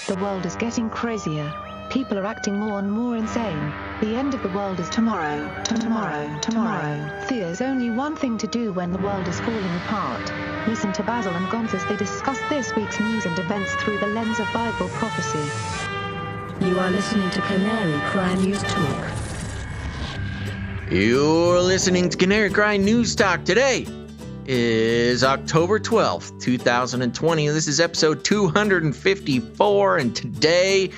The world is getting crazier. People are acting more and more insane. The end of the world is tomorrow. There's only one thing to do when the world is falling apart. Listen to Basil and Gonz as they discuss this week's news and events through the lens of Bible prophecy. You are listening to Canary Cry News Talk. You're listening to Canary Cry News Talk. Today is October 12th, 2020. This is episode 254, and today,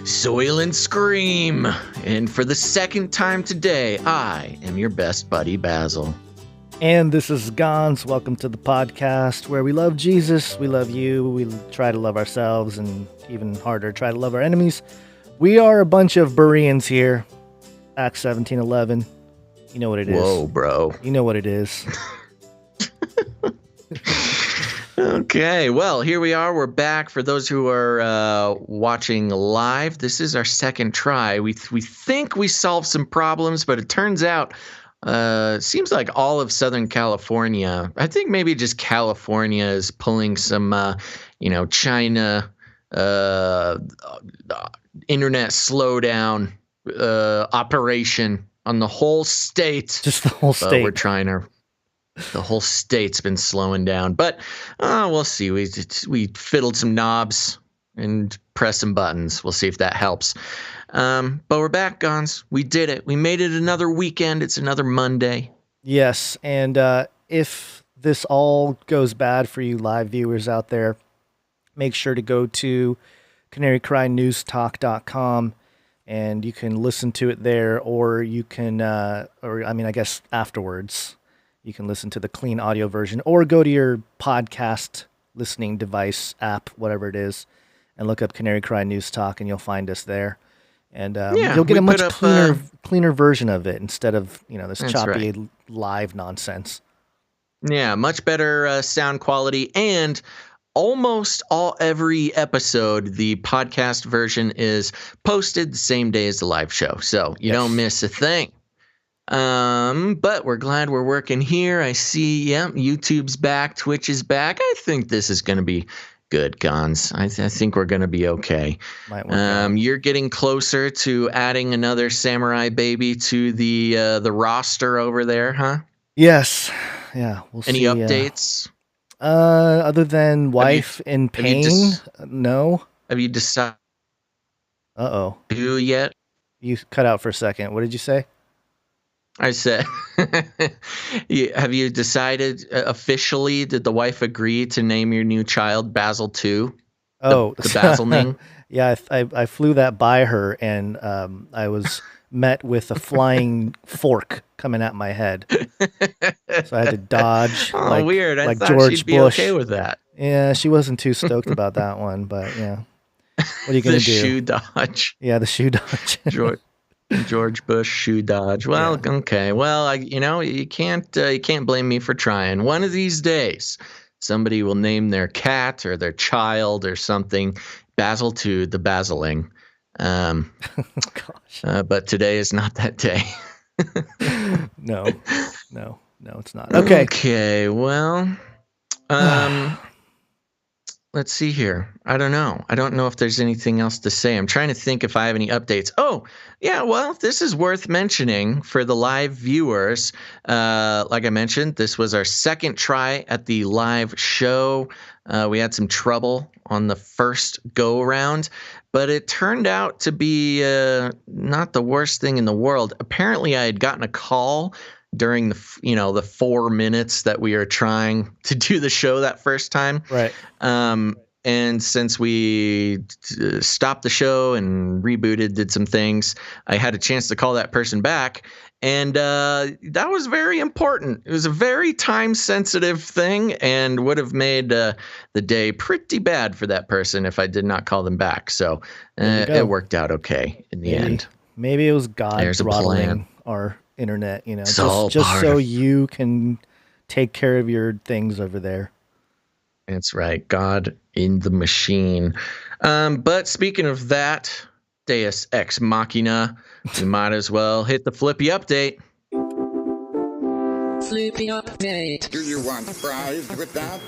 Soylent Scream. And for the second time today, I am your best buddy, Basil. And this is Gonz. Welcome to the podcast where we love Jesus, we love you, we try to love ourselves, and even harder, try to love our enemies. We are a bunch of Bereans here. Acts 17:11. You know what it is. Whoa, bro. You know what it is. Okay, well, here we are. We're back. For those who are watching live, this is our second try. We think we solved some problems, but it turns out seems like all of Southern California, I think maybe just California is pulling some, China internet slowdown operation on the whole state. Just the whole state. We're trying to. The whole state's been slowing down, but we'll see. We fiddled some knobs and pressed some buttons. We'll see if that helps. But we're back, Gonz. We did it. We made it another weekend. It's another Monday. Yes, and if this all goes bad for you live viewers out there, make sure to go to CanaryCryNewsTalk.com, and you can listen to it there, or you can, I guess afterwards. You can listen to the clean audio version, or go to your podcast listening device app, whatever it is, and look up Canary Cry News Talk, and you'll find us there. And you'll get a much cleaner version of it instead of this choppy live nonsense. Yeah, much better sound quality, and almost every episode, the podcast version is posted the same day as the live show, so you don't miss a thing. But we're glad we're working here. I see, YouTube's back, Twitch is back. I think this is going to be good, Gonz. I think we're going to be okay. You're getting closer to adding another samurai baby to the roster over there, huh? Yes. Yeah. We'll see. Any updates? Other than wife in pain? No. Have you decided? Uh-oh. Who yet? You cut out for a second. What did you say? I said, have you decided officially, did the wife agree to name your new child Basil 2? The Basil name? Yeah, I flew that by her, and I was met with a flying fork coming at my head. So I had to dodge. Weird. I thought George she'd be Bush. Okay with that. Yeah, she wasn't too stoked about that one, but yeah. What are you going to do? The shoe dodge. Yeah, the shoe dodge. George Bush shoe dodge. Well, yeah. Okay. Well, you can't blame me for trying. One of these days, somebody will name their cat or their child or something Basil 2, the Basiling. Gosh. But today is not that day. No, it's not. Okay. Okay. Well, let's see here. I don't know. I don't know if there's anything else to say. I'm trying to think if I have any updates. Oh, yeah. Well, this is worth mentioning for the live viewers. Like I mentioned, this was our second try at the live show. We had some trouble on the first go around, but it turned out to be not the worst thing in the world. Apparently, I had gotten a call during the 4 minutes that we were trying to do the show that first time. Right. And since we stopped the show and rebooted, did some things, I had a chance to call that person back. And that was very important. It was a very time-sensitive thing and would have made the day pretty bad for that person if I did not call them back. So it worked out okay in the end. Maybe it was God throttling our internet, just so you can take care of your things over there. That's right. God in the machine. But speaking of that, Deus Ex Machina, we might as well hit the Flippy update. Flippy update. Do you want fries with that?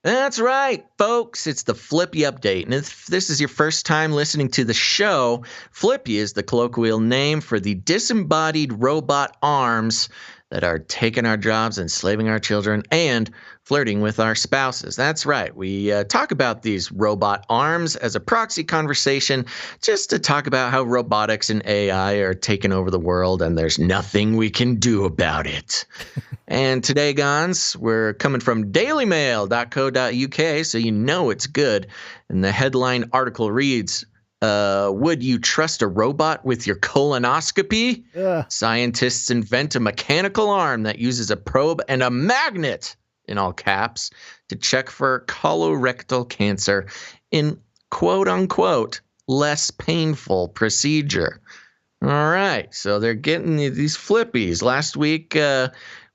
That's right, folks. It's the Flippy update. And if this is your first time listening to the show, Flippy is the colloquial name for the disembodied robot arms that are taking our jobs, enslaving our children, and flirting with our spouses. That's right. We talk about these robot arms as a proxy conversation just to talk about how robotics and AI are taking over the world and there's nothing we can do about it. And today, Gons, we're coming from dailymail.co.uk, so you know it's good. And the headline article reads, would you trust a robot with your colonoscopy? Scientists invent a mechanical arm that uses a probe and a magnet, in all caps, to check for colorectal cancer in quote-unquote less painful procedure. All right, so they're getting these Flippies. Last week,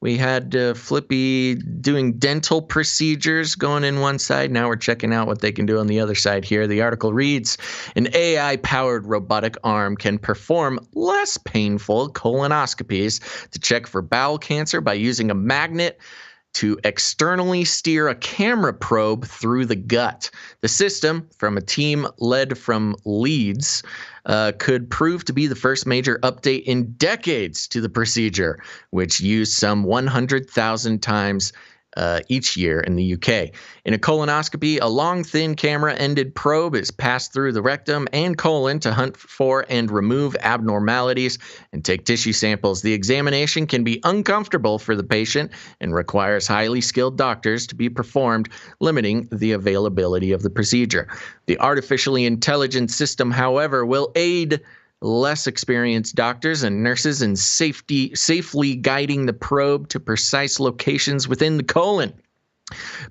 we had Flippy doing dental procedures going in one side. Now we're checking out what they can do on the other side here. The article reads, an AI-powered robotic arm can perform less painful colonoscopies to check for bowel cancer by using a magnet to externally steer a camera probe through the gut. The system, from a team led from Leeds, could prove to be the first major update in decades to the procedure, which used some 100,000 times each year in the UK. In a colonoscopy, a long, thin camera-ended probe is passed through the rectum and colon to hunt for and remove abnormalities and take tissue samples. The examination can be uncomfortable for the patient and requires highly skilled doctors to be performed, limiting the availability of the procedure. The artificially intelligent system, however, will aid less experienced doctors and nurses in safely guiding the probe to precise locations within the colon.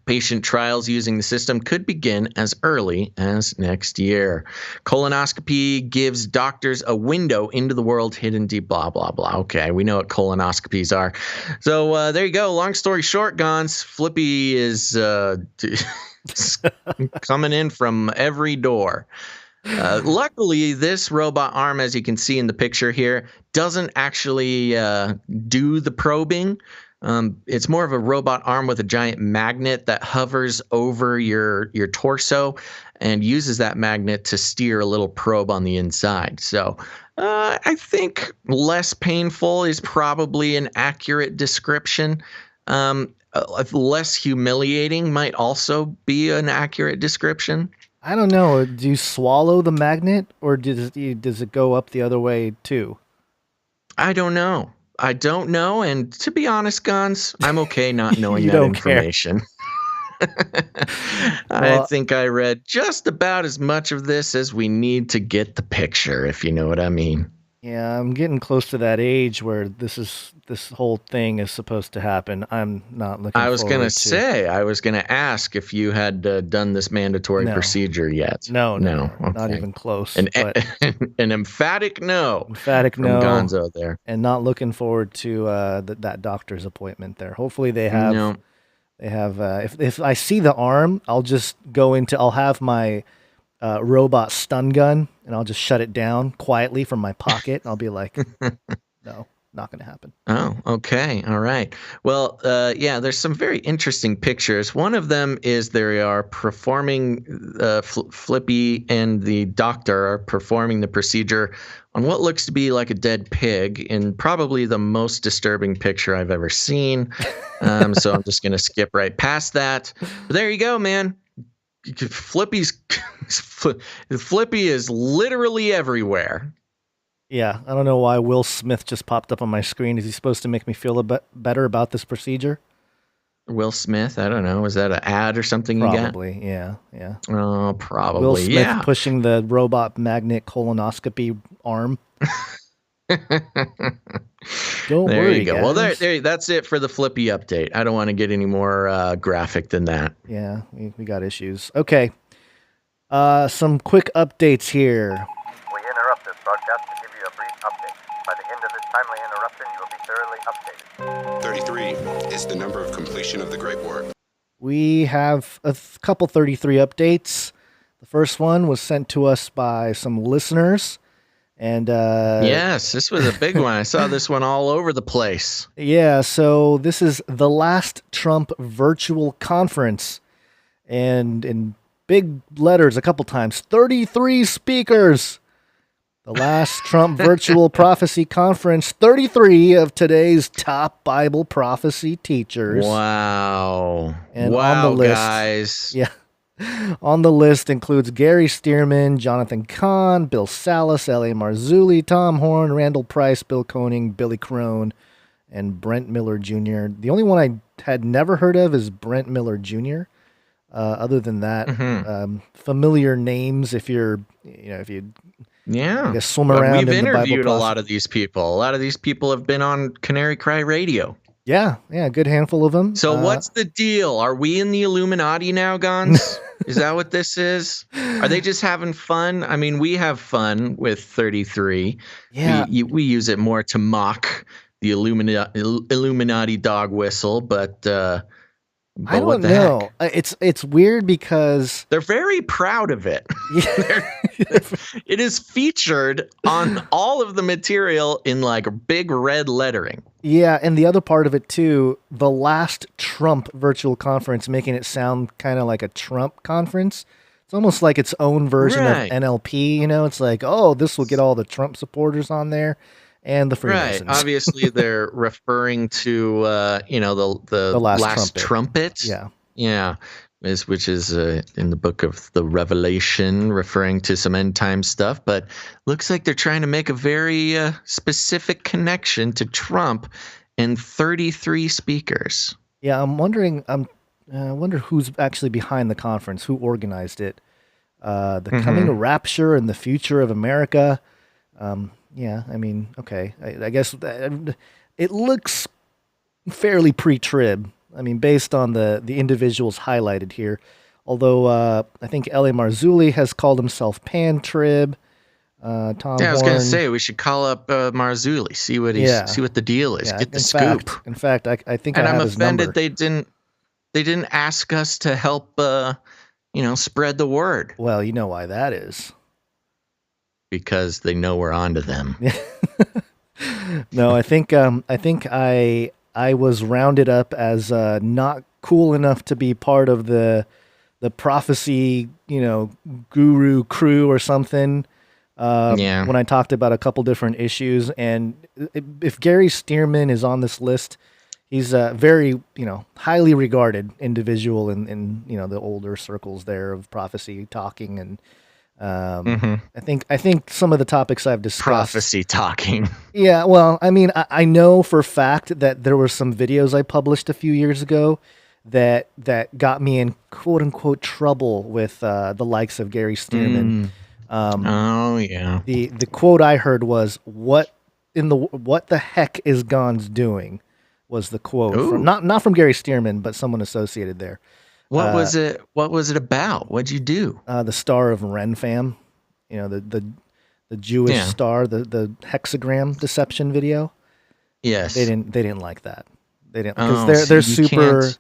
Patient trials using the system could begin as early as next year. Colonoscopy gives doctors a window into the world hidden deep, blah, blah, blah. Okay, we know what colonoscopies are. So there you go. Long story short, Gons, Flippy is coming in from every door. Luckily, this robot arm, as you can see in the picture here, doesn't actually do the probing. It's more of a robot arm with a giant magnet that hovers over your torso and uses that magnet to steer a little probe on the inside. So I think less painful is probably an accurate description. Less humiliating might also be an accurate description. I don't know. Do you swallow the magnet, or does it go up the other way too? I don't know. And to be honest, Gons, I'm okay not knowing that information. I think I read just about as much of this as we need to get the picture, if you know what I mean. Yeah, I'm getting close to that age where this whole thing is supposed to happen. I'm not looking forward to it. I was going to ask if you had done this mandatory procedure yet. No, okay. Not even close. An emphatic no. Emphatic from no. Gonzo there. And not looking forward to that doctor's appointment there. Hopefully they have. No. They have. If I see the arm, I'll have my robot stun gun, and I'll just shut it down quietly from my pocket. And I'll be like, no, not going to happen. Oh, okay. All right. Well, there's some very interesting pictures. One of them is they are performing, Flippy and the doctor are performing the procedure on what looks to be like a dead pig in probably the most disturbing picture I've ever seen. So I'm just going to skip right past that. But there you go, man. Flippy is literally everywhere. Yeah, I don't know why Will Smith just popped up on my screen. Is he supposed to make me feel a bit better about this procedure? Will Smith? I don't know. Was that an ad or something you got? Probably, yeah. Oh, probably, Will Smith pushing the robot magnet colonoscopy arm. Don't worry, there you go. Guys. Well, there, that's it for the Flippy update. I don't want to get any more graphic than that. Yeah, we got issues. Okay. Some quick updates here. We interrupt this broadcast to give you a brief update. By the end of this timely interruption, you will be thoroughly updated. 33 is the number of completion of the Great War. We have a couple 33 updates. The first one was sent to us by some listeners. And yes, this was a big one. I saw this one all over the place. Yeah, so this is the last Trump virtual conference. And in big letters a couple times, 33 speakers. The last Trump Virtual Prophecy Conference, 33 of today's top Bible prophecy teachers. Wow. And wow, on the list, guys. Yeah. On the list includes Gary Stearman, Jonathan Kahn, Bill Salas, L.A. Marzulli, Tom Horn, Randall Price, Bill Koenig, Billy Crone, and Brent Miller Jr. The only one I had never heard of is Brent Miller Jr. Other than that, familiar names if you're, if you I guess swim around we've in the Bible interviewed a prophecy. lot of these people. A lot of these people have been on CanaryCryRadio. Yeah, a good handful of them. So what's the deal? Are we in the Illuminati now, Gons? Is that what this is? Are they just having fun? I mean, we have fun with 33. Yeah. We use it more to mock the Illuminati dog whistle, but I don't know. It's weird because they're very proud of it. It is featured on all of the material in like big red lettering. Yeah, and the other part of it too, the last Trump virtual conference, making it sound kind of like a Trump conference. It's almost like its own version of NLP. It's like, oh, this will get all the Trump supporters on there. And the Freemasons. Right. Obviously, they're referring to the last trumpet. Yeah. Yeah. Which is in the book of the Revelation, referring to some end time stuff. But looks like they're trying to make a very specific connection to Trump and 33 speakers. Yeah, I'm wondering. I wonder who's actually behind the conference, who organized it. The coming rapture and the future of America. Yeah, I mean, okay. I guess it looks fairly pre-trib. I mean, based on the individuals highlighted here. Although I think L.A. Marzulli has called himself pan-trib. Tom Horn. I was going to say we should call up Marzulli, see what the deal is, get the scoop. In fact, I think and I have I'm his number. offended they didn't ask us to help spread the word. Well, you know why that is. Because they know we're onto them. No, I think I was rounded up as not cool enough to be part of the prophecy, guru crew or something. When I talked about a couple different issues, and if Gary Stearman is on this list, he's a very highly regarded individual in the older circles there of prophecy talking and. I think some of the topics I've discussed. Prophecy talking. Yeah, well, I mean, I know for a fact that there were some videos I published a few years ago that got me in quote unquote trouble with the likes of Gary Stearman. Oh yeah. The quote I heard was what the heck is Gons doing? Was the quote from, not from Gary Stearman, but someone associated there. What was it? What was it about? What'd you do? The Star of Renfam, the Jewish star, the hexagram deception video. Yes, they didn't like that. They didn't because they're super.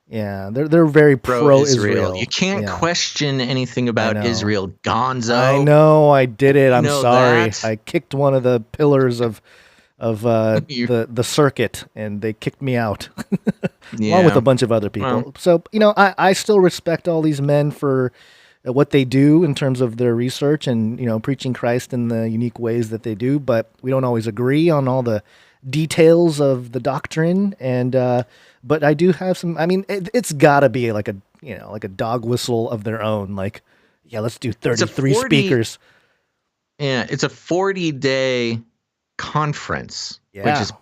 Yeah, they're very pro-Israel. You can't question anything about Israel, Gonzo. I know, I did it. I'm sorry. That? I kicked one of the pillars of the circuit, and they kicked me out. Along with a bunch of other people. So, I still respect all these men for what they do in terms of their research and, preaching Christ in the unique ways that they do, but we don't always agree on all the details of the doctrine. And, but I do have some, I mean, it's gotta be like a dog whistle of their own. Like, yeah, let's do 33 speakers. Yeah. It's a 40-day conference, which is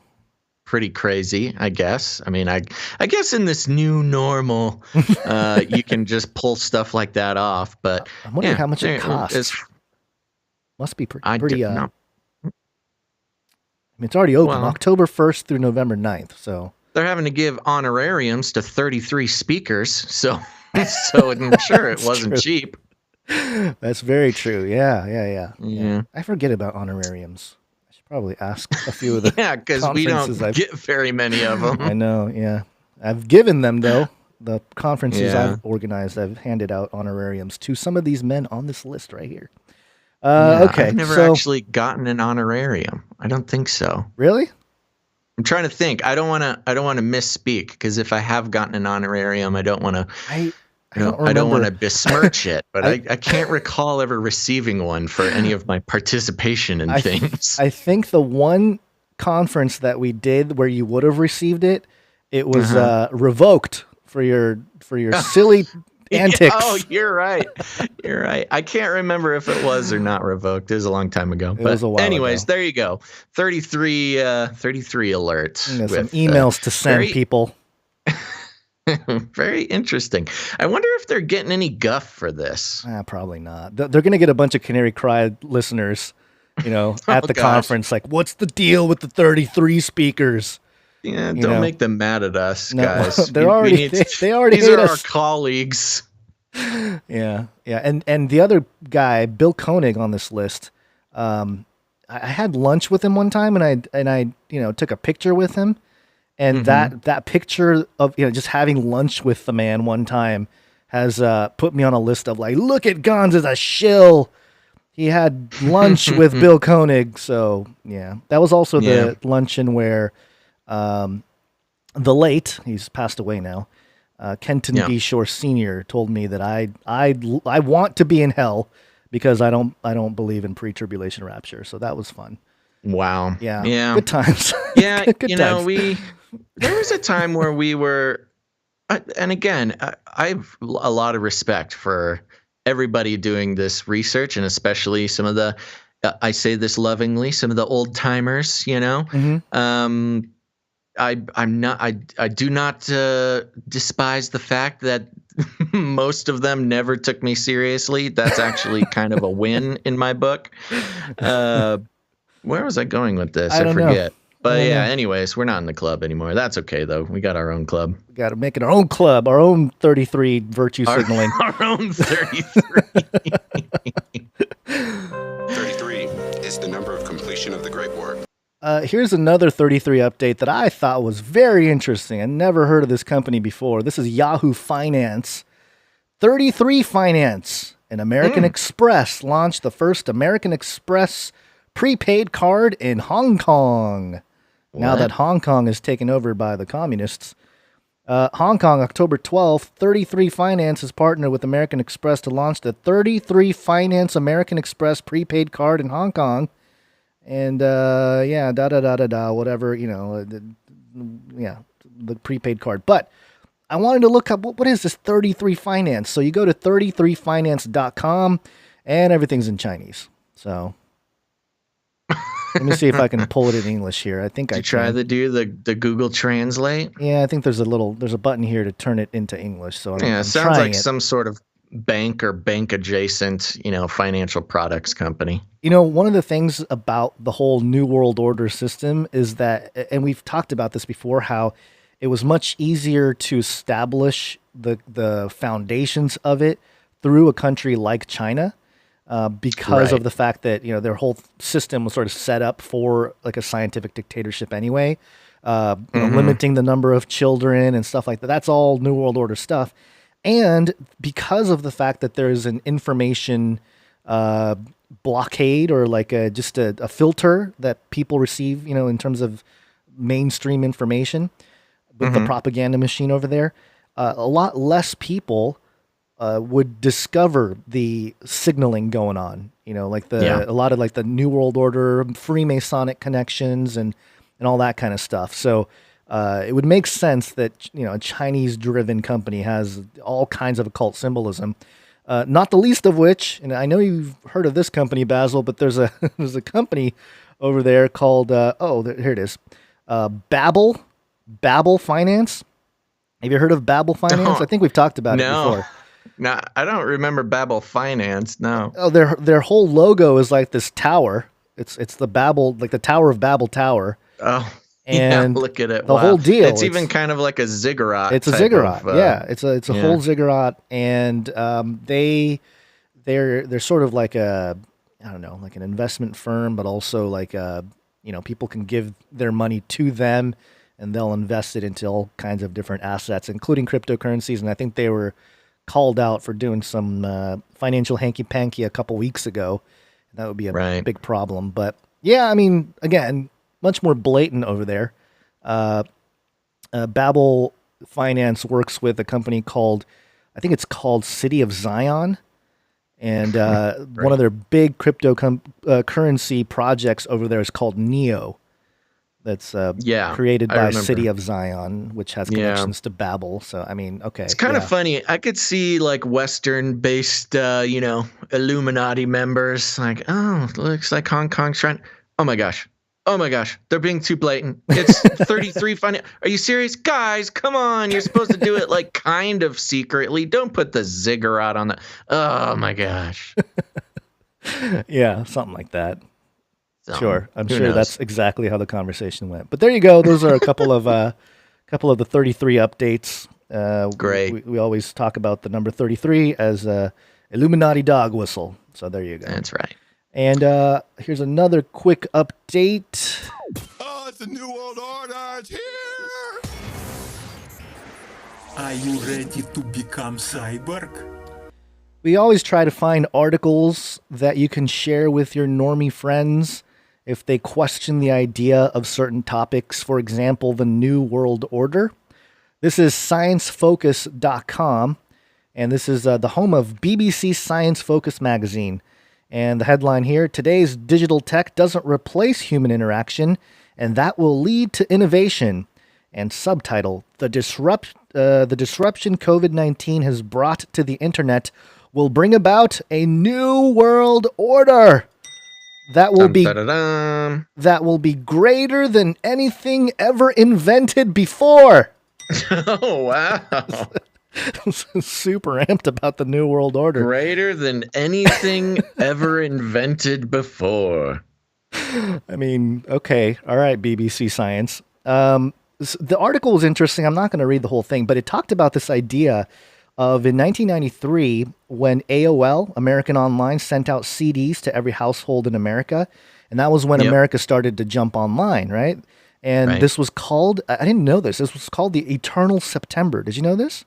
pretty crazy, I guess. I mean, I guess in this new normal, you can just pull stuff like that off. But I'm wondering how much it costs. Must be pretty. I mean, it's already open, October 1st through November 9th. So they're having to give honorariums to 33 speakers. So I'm sure it wasn't cheap. That's very true. Yeah. I forget about honorariums. Probably ask a few of the because we don't get very many of them. I know, yeah. I've given them, though. The conferences I've organized, I've handed out honorariums to some of these men on this list right here. Okay, I've never actually gotten an honorarium. I don't think so. Really? I'm trying to think. I don't want to misspeak because if I have gotten an honorarium, I don't want to I don't want to besmirch it, but I can't recall ever receiving one for any of my participation in things. I think the one conference that we did where you would have received it, it was revoked for your silly antics. Oh, you're right. You're right. I can't remember if it was or not revoked. It was a long time ago. It was a while anyways, ago. there you go. 33 alerts. Some emails to send people. Very interesting. I wonder if they're getting any guff for this. Probably not. They're going to get a bunch of Canary Cry listeners, at the conference. Like, what's the deal with the 33 speakers? Yeah, don't make them mad at us, guys. They already these hate are us. our colleagues. Yeah. And the other guy, Bill Koenig, on this list. I had lunch with him one time, and I took a picture with him. And that picture of just having lunch with the man one time has put me on a list of like, look at Gons as a shill. He had lunch with Bill Koenig, so yeah, that was also the luncheon where the late, he's passed away now, Kenton B. Shore Sr. told me that I want to be in hell because I don't believe in pre-tribulation rapture. So that was fun. Wow. Yeah. Good times. Yeah. Good times. There was a time where we were, and again, I have a lot of respect for everybody doing this research, and especially some of the, I say this lovingly, some of the old timers, Mm-hmm. I do not despise the fact that most of them never took me seriously. That's actually kind of a win in my book. Where was I going with this? I forget. But yeah, anyways, we're not in the club anymore. That's okay, though. We got our own club. We got to make it our own club, our own 33 virtue signaling. Our own 33. 33 is the number of completion of the Great War. Here's another 33 update that I thought was very interesting. I never heard of this company before. This is Yahoo Finance. 33 Finance and American Express launched the first American Express prepaid card in Hong Kong. What? Now that Hong Kong is taken over by the communists. Hong Kong, October 12th, 33 Finance has partnered with American Express to launch the 33 Finance American Express prepaid card in Hong Kong. And, whatever, the prepaid card. But I wanted to look up, what is this 33 Finance? So you go to 33finance.com and everything's in Chinese. So let me see if I can pull it in English here. I think I can. Try to do the Google Translate. Yeah, I think there's a button here to turn it into English. So I'm sounds like some sort of bank or bank adjacent, financial products company. One of the things about the whole New World Order system is that, and we've talked about this before, how it was much easier to establish the foundations of it through a country like China. Because of the fact that, their whole system was sort of set up for like a scientific dictatorship anyway, limiting the number of children and stuff like that. That's all New World Order stuff. And because of the fact that there's an information blockade or like just a filter that people receive, in terms of mainstream information with the propaganda machine over there, a lot less people would discover the signaling going on, a lot of like the New World Order, Freemasonic connections and all that kind of stuff. So it would make sense that, a Chinese-driven company has all kinds of occult symbolism, not the least of which, and I know you've heard of this company, Basil, but there's a company over there called, here it is, Basil Finance. Have you heard of Basil Finance? I think we've talked about it before. No, I don't remember Basil Finance. No. Oh, their whole logo is like this tower. It's the Babel, like the Tower of Babel Tower. Oh, and look at it. The whole deal. It's even kind of like a ziggurat. It's a ziggurat. It's a whole ziggurat, and they're sort of like like an investment firm, but also like people can give their money to them, and they'll invest it into all kinds of different assets, including cryptocurrencies. And I think they were called out for doing some financial hanky-panky a couple weeks ago. That would be a big problem. But yeah, I mean, again, much more blatant over there. Basil Finance works with a company called, think it's called City of Zion. And one of their big cryptocurrency projects over there is called Neo. That's created by City of Zion, which has connections to Babel. So, I mean, okay. It's kind of funny. I could see like Western-based, Illuminati members like, oh, looks like Hong Kong's trying. Oh my gosh. They're being too blatant. It's 33 funny. Are you serious? Guys, come on. You're supposed to do it like kind of secretly. Don't put the ziggurat on the. Oh my gosh. Yeah, something like that. Sure, I'm Who sure knows? that's exactly how the conversation went. But there you go. Those are a couple of the 33 updates. Great. We always talk about the number 33 as Illuminati dog whistle. So there you go. That's right. And here's another quick update. Oh, it's the New World Order. It's here. Are you ready to become cyborg? We always try to find articles that you can share with your normie friends if they question the idea of certain topics. For example, the New World Order. This is sciencefocus.com, and this is the home of BBC Science Focus magazine. And the headline here, today's digital tech doesn't replace human interaction, and that will lead to innovation. And subtitle, the disruption COVID-19 has brought to the internet will bring about a new world order that will be greater than anything ever invented before. Oh, wow. Super amped about the New World Order. Greater than anything ever invented before. I mean, okay. All right, BBC Science. The article was interesting. I'm not going to read the whole thing, but it talked about this idea of in 1993 when AOL, American Online, sent out CDs to every household in America. And that was when America started to jump online, right? And this was called, I didn't know this. This was called the Eternal September. Did you know this?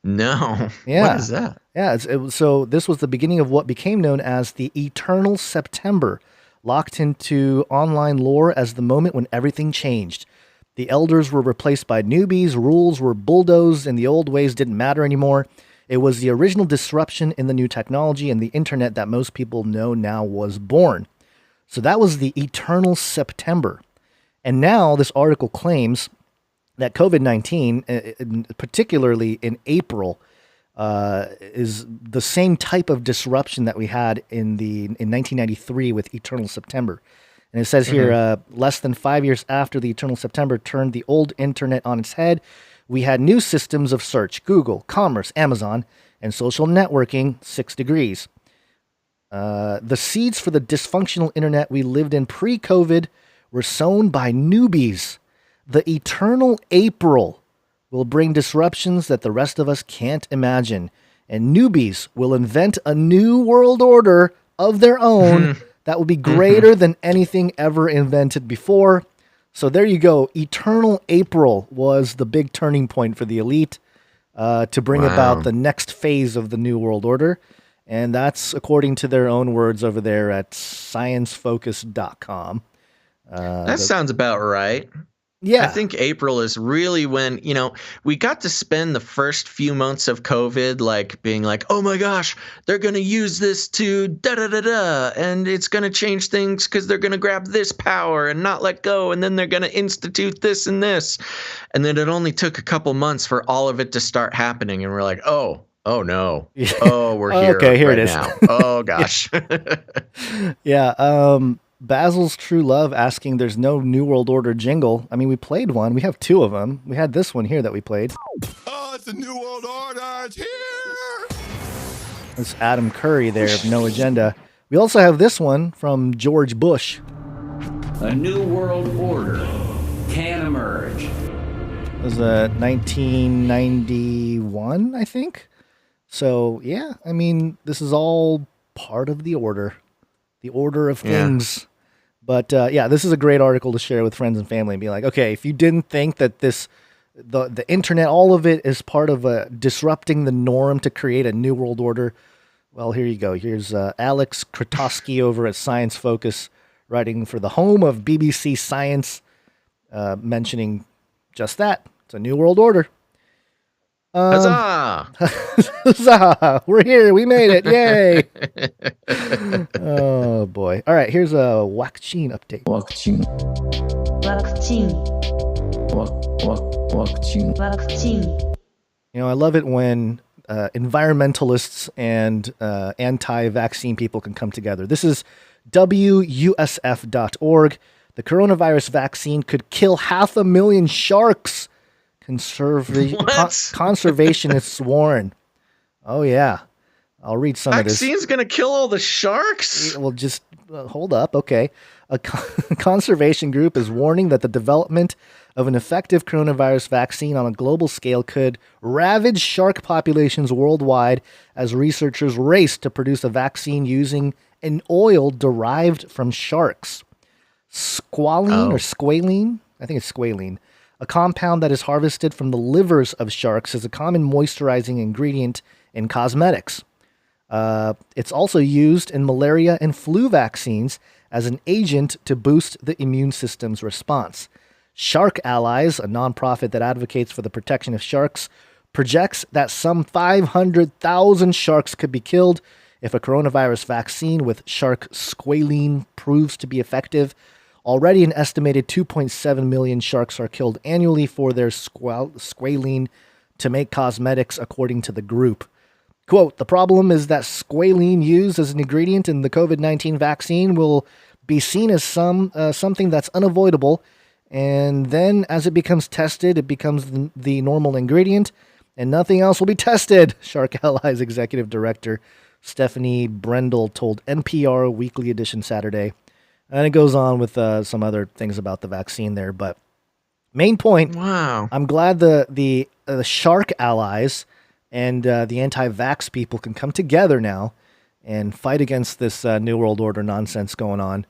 No. Yeah. What is that? Yeah. So this was the beginning of what became known as the Eternal September, locked into online lore as the moment when everything changed. The elders were replaced by newbies, rules were bulldozed, and the old ways didn't matter anymore. It was the original disruption in the new technology, and the internet that most people know now was born. So that was the Eternal September. And now this article claims that COVID-19, particularly in April, is the same type of disruption that we had in 1993 with Eternal September. And it says here, less than 5 years after the Eternal September turned the old internet on its head, we had new systems of search, Google, commerce, Amazon, and social networking, 6 degrees. The seeds for the dysfunctional internet we lived in pre-COVID were sown by newbies. The eternal April will bring disruptions that the rest of us can't imagine. And newbies will invent a new world order of their own that will be greater than anything ever invented before. So there you go. Eternal April was the big turning point for the elite to bring about the next phase of the New World Order. And that's according to their own words over there at sciencefocus.com. That sounds about right. Yeah. I think April is really when, we got to spend the first few months of COVID like being like, oh my gosh, they're going to use this to da-da-da-da, and it's going to change things because they're going to grab this power and not let go, and then they're going to institute this and this. And then it only took a couple months for all of it to start happening, and we're like, oh no. Oh, we're here. Okay, here right it is. now. Oh, gosh. Yeah. Basil's True Love asking, there's no New World Order jingle. I mean, we played one. We have 2 of them. We had this one here that we played. Oh, it's the New World Order. It's here. It's Adam Curry there of No Agenda. We also have this one from George Bush. A new world order can emerge. It was 1991, I think. So, yeah, I mean, this is all part of the order of things. But this is a great article to share with friends and family and be like, okay, if you didn't think that the internet, all of it is part of disrupting the norm to create a new world order, well, here you go. Here's Alex Krotowski over at Science Focus, writing for the home of BBC Science, mentioning just that. It's a new world order. Huzzah! Huzzah! We're here. We made it. Yay! Oh boy! All right, here's a waccine update. Waccine. You know, I love it when environmentalists and anti-vaccine people can come together. This is WUSF.org. The coronavirus vaccine could kill 500,000 sharks. Conservationists warn. Oh, yeah. I'll read some of this. Vaccine's going to kill all the sharks? Well, just hold up. Okay. A conservation group is warning that the development of an effective coronavirus vaccine on a global scale could ravage shark populations worldwide as researchers race to produce a vaccine using an oil derived from sharks. Squalene, I think it's squalene, a compound that is harvested from the livers of sharks, is a common moisturizing ingredient in cosmetics. It's also used in malaria and flu vaccines as an agent to boost the immune system's response. Shark Allies, a nonprofit that advocates for the protection of sharks, projects that some 500,000 sharks could be killed if a coronavirus vaccine with shark squalene proves to be effective. Already an estimated 2.7 million sharks are killed annually for their squalene to make cosmetics, according to the group. Quote, the problem is that squalene used as an ingredient in the COVID-19 vaccine will be seen as something that's unavoidable, and then as it becomes tested, it becomes the normal ingredient, and nothing else will be tested, Shark Allies Executive Director Stephanie Brendel told NPR Weekly Edition Saturday. And it goes on with some other things about the vaccine there, but main point, wow. I'm glad the Shark Allies and the anti-vax people can come together now and fight against this New World Order nonsense going on.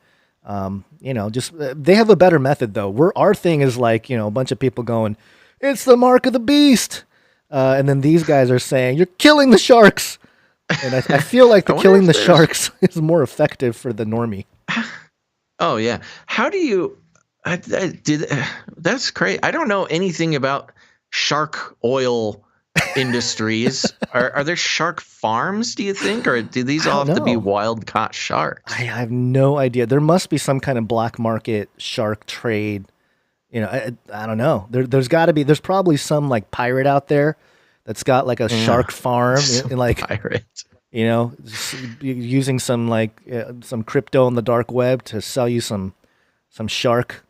They have a better method, though. Our thing is like, a bunch of people going, it's the mark of the beast. And then these guys are saying, you're killing the sharks. And I feel like the killing the sharks is more effective for the normie. Oh, yeah. How do you that's great. I don't know anything about shark oil industries. Are there shark farms, do you think? Or do these all have to be wild caught sharks? I have no idea. There must be some kind of black market shark trade. I don't know. There's got to be. There's probably some like pirate out there that's got like a shark farm. Like pirate. Using some some crypto on the dark web to sell you some shark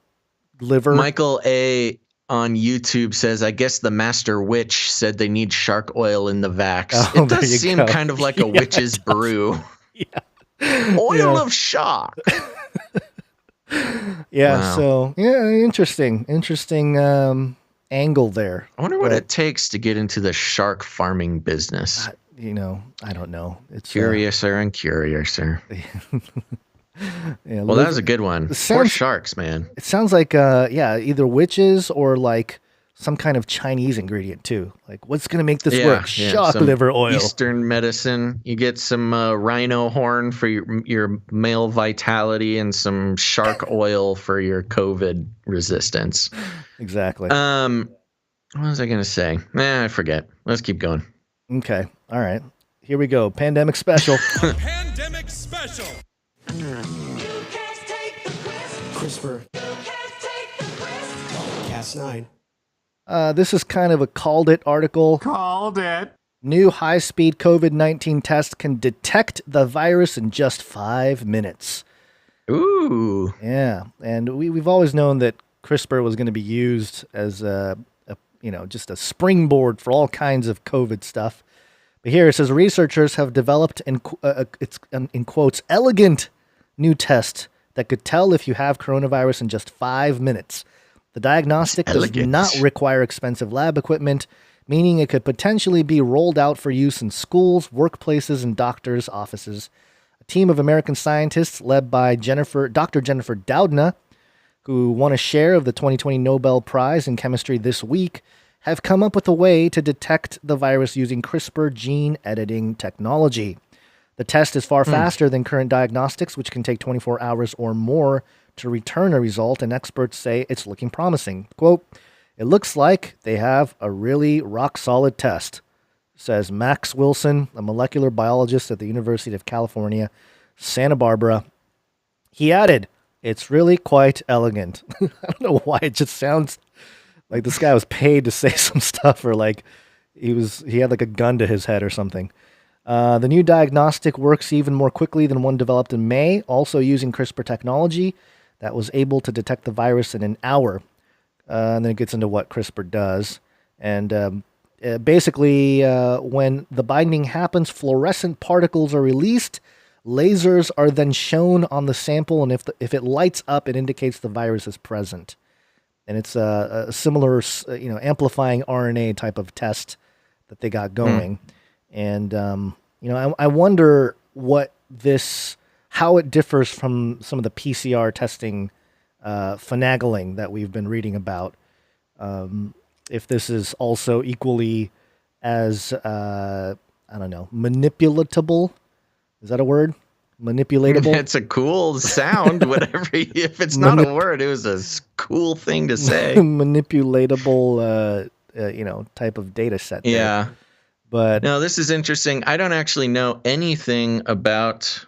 liver. Michael A. on YouTube says, I guess the master witch said they need shark oil in the vax. Oh, it does seem kind of like a witch's brew. Yeah. Oil of shark. Yeah. Wow. So interesting angle there. I wonder what it takes to get into the shark farming business. I don't know. It's curiouser and curiouser. Yeah, well, that was a good one. Poor sharks, man. It sounds like either witches or like some kind of Chinese ingredient too. Like, what's gonna make this work? Shark liver oil. Eastern medicine. You get some rhino horn for your male vitality and some shark oil for your COVID resistance. Exactly. What was I gonna say? I forget. Let's keep going. Okay. All right. Here we go. Pandemic special. Pandemic special. CRISPR. Cas9. This is kind of a Called It article. Called it. New high-speed COVID-19 test can detect the virus in just 5 minutes. Ooh. Yeah, and we've always known that CRISPR was going to be used as just a springboard for all kinds of COVID stuff. But here it says researchers have developed it's in quotes elegant new test that could tell if you have coronavirus in just 5 minutes. The diagnostic does not require expensive lab equipment, meaning it could potentially be rolled out for use in schools, workplaces, and doctors' offices. A team of American scientists led by Dr. Jennifer Doudna, who won a share of the 2020 Nobel Prize in Chemistry this week, have come up with a way to detect the virus using CRISPR gene editing technology. The test is far faster than current diagnostics, which can take 24 hours or more to return a result, and experts say it's looking promising. Quote, It looks like they have a really rock-solid test, says Max Wilson, a molecular biologist at the University of California, Santa Barbara. He added, it's really quite elegant. I don't know why. It just sounds like this guy was paid to say some stuff, or like he had like a gun to his head or something. The new diagnostic works even more quickly than one developed in May, also using CRISPR technology that was able to detect the virus in an hour. And then it gets into what CRISPR does. And basically, when the binding happens, fluorescent particles are released. Lasers are then shown on the sample, and if it lights up, it indicates the virus is present. And it's a similar, amplifying RNA type of test that they got going. And I wonder how it differs from some of the PCR testing finagling that we've been reading about. If this is also equally as manipulatable. Is that a word? Manipulatable? It's a cool sound, whatever. If it's not a word, it was a cool thing to say. Manipulatable, type of data set there. Yeah. But no, this is interesting. I don't actually know anything about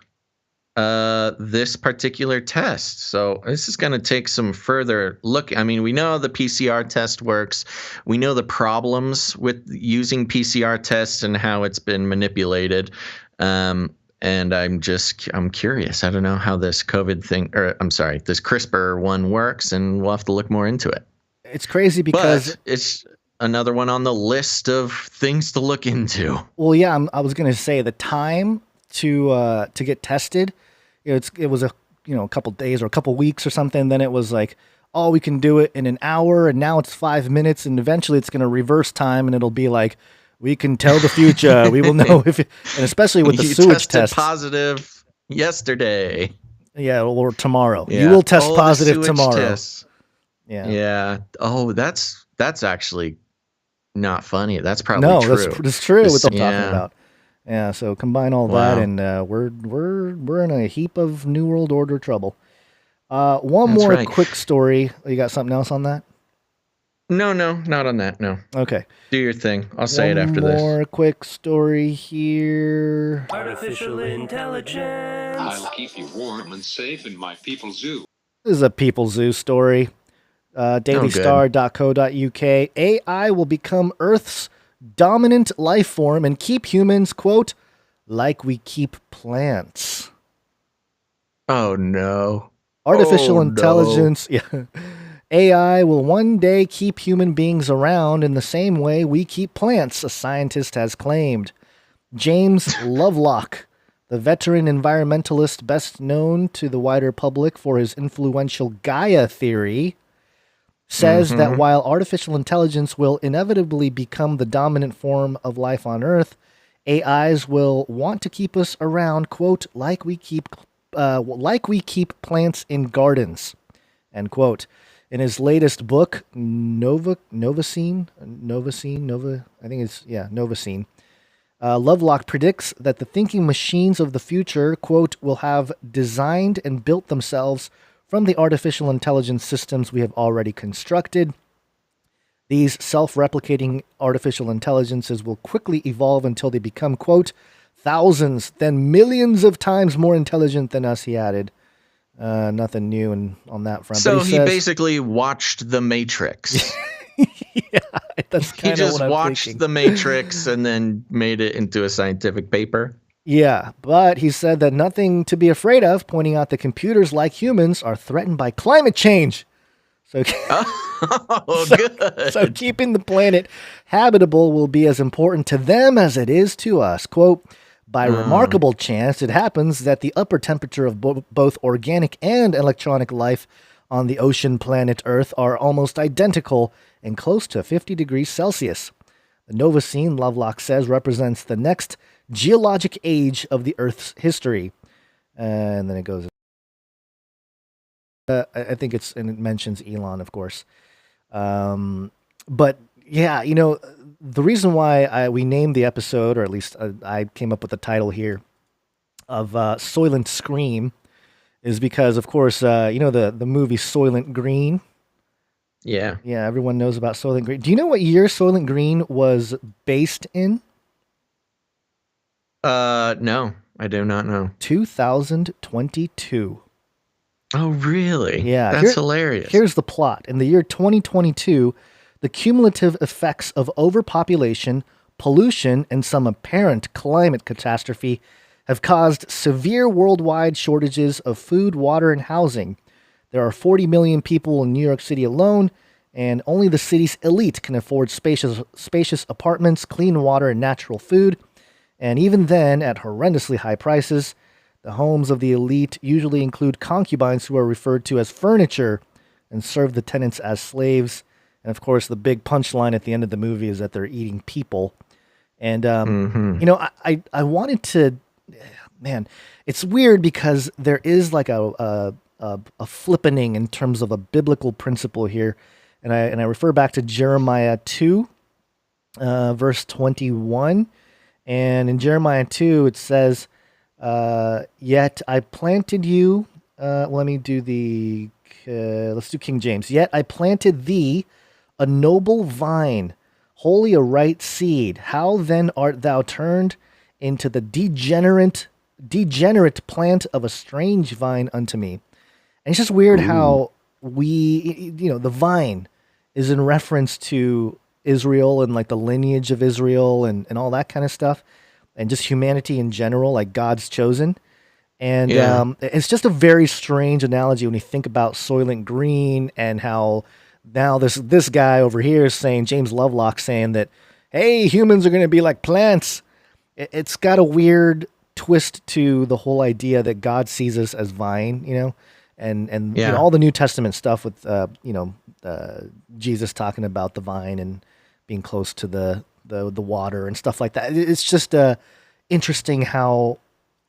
this particular test. So this is going to take some further look. I mean, we know the PCR test works. We know the problems with using PCR tests and how it's been manipulated. And I'm curious. I don't know how this this CRISPR one works, and we'll have to look more into it. It's crazy because it's another one on the list of things to look into. Well, yeah, I was going to say the time to get tested. It was a couple days or a couple weeks or something. Then it was like, oh, we can do it in an hour, and now it's 5 minutes, and eventually it's going to reverse time, and it'll be like, we can tell the future. We will know and especially with the sewage test. Positive yesterday. Yeah, or tomorrow. Yeah. You will test positive tomorrow. Tests. Yeah. Yeah. Oh, that's actually not funny. That's probably true. That's true. What they're talking about. Yeah. So combine all that, and we're in a heap of New World Order trouble. One more quick story. You got something else on that? No, not on that. No. Okay. Do your thing. I'll say it after this. One more quick story here. Artificial intelligence. I'll keep you warm and safe in my People Zoo. This is a People Zoo story. dailystar.co.uk. AI will become Earth's dominant life form and keep humans, quote, like we keep plants. Oh, no. Artificial intelligence. Yeah. AI will one day keep human beings around in the same way we keep plants, a scientist has claimed. James Lovelock, the veteran environmentalist best known to the wider public for his influential Gaia theory, says that while artificial intelligence will inevitably become the dominant form of life on Earth, AIs will want to keep us around, quote, like we keep plants in gardens, end quote. In his latest book, Novacine, Lovelock predicts that the thinking machines of the future, quote, will have designed and built themselves from the artificial intelligence systems we have already constructed. These self-replicating artificial intelligences will quickly evolve until they become, quote, thousands, then millions of times more intelligent than us, he added. Nothing new on that front. So he basically watched The Matrix. Yeah, that's kind of what I'm thinking. He just watched The Matrix and then made it into a scientific paper. Yeah, but he said that nothing to be afraid of, pointing out that computers, like humans, are threatened by climate change. So, good. So keeping the planet habitable will be as important to them as it is to us. Quote, by remarkable chance, it happens that the upper temperature of both organic and electronic life on the ocean planet Earth are almost identical and close to 50 degrees Celsius. The Novacine, Lovelock says, represents the next geologic age of the Earth's history. And then it goes... I think it mentions Elon, of course. But, yeah, the reason why we named the episode, or at least I came up with the title here, of Soylent Scream, is because, of course, the movie Soylent Green. Yeah. Yeah, everyone knows about Soylent Green. Do you know what year Soylent Green was based in? No, I do not know. 2022. Oh, really? Yeah, That's hilarious. Here's the plot. In the year 2022, the cumulative effects of overpopulation, pollution, and some apparent climate catastrophe have caused severe worldwide shortages of food, water, and housing. There are 40 million people in New York City alone, and only the city's elite can afford spacious apartments, clean water, and natural food. And even then, at horrendously high prices, the homes of the elite usually include concubines who are referred to as furniture and serve the tenants as slaves. And of course, the big punchline at the end of the movie is that they're eating people. And, you know, I wanted to, man, it's weird because there is like a flippening in terms of a biblical principle here. And I refer back to Jeremiah 2, verse 21. And in Jeremiah 2, it says, yet I planted you. Let me do let's do King James. Yet I planted thee a noble vine, wholly a right seed. How then art thou turned into the degenerate plant of a strange vine unto me? And it's just weird how the vine is in reference to Israel and like the lineage of Israel and all that kind of stuff. And just humanity in general, like God's chosen. And it's just a very strange analogy when you think about Soylent Green and how now this guy over here is saying, James Lovelock saying that, hey, humans are going to be like plants. It's got a weird twist to the whole idea that God sees us as vine, you know, and you know, all the New Testament stuff with, Jesus talking about the vine and being close to the water and stuff like that. It's just interesting how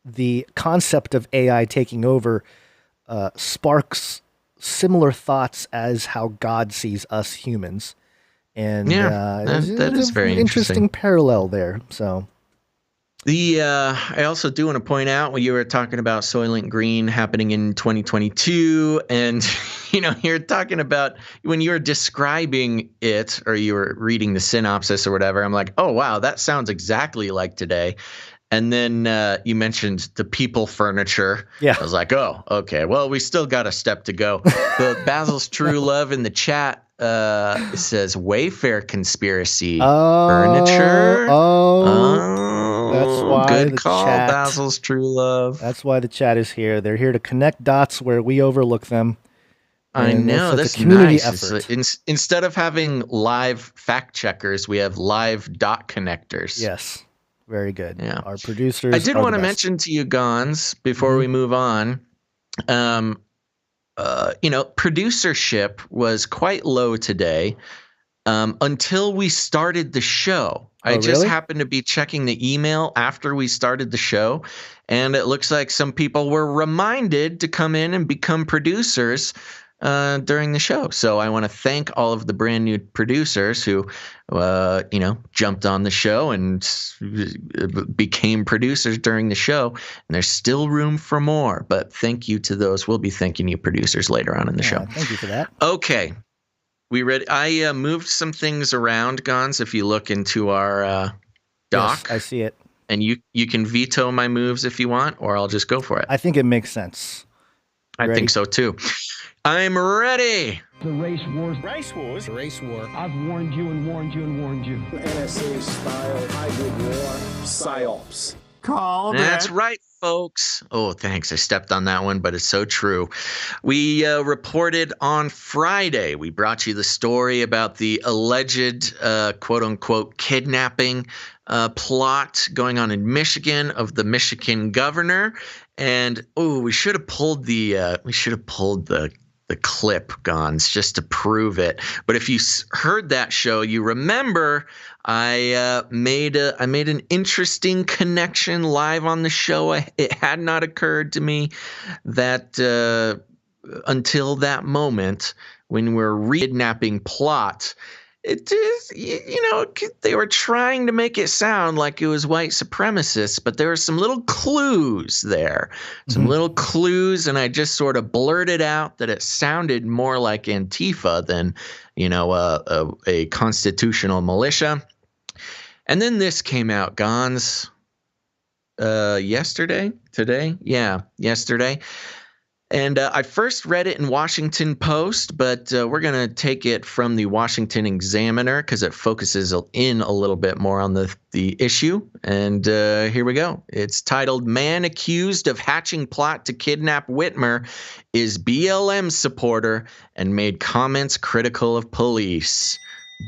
the concept of AI taking over sparks similar thoughts as how God sees us humans. And that is very interesting parallel there. So I also do want to point out when you were talking about Soylent Green happening in 2022, and you know, you're talking about when you were describing it or you were reading the synopsis or whatever, I'm like, oh wow, that sounds exactly like today. And then you mentioned the people furniture. Yeah. I was like, oh, okay. Well, we still got a step to go. But Basil's True Love in the chat says Wayfair conspiracy furniture. That's why good call, Basil's True Love. That's why the chat is here. They're here to connect dots where we overlook them. I know, that's a community nice. effort. Instead of having live fact checkers, we have live dot connectors. Yes. Very good. Yeah. Our producers. I did want to mention to you, Gons, before we move on, producership was quite low today until we started the show. I just happened to be checking the email after we started the show, and it looks like some people were reminded to come in and become producers during the show. So I want to thank all of the brand new producers who, jumped on the show and became producers during the show. And there's still room for more, but thank you to those. We'll be thanking you producers later on in the show. Thank you for that. Okay. We read. I moved some things around, Gons, if you look into our doc. Yes, I see it. And you can veto my moves if you want, or I'll just go for it. I think it makes sense. I think so too. I'm ready. The race wars. Race wars. Race war. I've warned you and warned you and warned you. NSA style hybrid war. PsyOps. Call That's right, folks. Oh, thanks. I stepped on that one, but it's so true. We reported on Friday. We brought you the story about the alleged quote-unquote kidnapping plot going on in Michigan of the Michigan governor. And we should have pulled the clip, Gons, just to prove it. But if you heard that show, you remember I made an interesting connection live on the show. It had not occurred to me that until that moment when we're kidnapping plot. It is, they were trying to make it sound like it was white supremacists, but there were some little clues there, little clues, and I just sort of blurted out that it sounded more like Antifa than, a constitutional militia. And then this came out, Gons, yesterday. And I first read it in Washington Post, but we're going to take it from the Washington Examiner because it focuses in a little bit more on the issue. And here we go. It's titled, "Man Accused of Hatching Plot to Kidnap Whitmer is BLM Supporter and Made Comments Critical of Police."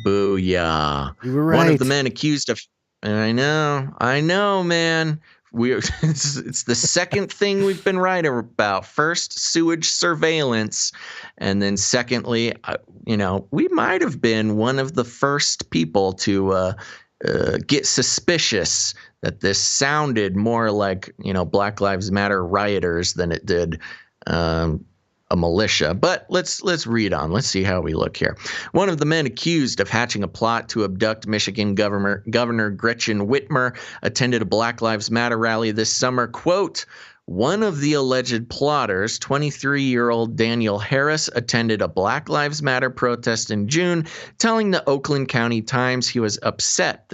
Booyah. You were right. One of the men accused of... I know, man. It's the second thing we've been right about. First, sewage surveillance, and then secondly, we might have been one of the first people to get suspicious that this sounded more like Black Lives Matter rioters than it did a militia. But let's read on. Let's see how we look here. One of the men accused of hatching a plot to abduct Michigan Governor Gretchen Whitmer attended a Black Lives Matter rally this summer. Quote, "One of the alleged plotters, 23-year-old Daniel Harris, attended a Black Lives Matter protest in June, telling the Oakland County Times he was upset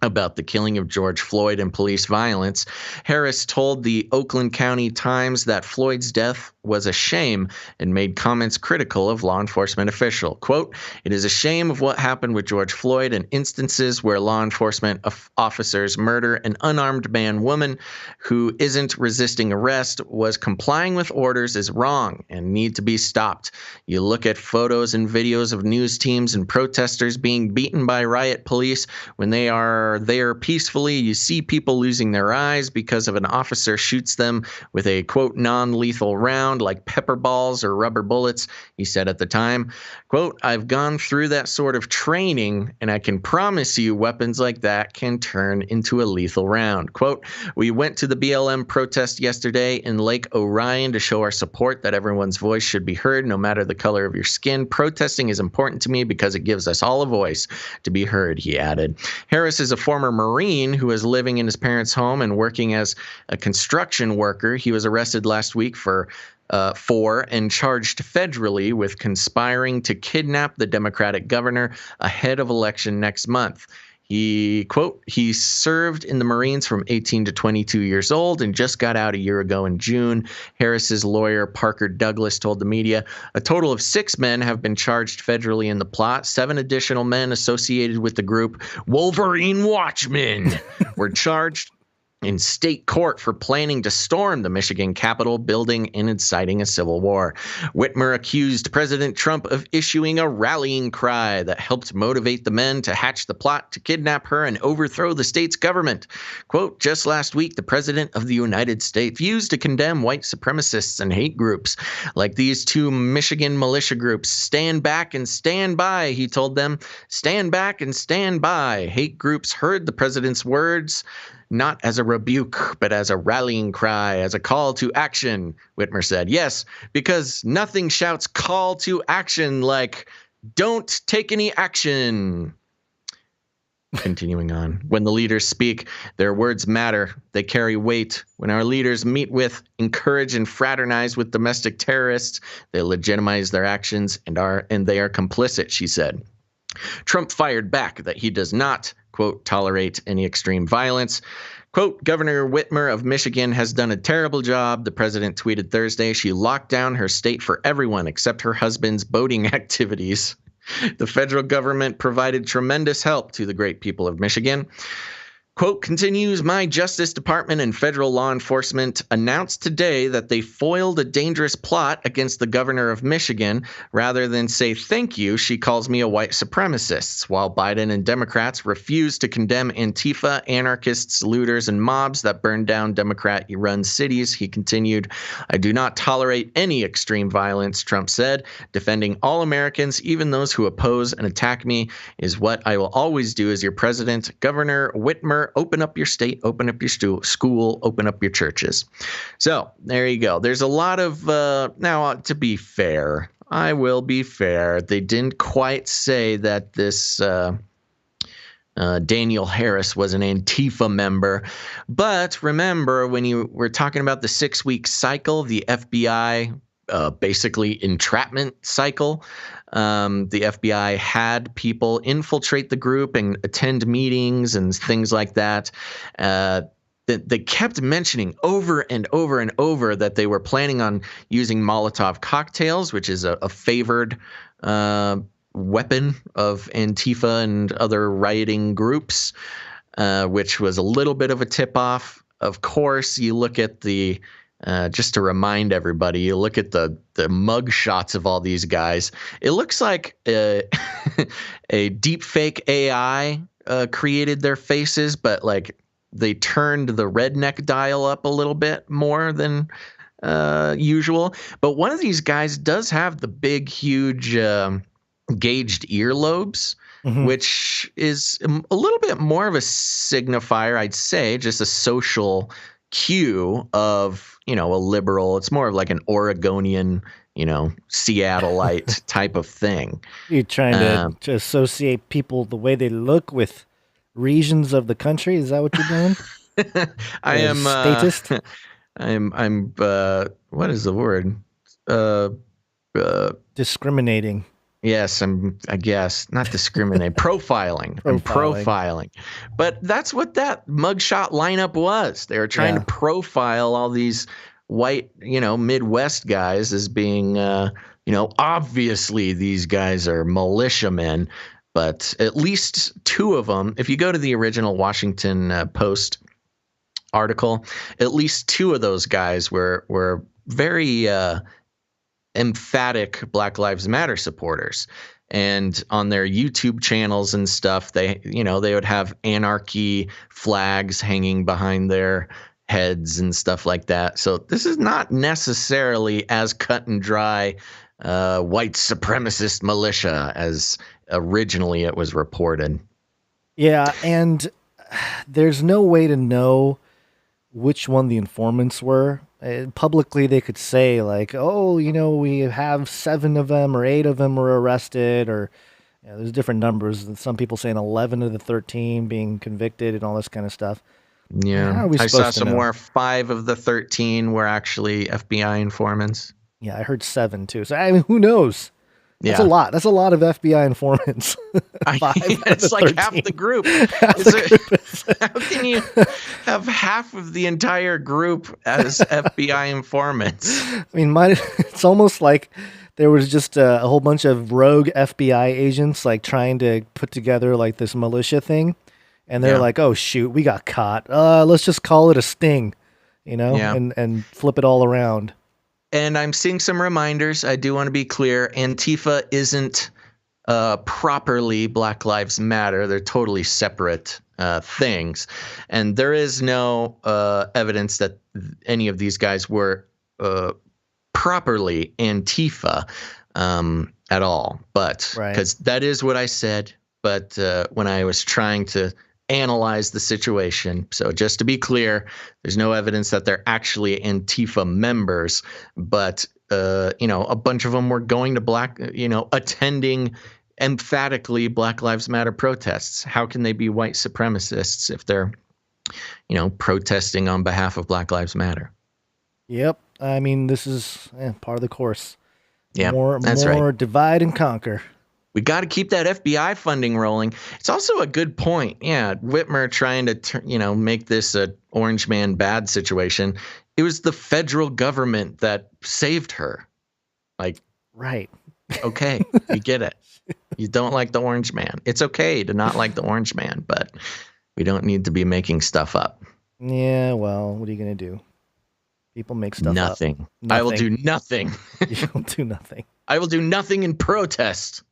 about the killing of George Floyd and police violence. Harris told the Oakland County Times that Floyd's death was a shame and made comments critical of law enforcement official. Quote, "It is a shame of what happened with George Floyd and instances where law enforcement officers murder an unarmed man, woman who isn't resisting arrest, was complying with orders is wrong and need to be stopped. You look at photos and videos of news teams and protesters being beaten by riot police when they are there peacefully. You see people losing their eyes because of an officer shoots them with a, quote, non-lethal round like pepper balls or rubber bullets," he said at the time. Quote, "I've gone through that sort of training, and I can promise you weapons like that can turn into a lethal round." Quote, "We went to the BLM protest yesterday in Lake Orion to show our support that everyone's voice should be heard, no matter the color of your skin. Protesting is important to me because it gives us all a voice to be heard," he added. Harris is a former Marine who is living in his parents' home and working as a construction worker. He was arrested last week for and charged federally with conspiring to kidnap the Democratic governor ahead of election next month. He, quote, "He served in the Marines from 18 to 22 years old and just got out a year ago in June." Harris's lawyer, Parker Douglas, told the media, "A total of 6 men have been charged federally in the plot. 7 additional men associated with the group Wolverine Watchmen were charged in state court for planning to storm the Michigan Capitol building and inciting a civil war. Whitmer accused President Trump of issuing a rallying cry that helped motivate the men to hatch the plot to kidnap her and overthrow the state's government. Quote, "Just last week, the President of the United States refused to condemn white supremacists and hate groups like these 2 Michigan militia groups. Stand back and stand by," he told them. "Stand back and stand by." Hate groups heard the president's words not as a rebuke, but as a rallying cry, as a call to action, Whitmer said. "Yes, because nothing shouts call to action like, don't take any action." Continuing on, "When the leaders speak, their words matter. They carry weight. When our leaders meet with, encourage, and fraternize with domestic terrorists, they legitimize their actions and they are complicit," she said. Trump fired back that he does not, quote, "tolerate any extreme violence." Quote, "Governor Whitmer of Michigan has done a terrible job," the president tweeted Thursday. "She locked down her state for everyone except her husband's boating activities. The federal government provided tremendous help to the great people of Michigan." Quote, continues, "My Justice Department and federal law enforcement announced today that they foiled a dangerous plot against the governor of Michigan. Rather than say thank you, she calls me a white supremacist. While Biden and Democrats refuse to condemn Antifa, anarchists, looters, and mobs that burn down Democrat-run cities," he continued, "I do not tolerate any extreme violence," Trump said. "Defending all Americans, even those who oppose and attack me, is what I will always do as your president. Governor Whitmer, open up your state, open up your school, open up your churches." So there you go. There's a lot of now, to be fair, I will be fair. They didn't quite say that this Daniel Harris was an Antifa member. But remember, when you were talking about the 6-week cycle, the FBI basically entrapment cycle, the FBI had people infiltrate the group and attend meetings and things like that. They kept mentioning over and over and over that they were planning on using Molotov cocktails, which is a favored weapon of Antifa and other rioting groups, which was a little bit of a tip-off. Of course, you look at the just to remind everybody, you look at the mug shots of all these guys. It looks like a deep fake AI created their faces, but like they turned the redneck dial up a little bit more than usual. But one of these guys does have the big, huge gauged earlobes, which is a little bit more of a signifier, I'd say, just a social cue of, a liberal. It's more of like an Oregonian, Seattleite type of thing. You're trying to associate people the way they look with regions of the country. Is that what you're doing? I am statist. I'm what is the word? Discriminating. Yes, I guess not discriminate. Profiling. I'm profiling. But that's what that mugshot lineup was. They were trying to profile all these white, Midwest guys as being, obviously these guys are militiamen. But at least two of them, if you go to the original Washington Post article, at least two of those guys were very emphatic Black Lives Matter supporters. And on their YouTube channels and stuff, they would have anarchy flags hanging behind their heads and stuff like that. So this is not necessarily as cut and dry white supremacist militia as originally it was reported. Yeah, and there's no way to know which one the informants were. Publicly, they could say like, "Oh, we have 7 of them or 8 of them were arrested," or there's different numbers. Some people saying 11 of the 13 being convicted and all this kind of stuff. Yeah, I saw somewhere 5 of the 13 were actually FBI informants. Yeah, I heard 7 too. So I mean, who knows? That's a lot. That's a lot of FBI informants. It's like half the group. How can you have half of the entire group as FBI informants? I mean, it's almost like there was just a whole bunch of rogue FBI agents like trying to put together like this militia thing. And they're like, oh, shoot, we got caught. Let's just call it a sting, and flip it all around. And I'm seeing some reminders. I do want to be clear. Antifa isn't properly Black Lives Matter. They're totally separate things. And there is no evidence that any of these guys were properly Antifa at all. But because that is what I said. But when I was trying to analyze the situation. So just to be clear, there's no evidence that they're actually Antifa members, but a bunch of them were going to attending emphatically Black Lives Matter protests. How can they be white supremacists if they're, protesting on behalf of Black Lives Matter? Yep. I mean, this is part of the course. Yeah, more divide and conquer. We got to keep that FBI funding rolling. It's also a good point. Yeah, Whitmer trying to, make this a orange man bad situation. It was the federal government that saved her. Like, right. Okay, we get it. You don't like the orange man. It's okay to not like the orange man, but we don't need to be making stuff up. Yeah, well, what are you going to do? People make stuff up. Nothing. I will do nothing. You will do nothing. I will do nothing in protest.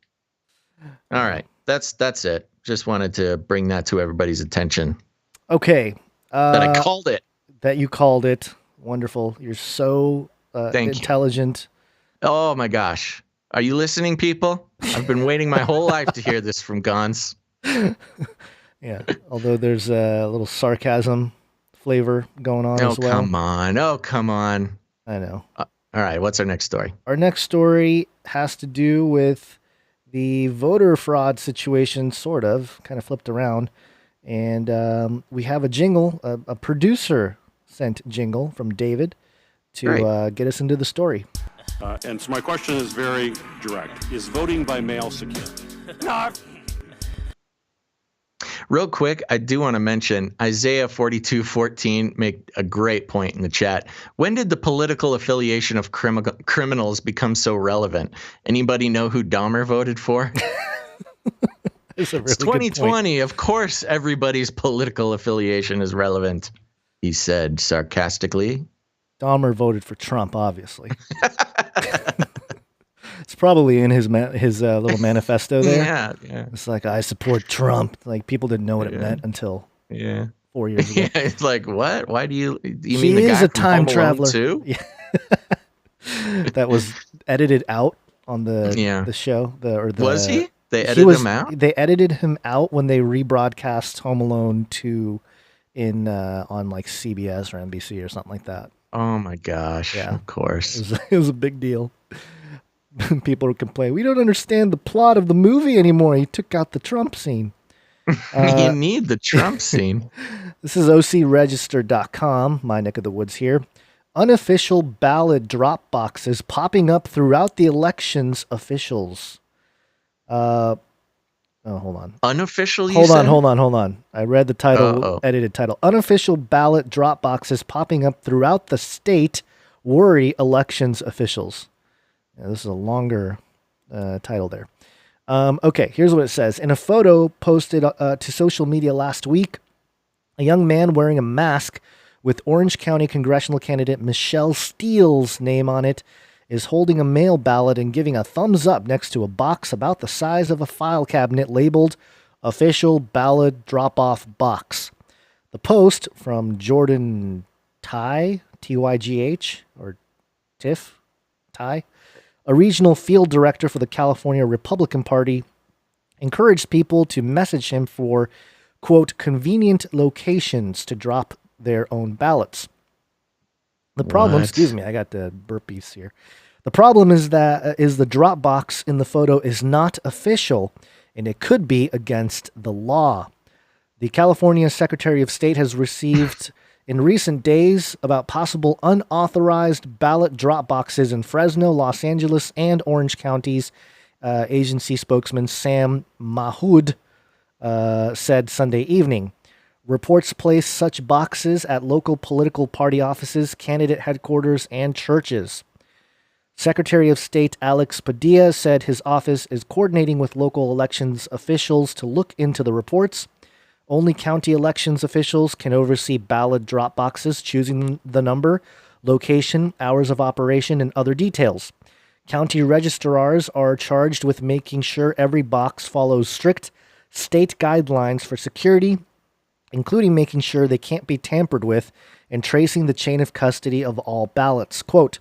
All right. That's it. Just wanted to bring that to everybody's attention. Okay. That I called it. That you called it. Wonderful. You're so intelligent. You. Oh, my gosh. Are you listening, people? I've been waiting my whole life to hear this from Gons. Yeah. Although there's a little sarcasm flavor going on as well. Oh, come on. I know. All right, what's our next story? Our next story has to do with the voter fraud situation, sort of, kind of flipped around. And we have a jingle, a producer sent jingle from David to get us into the story. And so my question is very direct. Is voting by mail secure? No. Real quick, I do want to mention Isaiah 42:14 make a great point in the chat. When did the political affiliation of criminals become so relevant? Anybody know who Dahmer voted for? It's really 2020. Of course, everybody's political affiliation is relevant, he said sarcastically. Dahmer voted for Trump, obviously. It's probably in his little manifesto there. Yeah. It's like, I support Trump. Like, people didn't know what it meant until 4 years ago. Yeah, it's like, what? Why do you mean he the is guy a from time Home Alone traveler too? Yeah. That was edited out on the show. Was he? They edited him out? They edited him out when they rebroadcast Home Alone 2 on like CBS or NBC or something like that. Oh my gosh. Yeah. Of course. It was a big deal. People would complain, we don't understand the plot of the movie anymore. He took out the Trump scene. You need the Trump scene. This is ocregister.com, my neck of the woods here. Unofficial ballot drop boxes popping up throughout the elections officials. Hold on. Unofficial, you hold said? on. I read the title, edited title. Unofficial ballot drop boxes popping up throughout the state worry elections officials. Yeah, this is a longer title there. Okay, here's what it says. In a photo posted to social media last week, a young man wearing a mask with Orange County congressional candidate Michelle Steele's name on it is holding a mail ballot and giving a thumbs up next to a box about the size of a file cabinet labeled Official Ballot Drop-Off Box. The post from Jordan Ty, Tygh, or Tiff, Ty, a regional field director for the California Republican Party, encouraged people to message him for, quote, convenient locations to drop their own ballots. The problem, excuse me, I got the burpees here. The problem is that the drop box in the photo is not official, and it could be against the law. The California Secretary of State has received in recent days about possible unauthorized ballot drop boxes in Fresno, Los Angeles, and Orange counties. Agency spokesman Sam Mahood said Sunday evening. Reports place such boxes at local political party offices, candidate headquarters, and churches. Secretary of State Alex Padilla said his office is coordinating with local elections officials to look into the reports. Only county elections officials can oversee ballot drop boxes, choosing the number, location, hours of operation, and other details. County registrars are charged with making sure every box follows strict state guidelines for security, including making sure they can't be tampered with and tracing the chain of custody of all ballots. Quote,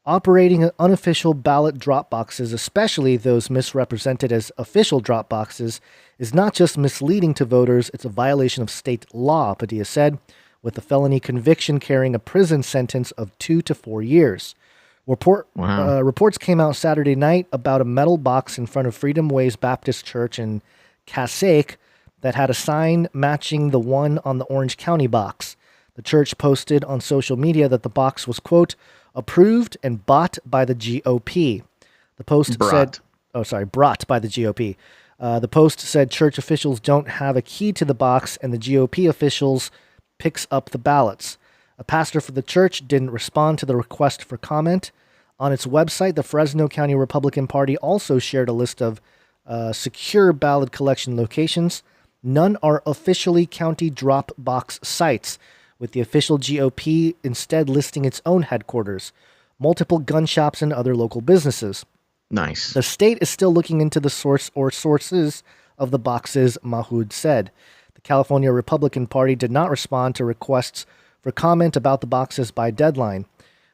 operating unofficial ballot drop boxes, especially those misrepresented as official drop boxes, is not just misleading to voters, it's a violation of state law, Padilla said, with a felony conviction carrying a prison sentence of 2 to 4 years. Reports came out Saturday night about a metal box in front of Freedom Ways Baptist Church in Passaic that had a sign matching the one on the Orange County box. The church posted on social media that the box was, quote, approved and bought by the GOP. The post said, brought by the GOP. The post said church officials don't have a key to the box and the GOP officials picks up the ballots. A pastor for the church didn't respond to the request for comment. On its website, the Fresno County Republican Party also shared a list of secure ballot collection locations. None are officially county drop box sites, with the official GOP instead listing its own headquarters, multiple gun shops, and other local businesses. Nice. The state is still looking into the source or sources of the boxes, Mahood said. The California Republican Party did not respond to requests for comment about the boxes by deadline,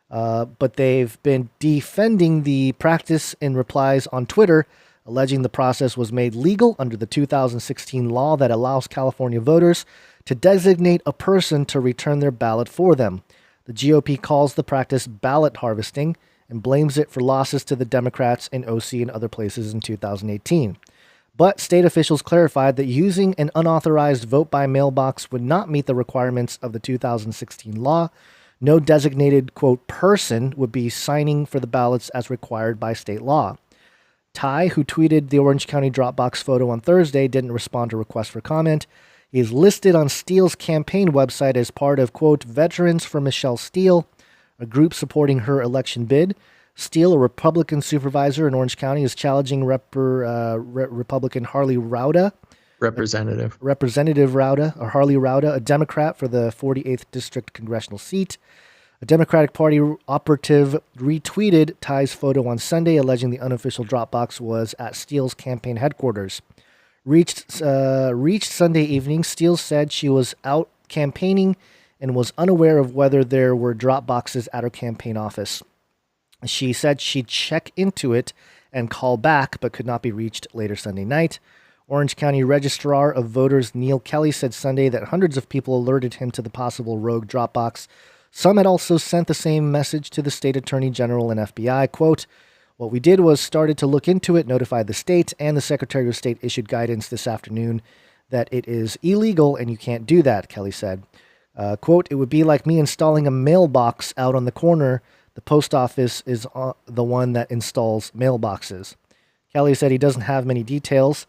but they've been defending the practice in replies on Twitter, alleging the process was made legal under the 2016 law that allows California voters to designate a person to return their ballot for them. The GOP calls the practice ballot harvesting and blames it for losses to the Democrats in OC and other places in 2018. But state officials clarified that using an unauthorized vote-by-mail box would not meet the requirements of the 2016 law. No designated, quote, person would be signing for the ballots as required by state law. Ty, who tweeted the Orange County Dropbox photo on Thursday, didn't respond to requests for comment. He is listed on Steele's campaign website as part of, quote, Veterans for Michelle Steele, a group supporting her election bid. Steele, a Republican supervisor in Orange County, is challenging Republican Harley Rauda. Representative Rauda, or Harley Rauda, a Democrat for the 48th District congressional seat. A Democratic Party operative retweeted Ty's photo on Sunday, alleging the unofficial Dropbox was at Steele's campaign headquarters. Reached Sunday evening, Steele said she was out campaigning and was unaware of whether there were Dropboxes at her campaign office. She said she'd check into it and call back, but could not be reached later Sunday night. Orange County Registrar of Voters Neil Kelly said Sunday that hundreds of people alerted him to the possible rogue Dropbox. Some had also sent the same message to the state attorney general and FBI. Quote, what we did was started to look into it, notified the state, and the Secretary of State issued guidance this afternoon that it is illegal and you can't do that, Kelly said. Quote, it would be like me installing a mailbox out on the corner. The post office is the one that installs mailboxes. Kelly said he doesn't have many details,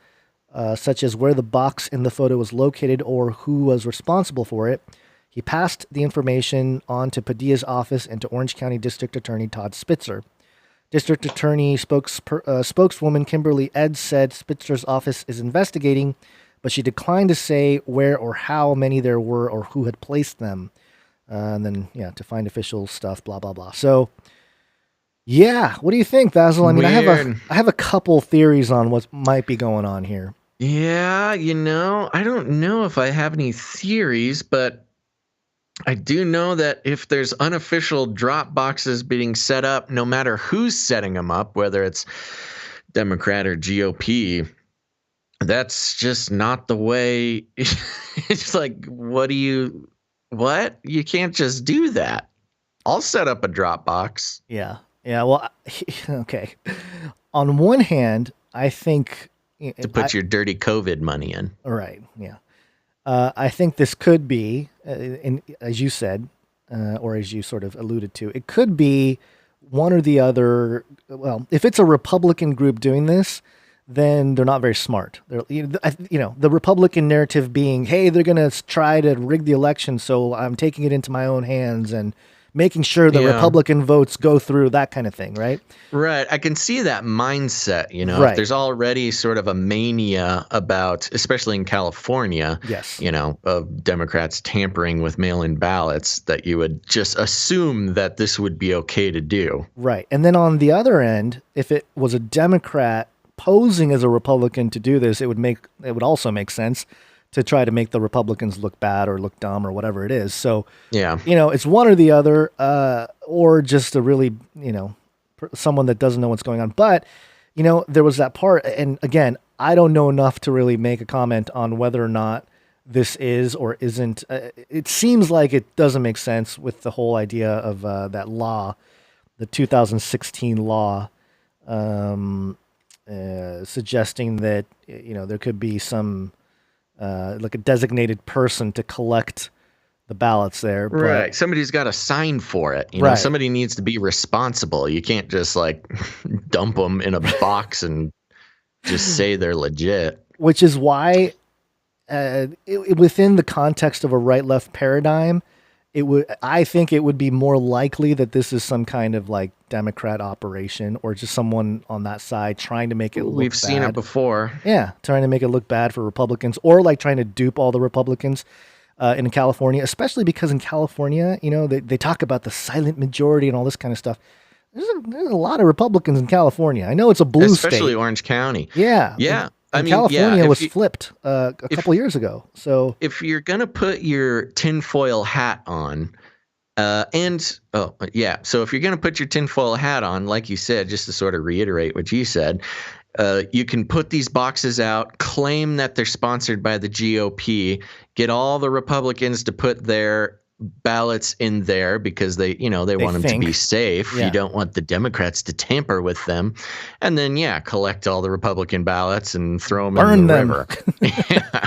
such as where the box in the photo was located or who was responsible for it. He passed the information on to Padilla's office and to Orange County District Attorney Todd Spitzer. District Attorney spokeswoman Kimberly Ed said Spitzer's office is investigating, but she declined to say where or how many there were or who had placed them. And then, to find official stuff, blah, blah, blah. So, yeah, what do you think, Basil? I mean, I have a couple theories on what might be going on here. Yeah, I don't know if I have any theories, but I do know that if there's unofficial drop boxes being set up, no matter who's setting them up, whether it's Democrat or GOP, that's just not the way. It's like, you can't just do that. I'll set up a drop box. Yeah. Well, okay. On one hand, I think to put your dirty COVID money in. Right. Yeah. I think this could be, as you said, or as you sort of alluded to, it could be one or the other. Well, if it's a Republican group doing this, then they're not very smart. The Republican narrative being, hey, they're going to try to rig the election, so I'm taking it into my own hands and making sure the Republican votes go through, that kind of thing, right? Right. I can see that mindset, Right. If there's already sort of a mania about, especially in California, yes, of Democrats tampering with mail-in ballots, that you would just assume that this would be okay to do. Right. And then on the other end, if it was a Democrat posing as a Republican to do this, it would also make sense to try to make the Republicans look bad or look dumb or whatever it is. So, it's one or the other, or just a really, someone that doesn't know what's going on. But, there was that part. And again, I don't know enough to really make a comment on whether or not this is or isn't. It seems like it doesn't make sense with the whole idea of that law, the 2016 law, suggesting that, there could be some, like a designated person to collect the ballots there. Right. But somebody's got to sign for it. Right. Somebody needs to be responsible. You can't just dump them in a box and just say they're legit. Which is why within the context of a right-left paradigm, I think it would be more likely that this is some kind of Democrat operation or just someone on that side trying to make it look bad. We've seen it before. Yeah, trying to make it look bad for Republicans or trying to dupe all the Republicans in California, especially because in California, they talk about the silent majority and all this kind of stuff. There's a lot of Republicans in California. I know it's a blue state. Especially Orange County. Yeah. Yeah. California was flipped a couple years ago. So if you're going to put your tinfoil hat on, so if you're going to put your tinfoil hat on, like you said, just to sort of reiterate what you said, you can put these boxes out, claim that they're sponsored by the GOP, get all the Republicans to put their ballots in there because they want them to be safe. Yeah. You don't want the Democrats to tamper with them. And then, collect all the Republican ballots and throw them in the river. Yeah.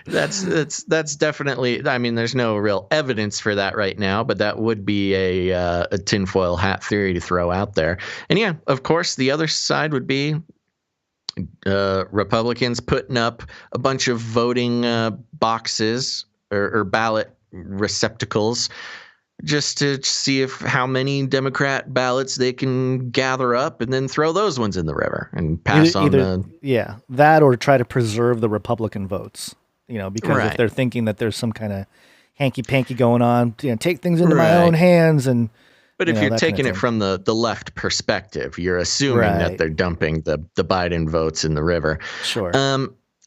That's definitely, I mean, there's no real evidence for that right now, but that would be a tinfoil hat theory to throw out there. And of course, the other side would be Republicans putting up a bunch of voting boxes or ballot receptacles just to see how many Democrat ballots they can gather up and then throw those ones in the river and pass on that or try to preserve the Republican votes, because if they're thinking that there's some kind of hanky-panky going on, take things into my own hands. But if you're taking it from the left perspective, you're assuming that they're dumping the Biden votes in the river. Sure.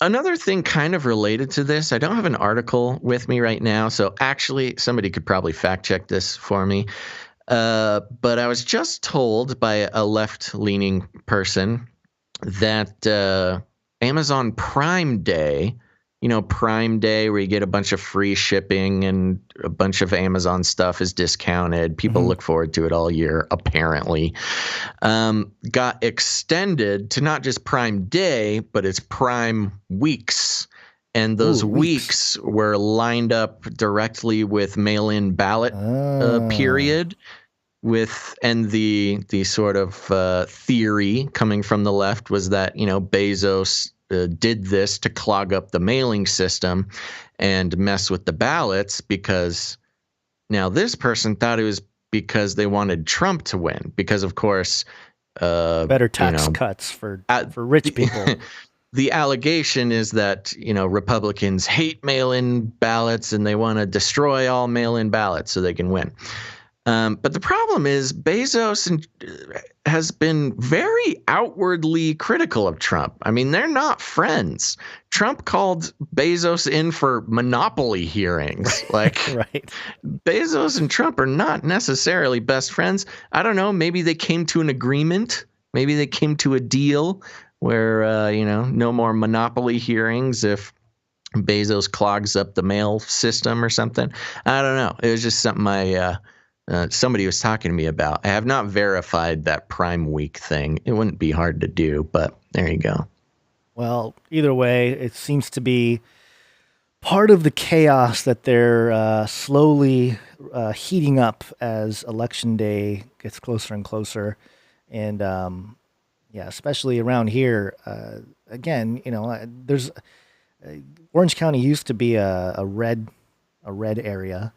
Another thing kind of related to this, I don't have an article with me right now, so actually somebody could probably fact check this for me. But I was just told by a left-leaning person that Amazon Prime Day, Prime Day where you get a bunch of free shipping and a bunch of Amazon stuff is discounted. People look forward to it all year, apparently. Got extended to not just Prime Day, but it's Prime Weeks. And those weeks were lined up directly with mail-in ballot period. And the sort of theory coming from the left was that, Bezos did this to clog up the mailing system and mess with the ballots because now this person thought it was because they wanted Trump to win because, of course, better tax cuts for rich people. The allegation is that, Republicans hate mail-in ballots and they want to destroy all mail-in ballots so they can win. But the problem is Bezos has been very outwardly critical of Trump. I mean, they're not friends. Trump called Bezos in for monopoly hearings. Bezos and Trump are not necessarily best friends. I don't know. Maybe they came to an agreement. Maybe they came to a deal where, no more monopoly hearings if Bezos clogs up the mail system or something. I don't know. It was just something somebody was talking to me about. I have not verified that Prime Week thing. It wouldn't be hard to do, but there you go. Well, either way, it seems to be part of the chaos that they're slowly heating up as Election Day gets closer and closer. And especially around here, again, there's Orange County used to be a red area.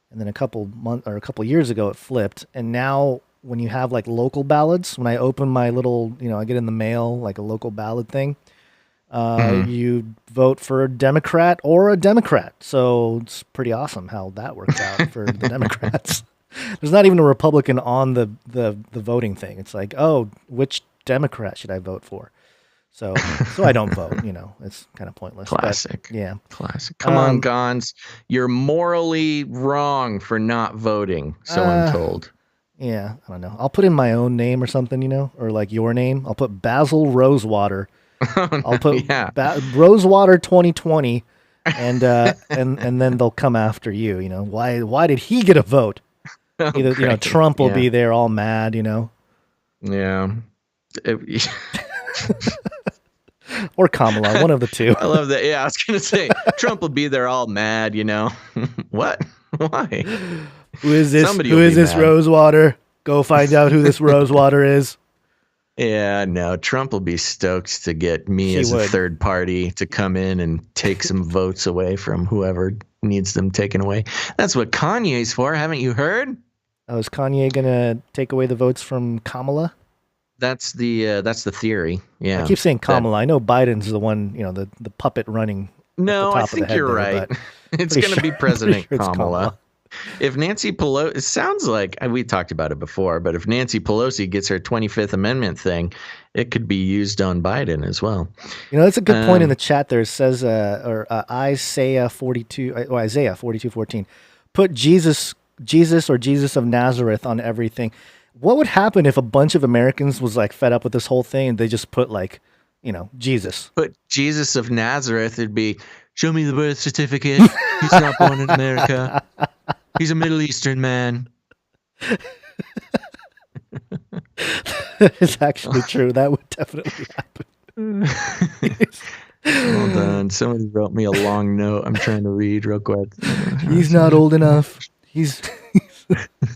And then a couple years ago, it flipped. And now when you have like local ballots, when I open my little, I get in the mail, like a local ballot thing, you vote for a Democrat or a Democrat. So it's pretty awesome how that works out for the Democrats. There's not even a Republican on the voting thing. It's like, oh, which Democrat should I vote for? So I don't vote, it's kind of pointless. Classic. But, Classic. Come on, Gons. You're morally wrong for not voting, so I'm told. Yeah, I don't know. I'll put in my own name or something, or like your name. I'll put Basil Rosewater. I'll put Rosewater 2020 and then they'll come after you, Why did he get a vote? Either, Trump will be there all mad, Yeah. Or Kamala, one of the two. I love that. Yeah, I was going to say, Trump will be there all mad, What? Why? Who is this? Who is this Rosewater? Go find out who this Rosewater is. Yeah, no, Trump will be stoked to get me as a third party to come in and take some votes away from whoever needs them taken away. That's what Kanye's for. Haven't you heard? Oh, is Kanye going to take away the votes from Kamala? That's the theory. Yeah. I keep saying Kamala. I know Biden's the one, the puppet running. No, I think you're right. It's going to be President Kamala. If Nancy Pelosi, it sounds like we talked about it before, but if Nancy Pelosi gets her 25th Amendment thing, it could be used on Biden as well. That's a good point in the chat there. It says, Isaiah 42:14, put Jesus or Jesus of Nazareth on everything. What would happen if a bunch of Americans was like fed up with this whole thing and they just put like, Jesus? Put Jesus of Nazareth. It'd be, show me the birth certificate. He's not born in America. He's a Middle Eastern man. It's actually true. That would definitely happen. Hold on. Somebody wrote me a long note. I'm trying to read real quick. He's not old enough. He's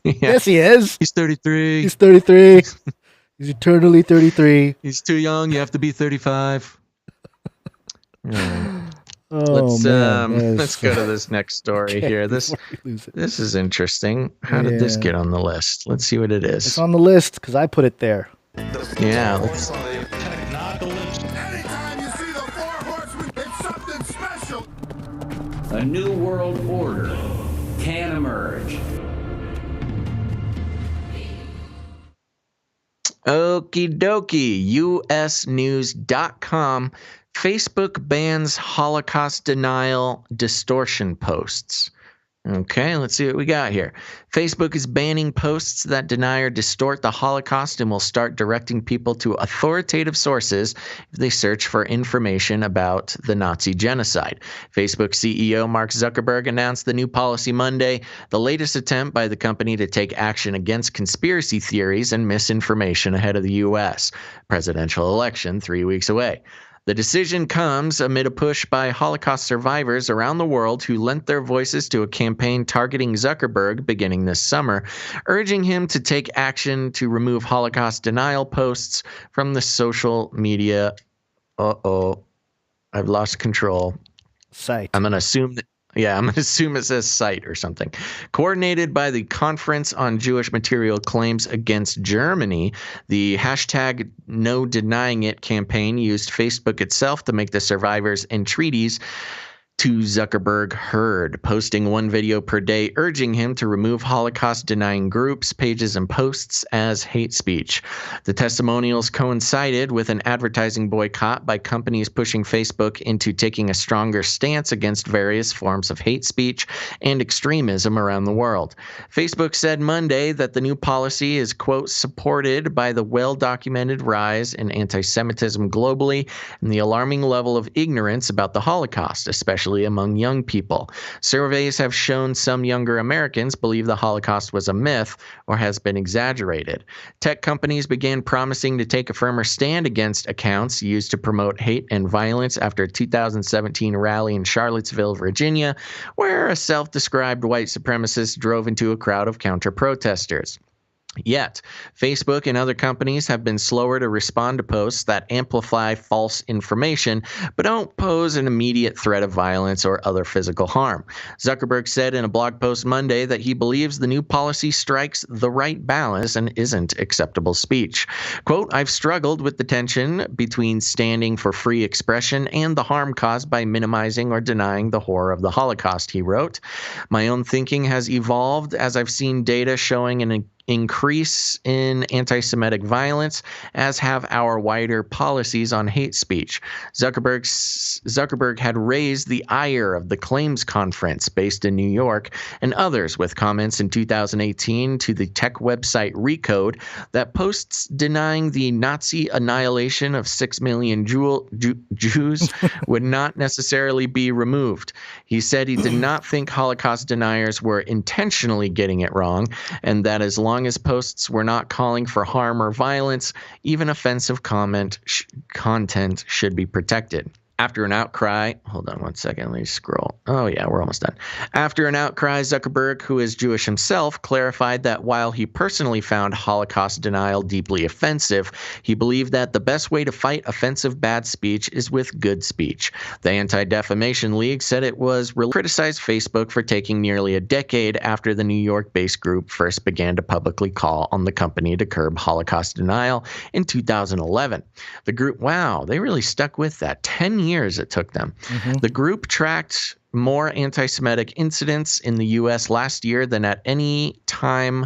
Yes, he is. He's 33. He's 33. He's eternally 33. He's too young. You have to be 35. Oh, Let's go to this next story here. This is interesting. How did this get on the list? Let's see what it is. It's on the list because I put it there. Yeah, let's. Anytime you see the Four Horsemen, it's something special. A new world order can emerge. Okie dokie. USnews.com. Facebook bans Holocaust denial distortion posts. Okay, let's see what we got here. Facebook is banning posts that deny or distort the Holocaust and will start directing people to authoritative sources if they search for information about the Nazi genocide. Facebook CEO Mark Zuckerberg announced the new policy Monday, the latest attempt by the company to take action against conspiracy theories and misinformation ahead of the U.S. presidential election 3 weeks away. The decision comes amid a push by Holocaust survivors around the world who lent their voices to a campaign targeting Zuckerberg beginning this summer, urging him to take action to remove Holocaust denial posts from the social media. I've lost control. Site. I'm going to assume that. Yeah, I'm going to assume it says site or something. Coordinated by the Conference on Jewish Material Claims Against Germany, the hashtag No Denying It campaign used Facebook itself to make the survivors' entreaties to Zuckerberg heard, posting one video per day urging him to remove Holocaust-denying groups, pages, and posts as hate speech. The testimonials coincided with an advertising boycott by companies pushing Facebook into taking a stronger stance against various forms of hate speech and extremism around the world. Facebook said Monday that the new policy is, quote, supported by the well-documented rise in anti-Semitism globally and the alarming level of ignorance about the Holocaust, especially among young people. Surveys have shown some younger Americans believe the Holocaust was a myth or has been exaggerated. Tech companies began promising to take a firmer stand against accounts used to promote hate and violence after a 2017 rally in Charlottesville, Virginia, where a self-described white supremacist drove into a crowd of counter-protesters. Yet, Facebook and other companies have been slower to respond to posts that amplify false information but don't pose an immediate threat of violence or other physical harm. Zuckerberg said in a blog post Monday that he believes the new policy strikes the right balance and isn't acceptable speech. Quote, I've struggled with the tension between standing for free expression and the harm caused by minimizing or denying the horror of the Holocaust, he wrote. My own thinking has evolved as I've seen data showing an increase in anti-Semitic violence, as have our wider policies on hate speech. Zuckerberg had raised the ire of the Claims Conference based in New York and others with comments in 2018 to the tech website Recode that posts denying the Nazi annihilation of 6 million Jews would not necessarily be removed. He said he did not think Holocaust deniers were intentionally getting it wrong, and that as long as posts were not calling for harm or violence, even offensive content should be protected. After an outcry, hold on one second, let me scroll. Oh yeah, we're almost done. After an outcry, Zuckerberg, who is Jewish himself, clarified that while he personally found Holocaust denial deeply offensive, he believed that the best way to fight offensive bad speech is with good speech. The Anti-Defamation League said it was criticized Facebook for taking nearly a decade after the New York-based group first began to publicly call on the company to curb Holocaust denial in 2011. The group, wow, they really stuck with that. 10 years it took them. The group tracked more anti-Semitic incidents in the U.S. last year than at any time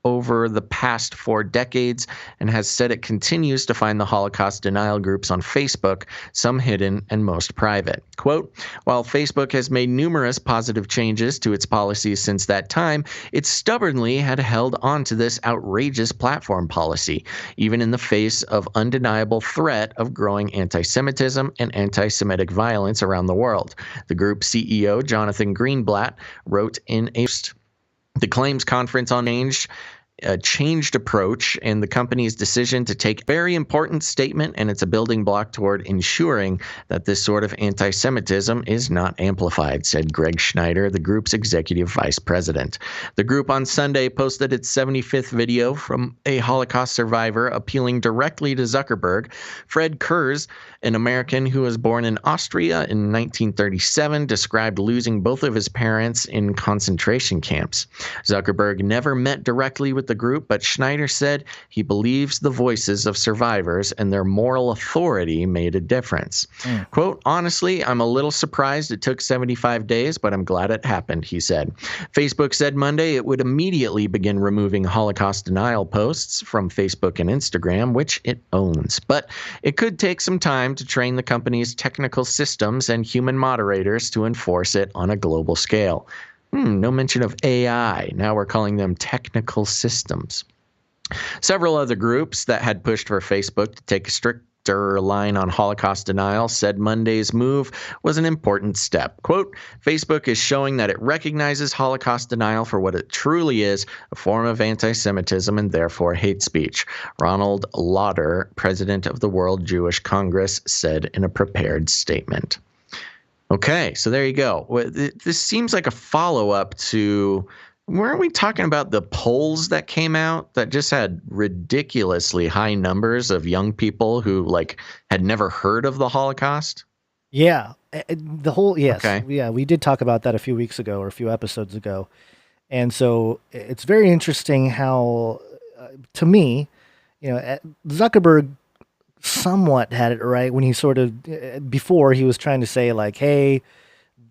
over the past 4 decades, and has said it continues to find the Holocaust denial groups on Facebook, some hidden and most private. Quote, while Facebook has made numerous positive changes to its policies since that time, it stubbornly had held on to this outrageous platform policy, even in the face of undeniable threat of growing anti-Semitism and anti-Semitic violence around the world. The group's CEO, Jonathan Greenblatt, wrote in a post. The claims conference on changed approach, and the company's decision to take a very important statement, and it's a building block toward ensuring that this sort of anti-Semitism is not amplified, said Greg Schneider, the group's executive vice president. The group on Sunday posted its 75th video from a Holocaust survivor appealing directly to Zuckerberg. Fred Kurz, an American who was born in Austria in 1937, described losing both of his parents in concentration camps. Zuckerberg never met directly with the group, but Schneider said he believes the voices of survivors and their moral authority made a difference. Quote, honestly, I'm a little surprised it took 75 days, but I'm glad it happened, he said. Facebook said Monday it would immediately begin removing Holocaust denial posts from Facebook and Instagram, which it owns. But it could take some time to train the company's technical systems and human moderators to enforce it on a global scale. No mention of AI. Now we're calling them technical systems. Several other groups that had pushed for Facebook to take a stricter line on Holocaust denial said Monday's move was an important step. Quote, Facebook is showing that it recognizes Holocaust denial for what it truly is, a form of anti-Semitism and therefore hate speech. Ronald Lauder, president of the World Jewish Congress, said in a prepared statement. Okay, so there you go. This seems like a follow-up to, weren't we talking about the polls that came out that just had ridiculously high numbers of young people who had never heard of the Holocaust? Yeah, yes. Okay. Yeah, we did talk about that a few weeks ago or a few episodes ago. And so it's very interesting how, to me, Zuckerberg somewhat had it right when he sort of, before he was trying to say hey,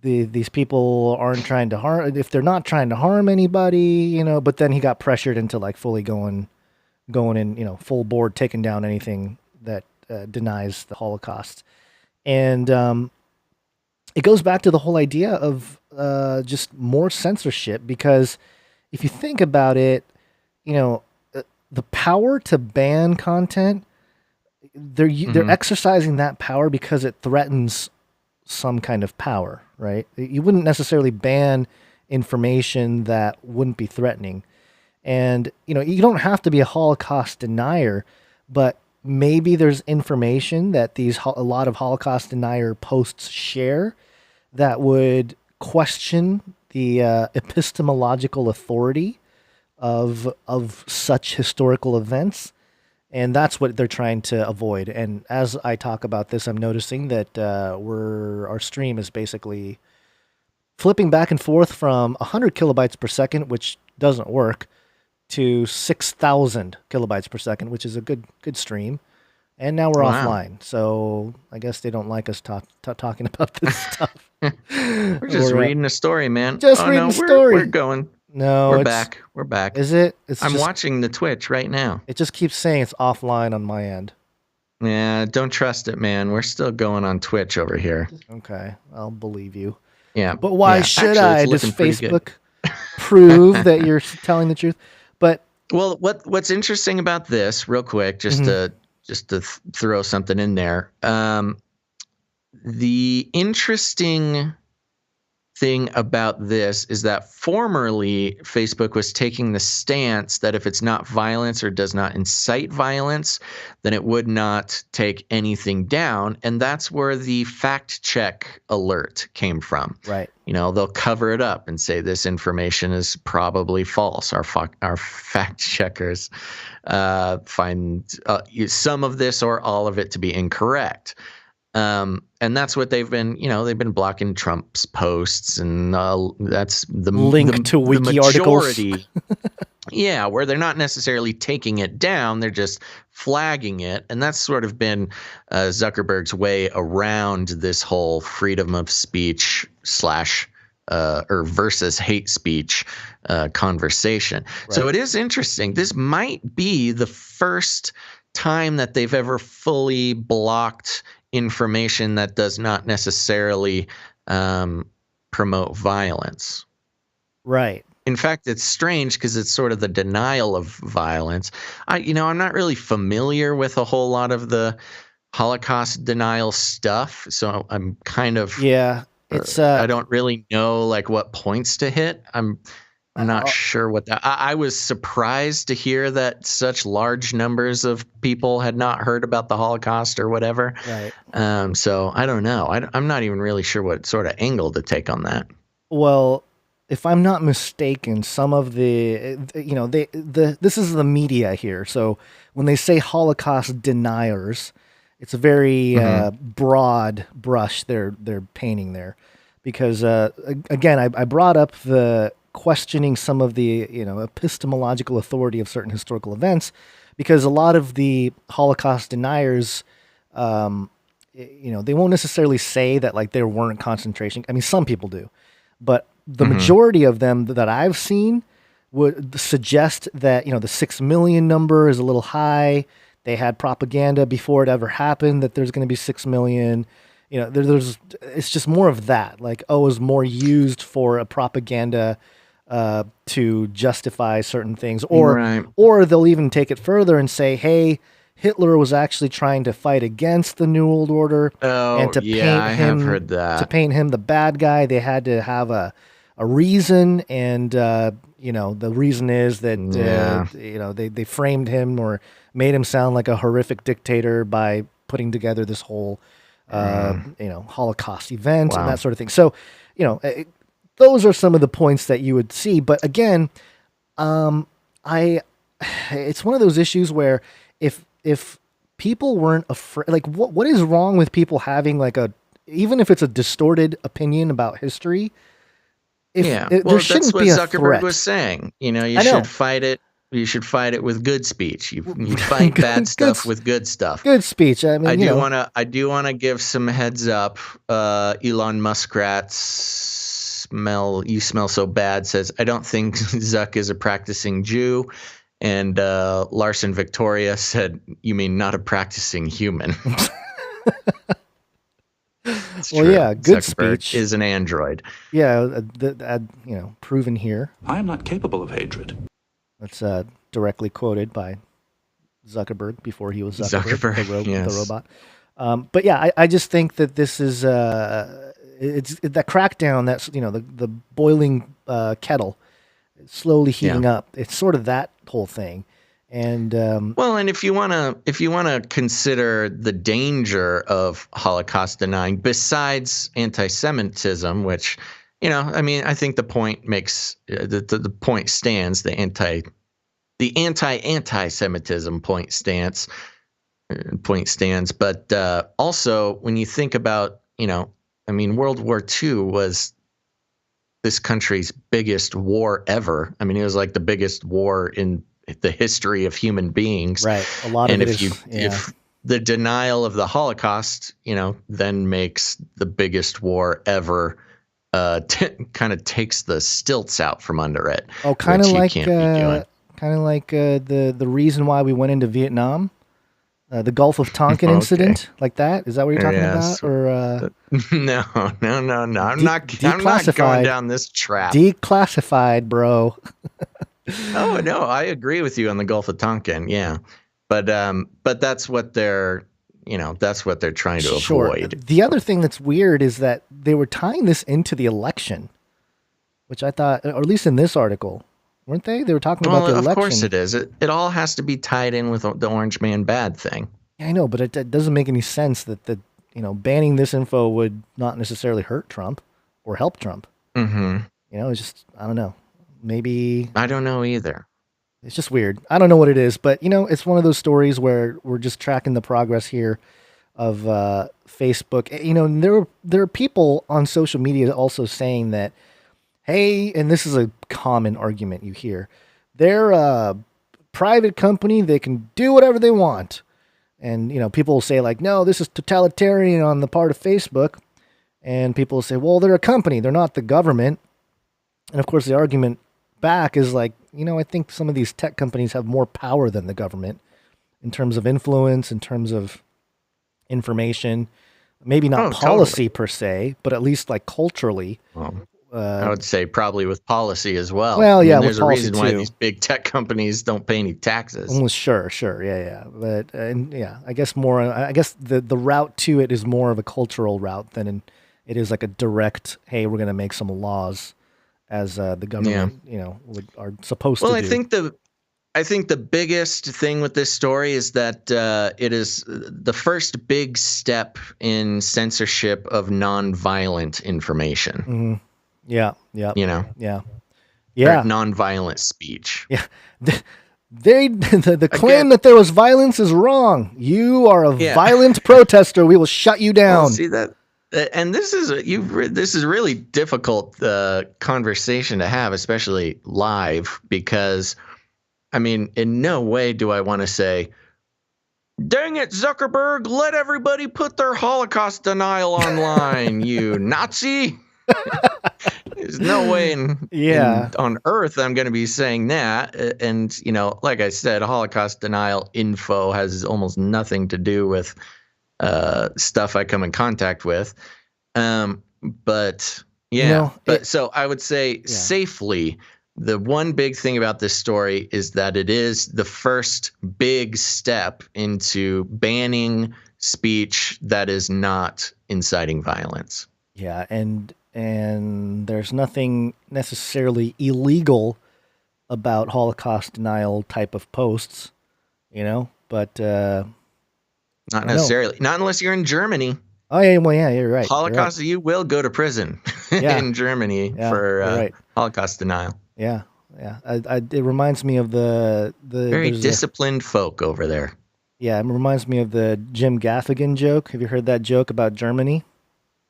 these people aren't trying to harm, if they're not trying to harm anybody, but then he got pressured into fully going in, full board, taking down anything that denies the Holocaust. And it goes back to the whole idea of just more censorship, because if you think about it, the power to ban content, they're exercising that power because it threatens some kind of power, right? You wouldn't necessarily ban information that wouldn't be threatening. And, you don't have to be a Holocaust denier, but maybe there's information that a lot of Holocaust denier posts share that would question the epistemological authority of such historical events. And that's what they're trying to avoid. And as I talk about this, I'm noticing that our stream is basically flipping back and forth from 100 kilobytes per second, which doesn't work, to 6,000 kilobytes per second, which is a good stream. And now we're offline. So I guess they don't like us talking about this stuff. We're just reading a story, man. Just reading a story. We're going. No, we're back. We're back. Is it? I'm watching the Twitch right now. It just keeps saying it's offline on my end. Yeah, don't trust it, man. We're still going on Twitch over here. Okay, I'll believe you. Yeah. But why should I? Does Facebook prove that you're telling the truth? But well, what's interesting about this, real quick, just to throw something in there. The interesting thing about this is that formerly Facebook was taking the stance that if it's not violence or does not incite violence, then it would not take anything down. And that's where the fact check alert came from. Right. They'll cover it up and say this information is probably false. Our fact checkers find some of this or all of it to be incorrect. And that's what they've been blocking Trump's posts, and that's the link to wiki articles. Yeah, where they're not necessarily taking it down, they're just flagging it. And that's sort of been Zuckerberg's way around this whole freedom of speech versus hate speech conversation. Right. So it is interesting. This might be the first time that they've ever fully blocked information that does not necessarily promote violence. Right. In fact, it's strange because it's sort of the denial of violence. I'm not really familiar with a whole lot of the Holocaust denial stuff, so I'm kind of it's I don't really know what points to hit. I'm not sure what that. I was surprised to hear that such large numbers of people had not heard about the Holocaust or whatever. Right. So I don't know. I'm not even really sure what sort of angle to take on that. Well, if I'm not mistaken, some of this is the media here. So when they say Holocaust deniers, it's a very broad brush they're painting there, because again, I brought up the questioning some of the epistemological authority of certain historical events, because a lot of the Holocaust deniers, they won't necessarily say that like there weren't concentration. I mean, some people do, but the majority of them that I've seen would suggest that the 6 million number is a little high. They had propaganda before it ever happened that there's going to be 6 million. It's just more of that. Like, it was more used for a propaganda to justify certain things, or they'll even take it further and say, hey, Hitler was actually trying to fight against the New World Order, and to have heard that. To paint him the bad guy, they had to have a reason, and the reason is that they framed him or made him sound like a horrific dictator by putting together this whole Holocaust event and that sort of thing. So, those are some of the points that you would see. But again, it's one of those issues where if people weren't afraid, like what is wrong with people having even if it's a distorted opinion about history? There shouldn't that's what be a Zuckerberg threat. was saying. You should fight it. You should fight it with good speech. You fight bad stuff with good stuff. Good speech. I mean, I do want to give some heads up. Elon Muskrat you smell so bad says, I don't think Zuck is a practicing Jew. And Larson Victoria said, you mean not a practicing human? Yeah, good Zuckerberg speech is an android. Yeah, proven here. I am not capable of hatred. That's directly quoted by Zuckerberg before he was Zuckerberg. The robot. But yeah, I just think that this is it's that crackdown. That's the boiling kettle, slowly heating up. It's sort of that whole thing. And and if you wanna consider the danger of Holocaust denying, besides anti-Semitism, which I think the point makes the point stands. The anti-Semitism point stands. But also when you think about World War II was this country's biggest war ever. I mean, it was like the biggest war in the history of human beings. Right. A lot of it if the denial of the Holocaust, then makes the biggest war ever, kind of takes the stilts out from under it. Oh, kind of like the reason why we went into Vietnam. The Gulf of Tonkin incident, like that? Is that what you're talking about? Or no. I'm not going down this trap. Declassified, bro. Oh no, I agree with you on the Gulf of Tonkin. Yeah, but that's what they're trying to avoid. The other thing that's weird is that they were tying this into the election, which I thought, or at least in this article, weren't they? They were talking about the election. Of course it is. It all has to be tied in with the Orange Man bad thing. Yeah, I know, but it doesn't make any sense that banning this info would not necessarily hurt Trump or help Trump. Mm-hmm. It's just, I don't know. Maybe I don't know either. It's just weird. I don't know what it is, but it's one of those stories where we're just tracking the progress here of Facebook. There are people on social media also saying that, hey, and this is a common argument you hear, they're a private company, they can do whatever they want. And people will say like, no, this is totalitarian on the part of Facebook. And people will say, well, they're a company, they're not the government. And of course the argument back is like, I think some of these tech companies have more power than the government in terms of influence, in terms of information, maybe not policy per se, but at least like culturally. I would say probably with policy as well. Well, yeah, there's with a reason too. Why these big tech companies don't pay any taxes. Well, sure, yeah. But I guess more. I guess the route to it is more of a cultural route than it is like a direct. Hey, we're going to make some laws as the government, are supposed to do. Well, I think the biggest thing with this story is that it is the first big step in censorship of nonviolent information. Mm-hmm. Yeah. Yeah. Yeah. Nonviolent speech. Yeah. The claim that there was violence is wrong. You are a violent protester. We will shut you down. See that? And this is a really difficult conversation to have, especially live, because I mean, in no way do I want to say, dang it, Zuckerberg, let everybody put their Holocaust denial online, you Nazi. There's no way on earth I'm going to be saying that. And, like I said, Holocaust denial info has almost nothing to do with stuff I come in contact with. So I would say safely, the one big thing about this story is that it is the first big step into banning speech that is not inciting violence. Yeah, and there's nothing necessarily illegal about Holocaust denial type of posts, but not necessarily. Not unless you're in Germany. Oh yeah, well yeah, you're right. Holocaust, you're right. You will go to prison in Germany for Holocaust denial. Yeah. It reminds me of the very disciplined folk over there. Yeah, it reminds me of the Jim Gaffigan joke. Have you heard that joke about Germany?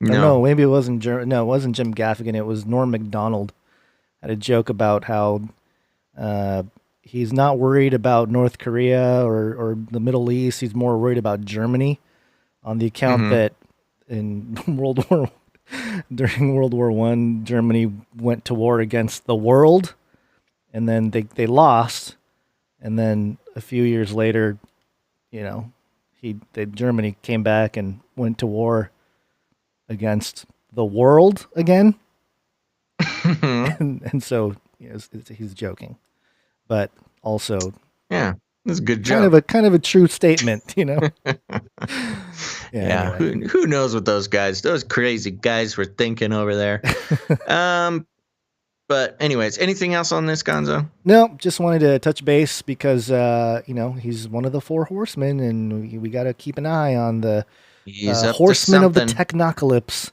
No, maybe it wasn't. No, it wasn't Jim Gaffigan. It was Norm Macdonald. Had a joke about how he's not worried about North Korea or the Middle East. He's more worried about Germany, on the account that in during World War I, Germany went to war against the world, and then they lost, and then a few years later, Germany came back and went to war against the world again, and so he's joking, but also that's a good joke. Kind of a true statement, Yeah. Anyway. Who knows what those crazy guys were thinking over there. But anyways, anything else on this, Gonzo? No, just wanted to touch base because, he's one of the four horsemen, and we got to keep an eye on the horsemen of the technocalypse,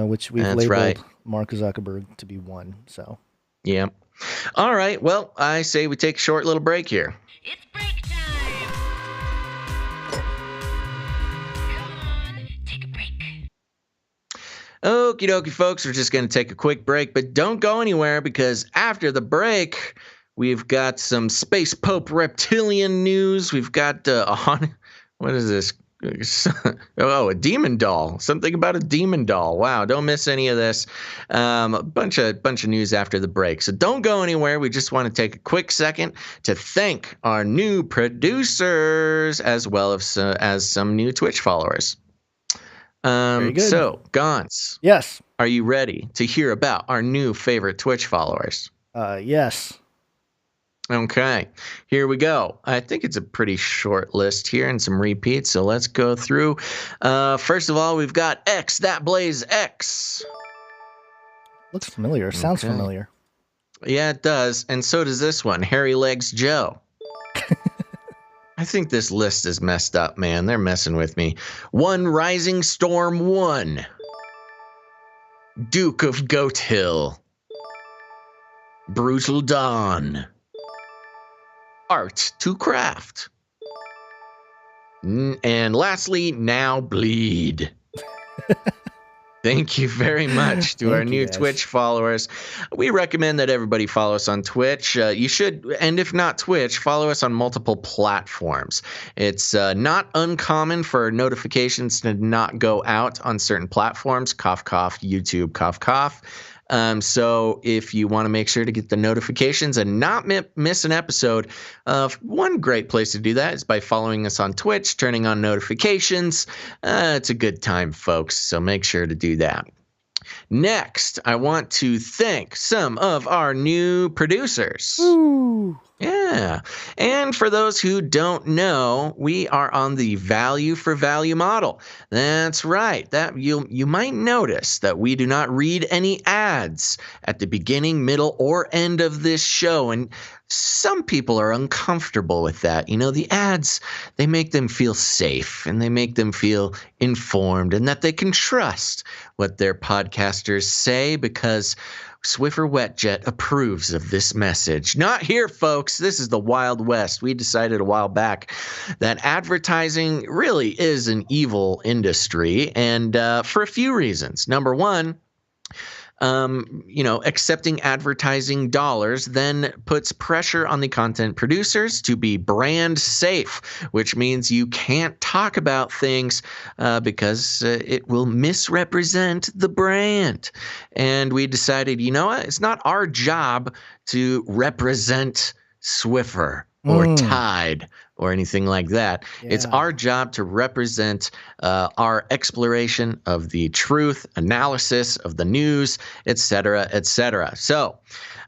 which we've labeled Mark Zuckerberg to be one. So, yeah. All right. Well, I say we take a short little break here. It's break time. Come on, take a break. Okie dokie, folks. We're just going to take a quick break, but don't go anywhere, because after the break, we've got some Space Pope reptilian news. We've got what is this? A demon doll. Something about a demon doll. Wow, don't miss any of this. A bunch of news after the break. So don't go anywhere. We just want to take a quick second to thank our new producers as well as some new Twitch followers. Very good. So, Gons. Yes. Are you ready to hear about our new favorite Twitch followers? Yes. Okay, here we go. I think it's a pretty short list here and some repeats, so let's go through. First of all, we've got X, That Blaze X. Looks familiar. Sounds familiar. Yeah, it does. And so does this one, Hairy Legs Joe. I think this list is messed up, man. They're messing with me. One Rising Storm 1. Duke of Goat Hill. Brutal Dawn. Art to Craft. And lastly, Now Bleed. Thank you very much to our new Twitch followers. We recommend that everybody follow us on Twitch. You should, and if not Twitch, follow us on multiple platforms. It's not uncommon for notifications to not go out on certain platforms. Cough, cough, YouTube, cough, cough. So if you want to make sure to get the notifications and not miss an episode, one great place to do that is by following us on Twitch, turning on notifications. It's a good time, folks, so make sure to do that. Next, I want to thank some of our new producers. Ooh. Yeah. And for those who don't know, we are on the value for value model. That's right. That you might notice that we do not read any ads at the beginning, middle, or end of this show. And some people are uncomfortable with that. You know, the ads, they make them feel safe and they make them feel informed and that they can trust what their podcasters say because Swiffer Wetjet approves of this message. Not here, folks. This is the Wild West. We decided a while back that advertising really is an evil industry, and for a few reasons. Number one, accepting advertising dollars then puts pressure on the content producers to be brand safe, which means you can't talk about things because it will misrepresent the brand. And we decided, you know what? It's not our job to represent Swiffer or Tide or anything like that. Yeah. It's our job to represent our exploration of the truth, analysis of the news, et cetera, et cetera. So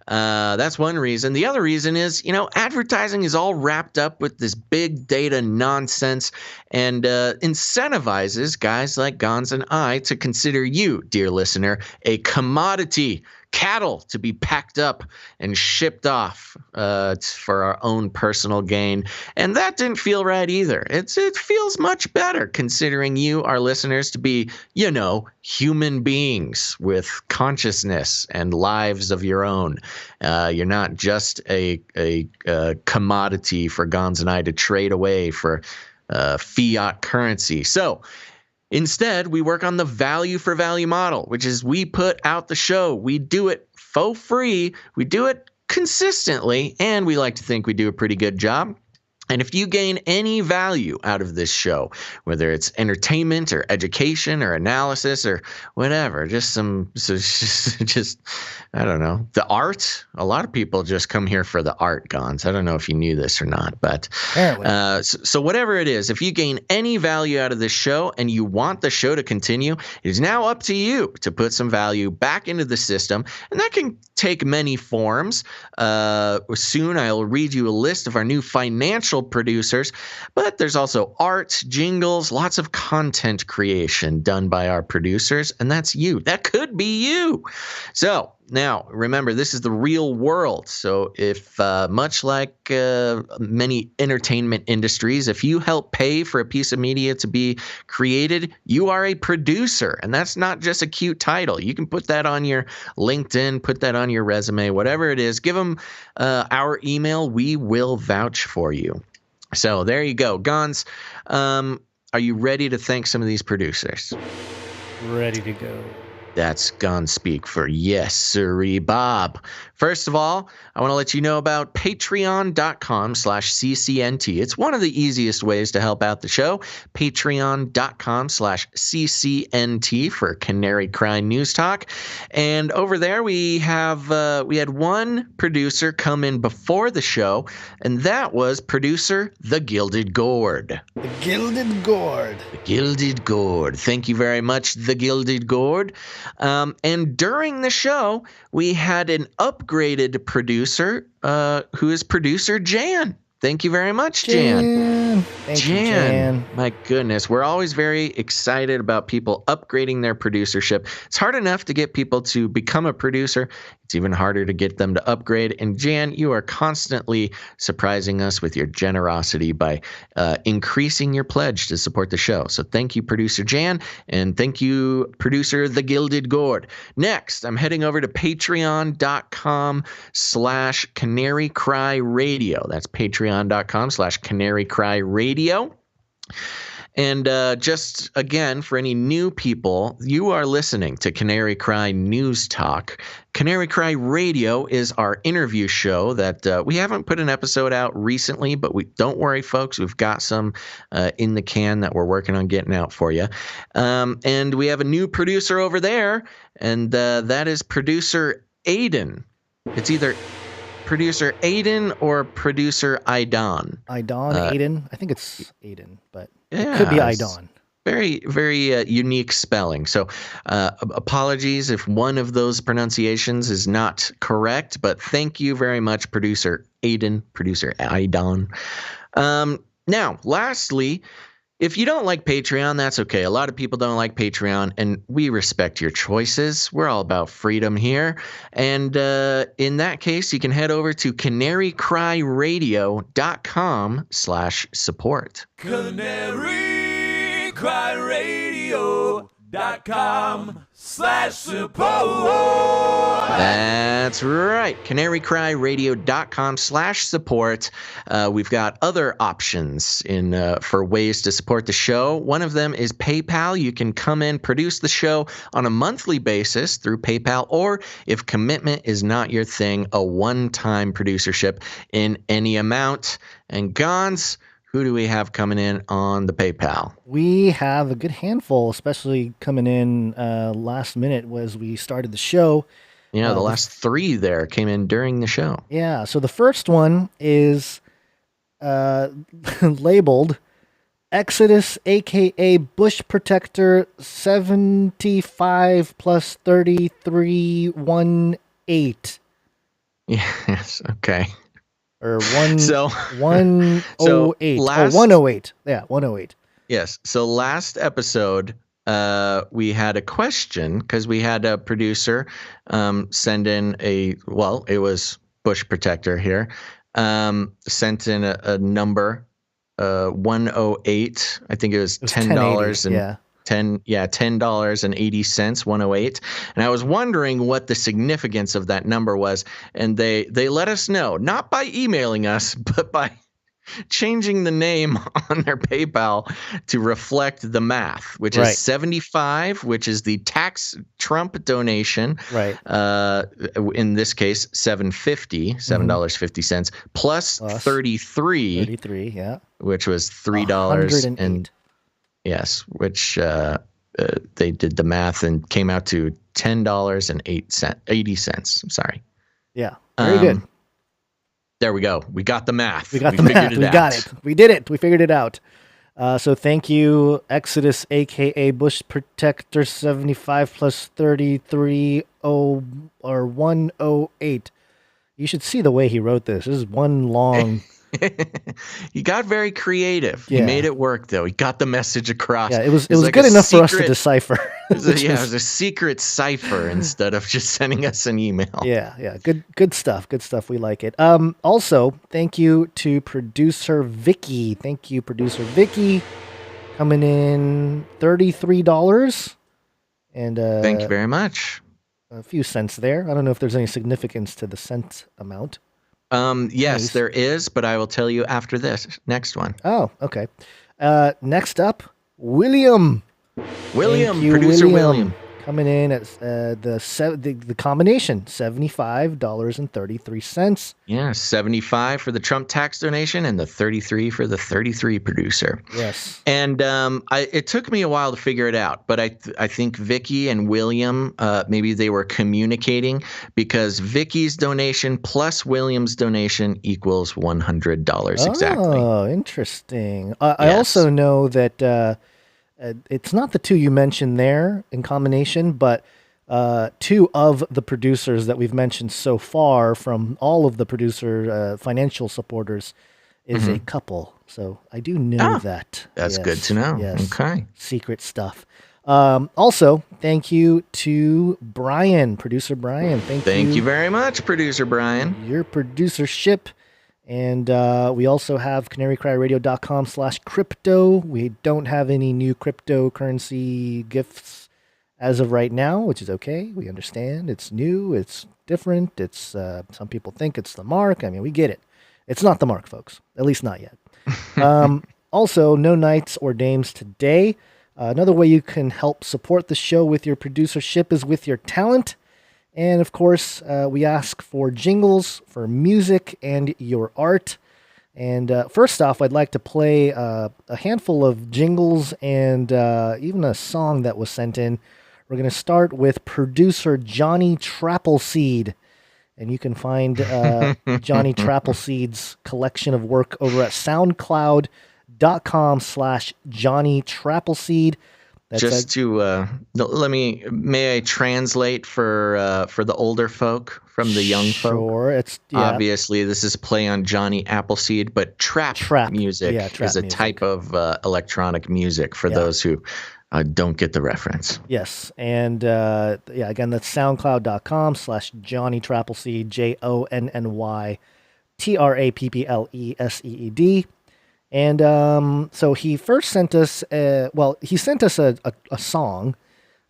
that's one reason. The other reason is, advertising is all wrapped up with this big data nonsense and incentivizes guys like Gons and I to consider you, dear listener, a commodity, cattle to be packed up and shipped off for our own personal gain. And that didn't feel right either. It feels much better considering you, our listeners, to be, human beings with consciousness and lives of your own. You're not just a commodity for Gons and I to trade away for fiat currency. So instead, we work on the value for value model, which is we put out the show. We do it for free. We do it consistently, and we like to think we do a pretty good job. And if you gain any value out of this show, whether it's entertainment or education or analysis or whatever, just I don't know, the art. A lot of people just come here for the art, Gons. I don't know if you knew this or not, but so whatever it is, if you gain any value out of this show and you want the show to continue, it is now up to you to put some value back into the system, and that can take many forms. Soon I'll read you a list of our new financial producers, but there's also art, jingles, lots of content creation done by our producers, and that's you. That could be you. So now, remember, this is the real world. So if, much like many entertainment industries, if you help pay for a piece of media to be created, you are a producer. And that's not just a cute title. You can put that on your LinkedIn, put that on your resume, whatever it is. Give them our email. We will vouch for you. So there you go. Gons, are you ready to thank some of these producers? Ready to go. That's Gon speak for yes, sirree, Bob. First of all, I want to let you know about patreon.com/CCNT. It's one of the easiest ways to help out the show. Patreon.com/CCNT for Canary Cry News Talk. And over there we had one producer come in before the show, and that was producer The Gilded Gourd. The Gilded Gourd. The Gilded Gourd. Thank you very much, The Gilded Gourd. And during the show, we had an upgraded producer who is producer Jan. Thank you very much, Jan. Thank you, Jan. My goodness. We're always very excited about people upgrading their producership. It's hard enough to get people to become a producer. It's even harder to get them to upgrade. And Jan, you are constantly surprising us with your generosity by increasing your pledge to support the show. So thank you, producer Jan, and thank you, producer The Gilded Gourd. Next, I'm heading over to patreon.com/CanaryCryRadio. That's patreon.com/CanaryCryRadio. And just again, for any new people, you are listening to Canary Cry News Talk. Canary Cry Radio is our interview show that we haven't put an episode out recently, but don't worry, folks. We've got some in the can that we're working on getting out for you. And we have a new producer over there, and that is producer Aiden. It's either producer Aiden or producer Aidan. Aiden. I think it's Aiden, but it could be Aidan. Very, very unique spelling. So apologies if one of those pronunciations is not correct, but thank you very much, producer Aiden, producer Aidan. Now, lastly, if you don't like Patreon, that's okay. A lot of people don't like Patreon, and we respect your choices. We're all about freedom here. And in that case, you can head over to CanaryCryRadio.com/support. CanaryCryRadio.com/support. That's right. CanaryCryRadio.com/support. We've got other options for ways to support the show. One of them is PayPal. You can come in, produce the show on a monthly basis through PayPal, or if commitment is not your thing, a one-time producership in any amount. And Gons, who do we have coming in on the PayPal? We have a good handful, especially coming in last minute as we started the show. Yeah, the last three there came in during the show. Yeah, so the first one is labeled Exodus, a.k.a. Bush Protector 75 plus 3318. Yes, okay. Or 108. So 108. Yeah, 108. Yes. So last episode, we had a question because we had a producer send in it was Bush Protector here, sent in a number, 108. I think it was $10 and $10.80, 108. And I was wondering what the significance of that number was. And they let us know, not by emailing us, but by changing the name on their PayPal to reflect the math, which is 75, which is the tax Trump donation. Right. In this case, $7.50, plus 33. 33, yeah. Which was $3 and yes, which they did the math and came out to $10.80. I'm sorry. Yeah. Very good. There we go. We got the math. We got it. We did it. We figured it out. So thank you, Exodus, a.k.a. Bush Protector 75 plus 33 or 108. You should see the way he wrote this. This is one long... He got very creative. Yeah. He made it work, though. He got the message across. Yeah, it was like good enough for us to decipher. It was a secret cipher instead of just sending us an email. Yeah. Good stuff. Good stuff. We like it. Also, thank you to producer Vicky. Thank you, producer Vicky, coming in $33. And thank you very much. A few cents there. I don't know if there's any significance to the cent amount. Yes, there is, but I will tell you after this next one. Oh, okay. Next up, William. Producer William. Coming in at the combination, $75.33. Yeah, 75 for the Trump tax donation and the 33 for the 33 producer. Yes. And it took me a while to figure it out, but I think Vicky and William, maybe they were communicating because Vicky's donation plus William's donation equals $100 exactly. Oh, interesting. I also know that it's not the two you mentioned there in combination, but two of the producers that we've mentioned so far from all of the producer financial supporters is a couple. So I do know that. That's good to know. Yes. Okay. Secret stuff. Also, thank you to Brian, producer Brian. Thank you very much, producer Brian. Your producership. And we also have CanaryCryRadio.com/crypto. We don't have any new cryptocurrency gifts as of right now, which is okay. We understand. It's new. It's different. It's some people think it's the mark. I mean, we get it. It's not the mark, folks. At least not yet. Also, no knights or dames today. Another way you can help support the show with your producership is with your talent. And of course, we ask for jingles, for music, and your art. And first off, I'd like to play a handful of jingles and even a song that was sent in. We're going to start with producer Johnny Trappleseed. And you can find Johnny Trappleseed's collection of work over at SoundCloud.com/. soundcloud.com/Johnny Trappleseed. That's may I translate for the older folk from the young folk? Sure, it's obviously this is play on Johnny Appleseed, but trap music is a type of electronic music for those who don't get the reference. Yes, and again, that's soundcloud.com/Johnny Trappleseed, JONNYTRAPPLESEED. And so he first sent us, a song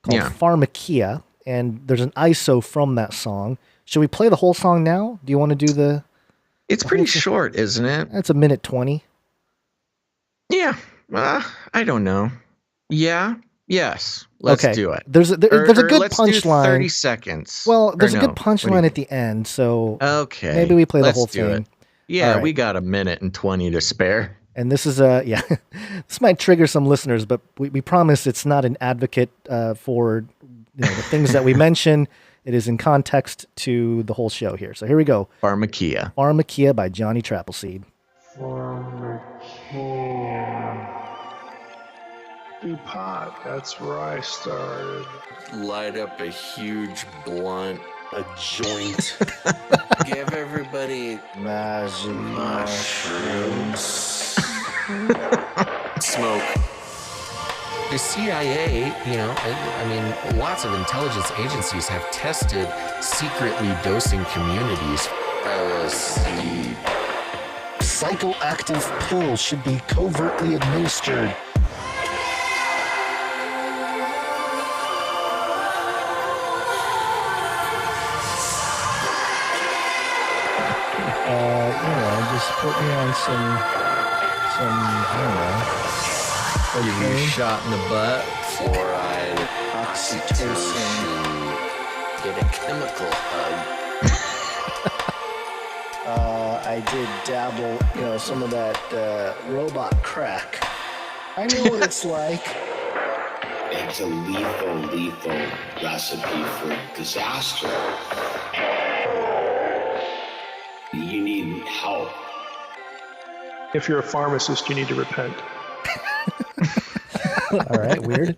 called Pharmakia, and there's an ISO from that song. Should we play the whole song now? Do you want to do the... It's pretty short, isn't it? It's 1:20. Yeah, I don't know. Yeah, yes, let's do it. There's a good punchline. 30 seconds. Well, there's a good punchline at the end, so maybe we play the whole thing. Yeah, right. We got 1:20 to spare. And this is this might trigger some listeners, but we promise it's not an advocate for the things that we mention. It is in context to the whole show here. So here we go. Pharmakia by Johnny Trappleseed. Do pot. That's where I started. Light up a huge blunt. A joint. Give everybody magic mushrooms. Smoke. The CIA, lots of intelligence agencies have tested secretly dosing communities. LSD. Psychoactive pills should be covertly administered. Just put me on some, I don't know. Give you a shot in the butt. Fluoride, oxytocin, get a chemical hug. I did dabble, some of that robot crack. I know what it's like. It's a lethal recipe for disaster. You need help. If you're a pharmacist, you need to repent. All right, weird.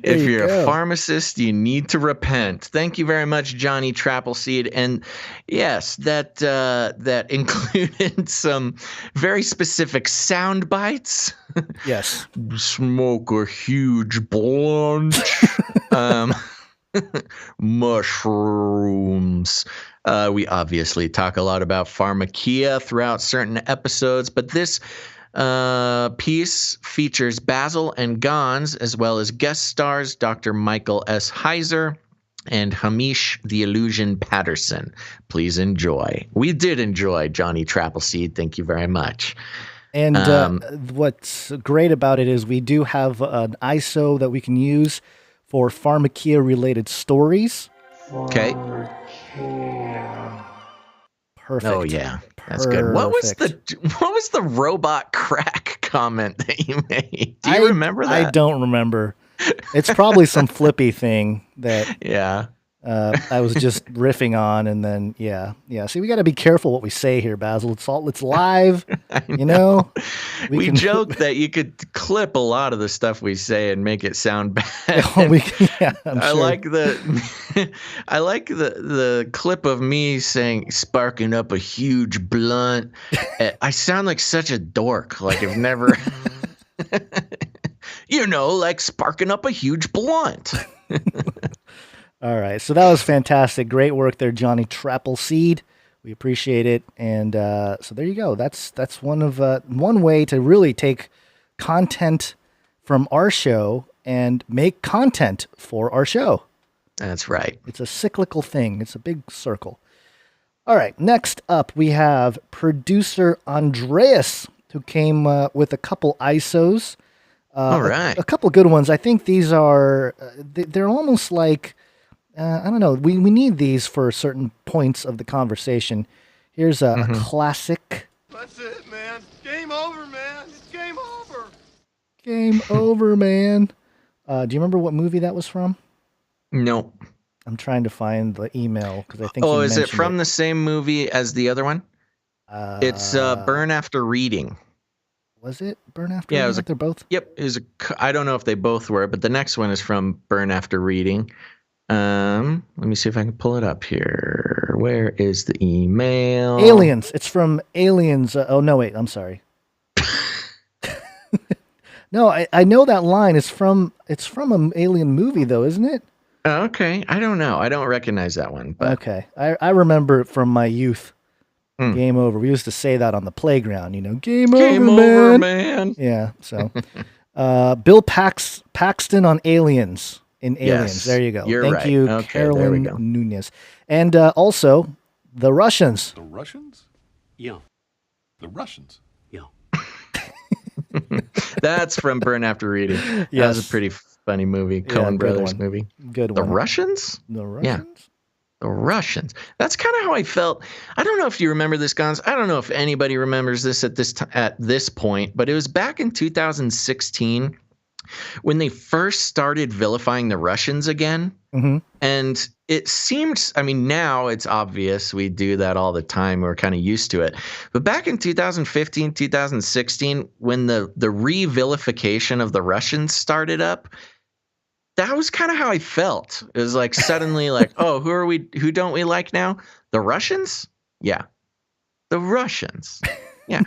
If you're a pharmacist, you need to repent. Thank you very much, Johnny Trappleseed. And yes, that included some very specific sound bites. Yes. Smoke a huge blunt. Mushrooms. We obviously talk a lot about Pharmakia throughout certain episodes, but this piece features Basil and Gons, as well as guest stars Dr. Michael S. Heiser and Hamish the Illusion Patterson. Please enjoy. We did enjoy Johnny Trappleseed. Thank you very much. And what's great about it is we do have an ISO that we can use for Pharmakia-related stories. Okay. Perfect. Oh yeah, that's good. What was the robot crack comment that you made? Do you remember that? I don't remember. It's probably some Flippy thing that I was just riffing on, and then See, we got to be careful what we say here, Basil. It's live. You know. We joke that you could clip a lot of the stuff we say and make it sound bad. I'm I sure. like the clip of me saying sparking up a huge blunt. I sound like such a dork. Like I've never, like sparking up a huge blunt. All right, so that was fantastic. Great work there, Johnny Trappleseed. We appreciate it, and so there you go. That's one way to really take content from our show and make content for our show. That's right. It's a cyclical thing. It's a big circle. All right, next up we have producer Andreas, who came with a couple ISOs. All right, a couple good ones. I think these are they're almost like. I don't know. We need these for certain points of the conversation. Here's a classic. That's it, man. Game over, man. It's game over. Game over, man. Do you remember what movie that was from? No. I'm trying to find the email because I think. Oh, is it from the same movie as the other one? It's Burn After Reading. Was it Burn After Yeah, Reading? They're both? Yep. I don't know if they both were, but the next one is from Burn After Reading. Let me see if I can pull it up here. Where is the email? Aliens. It's from Aliens. Oh, no, wait. I'm sorry. No, I know that line is it's from an alien movie, though, isn't it? Okay. I don't know. I don't recognize that one. But. Okay. I remember it from my youth. Game over. We used to say that on the playground, Game over, man. Yeah. So, Bill Paxton on Aliens. In Aliens. Yes, there you go. You're Thank right. you, Okay, Carolyn Nunez. And also, the Russians. The Russians? Yeah. The Russians? Yeah. That's from Burn After Reading. That Yes. was a pretty funny movie. Coen Brothers movie. Good The one. Russians? The Russians? Yeah. The Russians. That's kind of how I felt. I don't know if you remember this, Gons. I don't know if anybody remembers this at this point, but it was back in 2016 when they first started vilifying the Russians again. Mm-hmm. And it seemed, now it's obvious we do that all the time. We're kind of used to it. But back in 2015, 2016, when the re-vilification of the Russians started up, that was kind of how I felt. It was like suddenly like, oh, who don't we like now? The Russians? Yeah. The Russians. Yeah.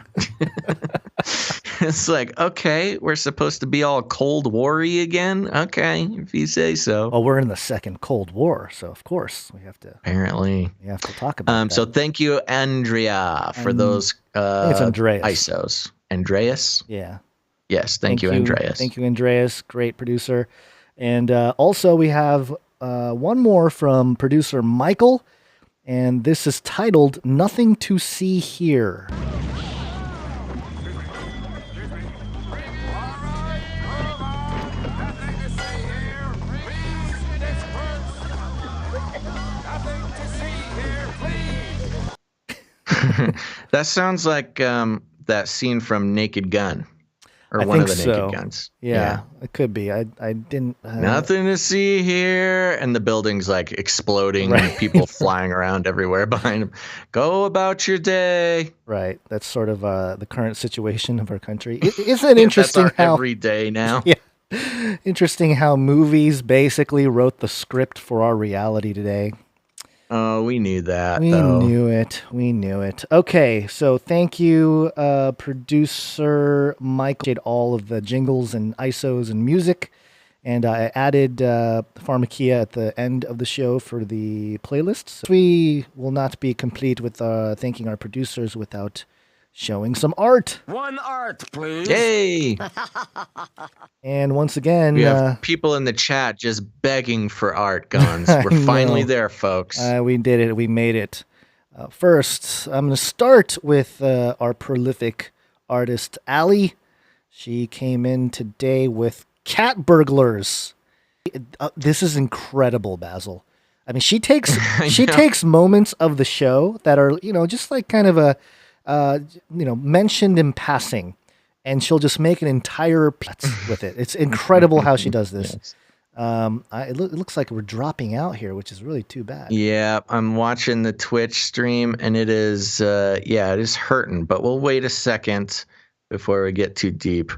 It's like, okay, we're supposed to be all Cold War-y again. Okay, if you say so. Well, we're in the second Cold War, so of course we have to. Apparently. We have to talk about that. So thank you, Andrea, for those it's Andreas. ISOs. Andreas? Yeah. Yes, thank you, Andreas. Thank you, Andreas. Great producer. And also we have one more from producer Michael, and this is titled Nothing to See Here. That sounds like that scene from Naked Gun, or one of the Naked Guns. Yeah, it could be. I didn't. Nothing to see here, and the building's like exploding, and people flying around everywhere behind them. Go about your day. Right. That's sort of the current situation of our country. Isn't it interesting That's our how every day now? Yeah. Interesting how movies basically wrote the script for our reality today. Oh, we knew that. We knew it. Okay, so thank you, producer Michael. Did all of the jingles and ISOs and music, and I added Pharmakia at the end of the show for the playlist. So we will not be complete with thanking our producers without showing some art. One art, please. Yay! And once again, we have people in the chat just begging for art, Guns. We're finally there, folks. We did it. We made it. First, I'm going to start with our prolific artist, Allie. She came in today with Cat Burglars. This is incredible, Basil. I mean, she takes moments of the show that are, just like kind of a, mentioned in passing, and she'll just make an entire piece with it. It's incredible how she does this. Yes. It looks like we're dropping out here, which is really too bad. Yeah, I'm watching the Twitch stream, and it is, it is hurting. But we'll wait a second before we get too deep.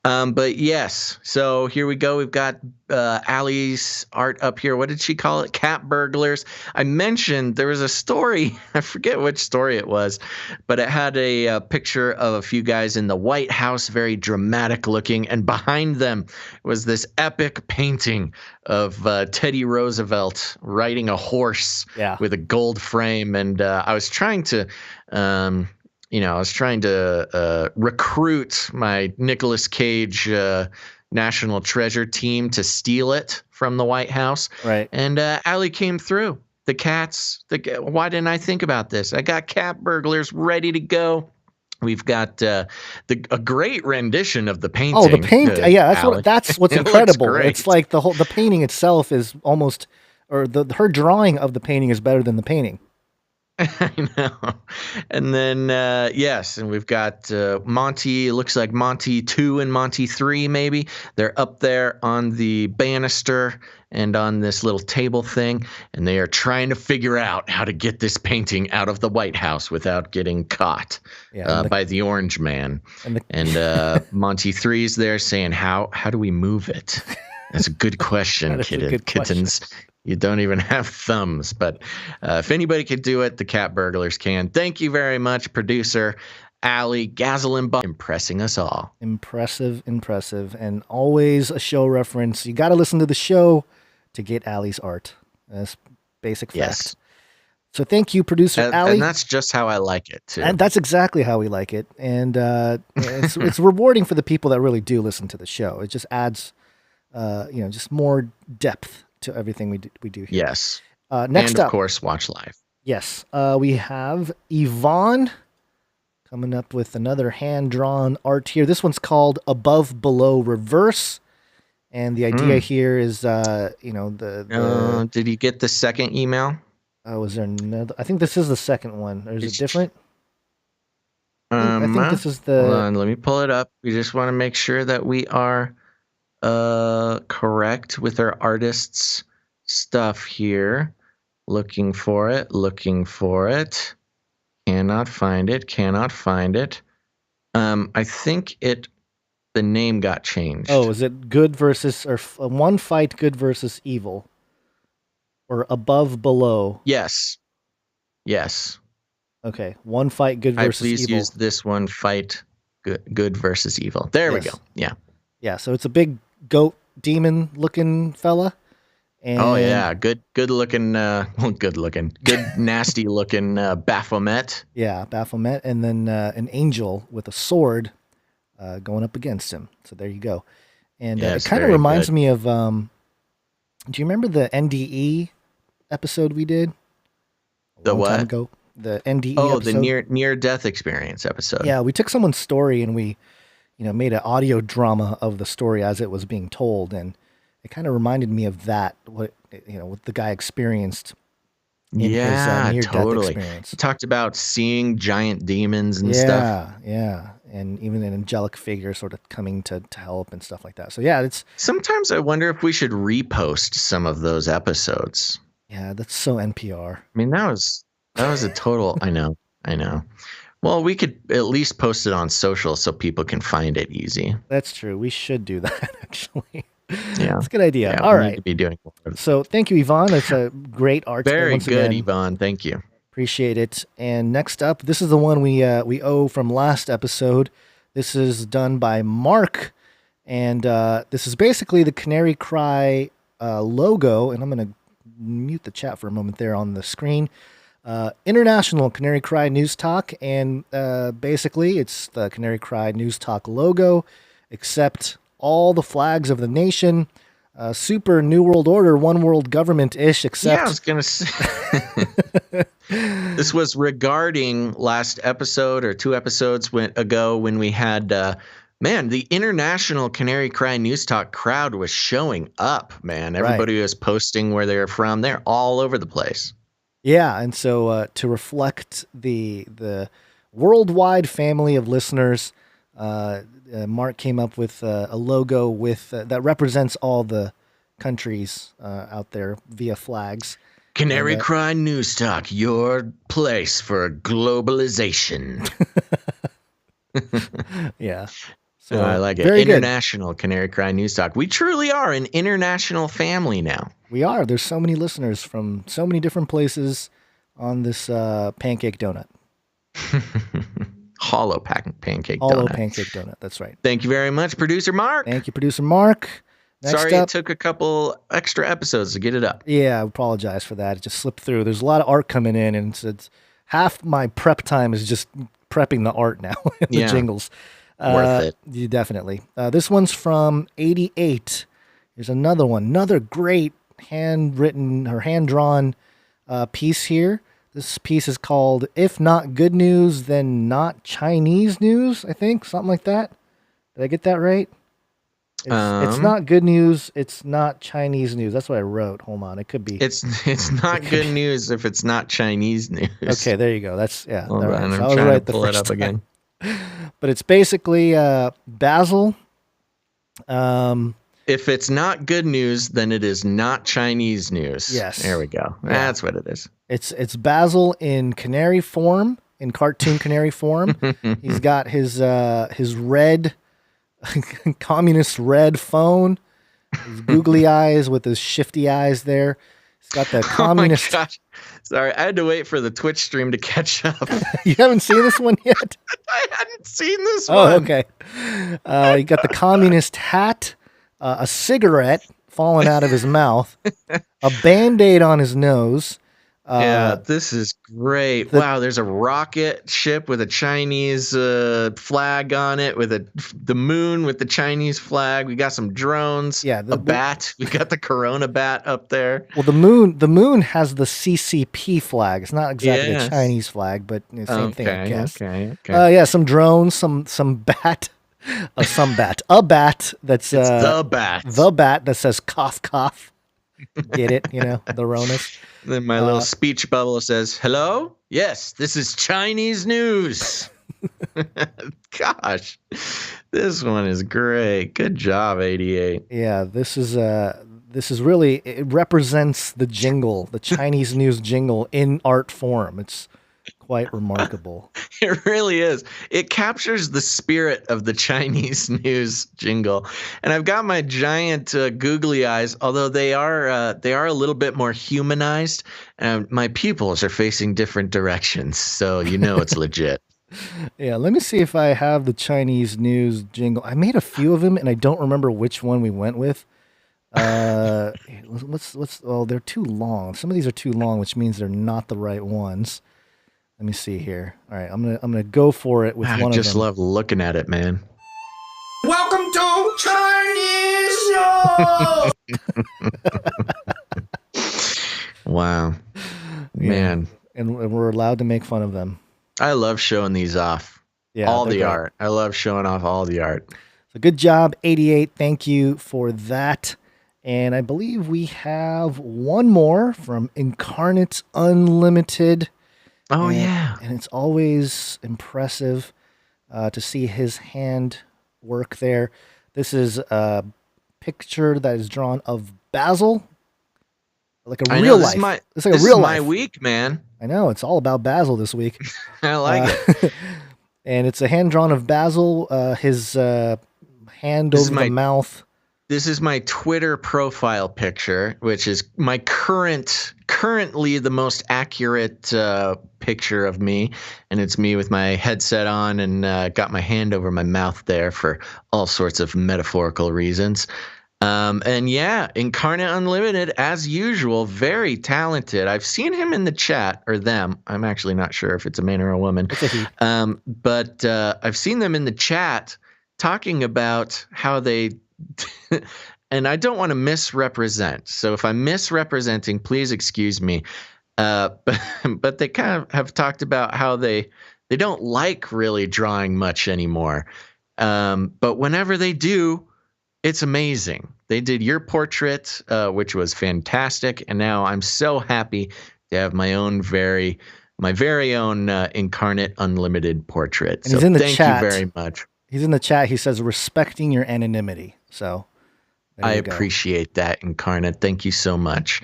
But yes, so here we go. We've got Allie's art up here. What did she call it? Cat Burglars. I mentioned there was a story. I forget which story it was, but it had a picture of a few guys in the White House, very dramatic looking. And behind them was this epic painting of Teddy Roosevelt riding a horse with a gold frame. And I was trying to... recruit my Nicolas Cage National Treasure team to steal it from the White House. Right. And Allie came through. The cats. Why didn't I think about this? I got Cat Burglars ready to go. We've got a great rendition of the painting. Oh, the paint. That's what's incredible. It's like the painting itself is almost, or her drawing of the painting is better than the painting. I know. And then, yes, and we've got Monty, it looks like Monty 2 and Monty 3, maybe. They're up there on the banister and on this little table thing, and they are trying to figure out how to get this painting out of the White House without getting caught by the Orange Man. And Monty 3's there saying, how do we move it? That's a good question, kittens. You don't even have thumbs, but if anybody could do it, the cat burglars can. Thank you very much, producer Allie Gazelenbaum, impressing us all. Impressive, and always a show reference. You got to listen to the show to get Allie's art. That's basic fact. Yes. So thank you, producer Allie. And that's just how I like it, too. And that's exactly how we like it. And it's rewarding for the people that really do listen to the show. It just adds, just more depth to everything we do here. Yes. Next and of course, watch live. Yes. We have Yvonne coming up with another hand-drawn art here. This one's called Above, Below, Reverse. And the idea here is, did you get the second email? Was there another? I think this is the second one. Or is it different? I think this is the... Hold on, let me pull it up. We just want to make sure that we are... correct with our artist's stuff here. Looking for it. Cannot find it. I think the name got changed. Oh, is it good versus, or one fight good versus evil? Or above, below? Yes. Okay, one fight good versus please evil. Use this one fight good versus evil. There we go. Yeah. Yeah, so it's a big goat demon looking fella. And good looking, good nasty looking Baphomet. Yeah, Baphomet, and then an angel with a sword going up against him. So there you go. And it kind of reminds me of, do you remember the NDE episode we did? The what? Time ago? The NDE episode. The near death experience episode. Yeah, we took someone's story and we made an audio drama of the story as it was being told, and it kind of reminded me of that. What the guy experienced in his near-death experience. He talked about seeing giant demons and stuff. Yeah, and even an angelic figure sort of coming to help and stuff like that. So yeah, it's. Sometimes I wonder if we should repost some of those episodes. Yeah, that's so NPR. I mean, that was a total. I know. Well, we could at least post it on social so people can find it easy. That's true. We should do that, actually. Yeah. That's a good idea. Yeah, all right. Need to be doing so thank you, Yvonne. That's a great art. Very good, Yvonne. Thank you. Appreciate it. And next up, this is the one we owe from last episode. This is done by Mark. And this is basically the Canary Cry logo. And I'm going to mute the chat for a moment there on the screen. International Canary Cry News Talk, and basically it's the Canary Cry News Talk logo, except all the flags of the nation, super New World Order, one world government-ish, except... Yeah, I was going to say... This was regarding last episode or 2 episodes ago when we had... the International Canary Cry News Talk crowd was showing up, man. Everybody was posting where they're from. They're all over the place. Yeah, and so to reflect the worldwide family of listeners, Mark came up with a logo with that represents all the countries out there via flags. Canary Cry News Talk, your place for globalization. Yeah. So I like it. International Canary Cry News Talk. We truly are an international family now. We are. There's so many listeners from so many different places on this pancake donut. Hollow pancake donut. Hollow pancake donut. That's right. Thank you very much, Producer Mark. Thank you, Producer Mark. Sorry it took a couple extra episodes to get it up. Yeah, I apologize for that. It just slipped through. There's a lot of art coming in, and it's half my prep time is just prepping the art now. The jingles. Worth it. Yeah, definitely. This one's from 88. Here's another one. Another great handwritten or hand-drawn piece here. This piece is called If Not Good News, Then Not Chinese News, I think. Something like that. Did I get that right? It's not good news. It's not Chinese news. That's what I wrote. Hold on, it could be. It's not good news if it's not Chinese news. Okay, there you go. That's Hold on, right. I'm So I was trying right to pull the it first up time. again. But it's basically Basil. If it's not good news, then it is not Chinese news. Yes. There we go. Yeah. That's what it is. It's Basil in Canary form, in cartoon Canary form. He's got his red communist red phone, his googly eyes with his shifty eyes there. He's got the communist. Oh my gosh. Sorry, I had to wait for the Twitch stream to catch up. You haven't seen this one yet? I hadn't seen this one. Oh, okay. You got the communist hat, a cigarette falling out of his mouth, a Band-Aid on his nose. Yeah, this is great. Wow, there's a rocket ship with a Chinese flag on it, with the moon with the Chinese flag. We got some drones. Yeah, a bat. We got the Corona bat up there. Well, the moon has the CCP flag. It's not exactly Yes. a Chinese flag, but same thing, I guess. Okay. Yeah, some drones, some bat, a bat that's It's the bat that says cough cough. Get it? The Ronas. Then my little speech bubble says, "Hello? Yes, this is Chinese news." Gosh, this one is great. Good job, 88. Yeah, this is really, it represents the jingle, the Chinese news jingle in art form. It's quite remarkable. It really is. It captures the spirit of the Chinese news jingle. And I've got my giant googly eyes, although they are a little bit more humanized. My pupils are facing different directions, so it's legit. Yeah, let me see if I have the Chinese news jingle. I made a few of them, and I don't remember which one we went with. Let's. Oh, they're too long. Some of these are too long, which means they're not the right ones. Let me see here. All right, I'm gonna go for it with one of them. I just love looking at it, man. Welcome to Chinese Show. Wow, man. And we're allowed to make fun of them. I love showing these off. Yeah, all the great. art. I love showing off all the art. So good job, 88. Thank you for that. And I believe we have one more from Incarnate Unlimited. Oh, yeah. And it's always impressive to see his hand work there. This is a picture that is drawn of Basil, like a real life. It's like a real life. This is my week, man. I know. It's all about Basil this week. I like it. And it's a hand drawn of Basil, his hand over the mouth. This is my Twitter profile picture, which is my currently the most accurate picture of me. And it's me with my headset on and got my hand over my mouth there for all sorts of metaphorical reasons. And yeah, Incarnate Unlimited, as usual, very talented. I've seen him in the chat, or them. I'm actually not sure if it's a man or a woman. But I've seen them in the chat talking about how they and I don't want to misrepresent. So if I'm misrepresenting, please excuse me. But they kind of have talked about how they don't like really drawing much anymore. But whenever they do, it's amazing. They did your portrait, which was fantastic, and now I'm so happy to have my very own Incarnate Unlimited portrait. And he's in the chat. Thank you very much. He's in the chat. He says, respecting your anonymity. So I appreciate that, Incarnate. Thank you so much.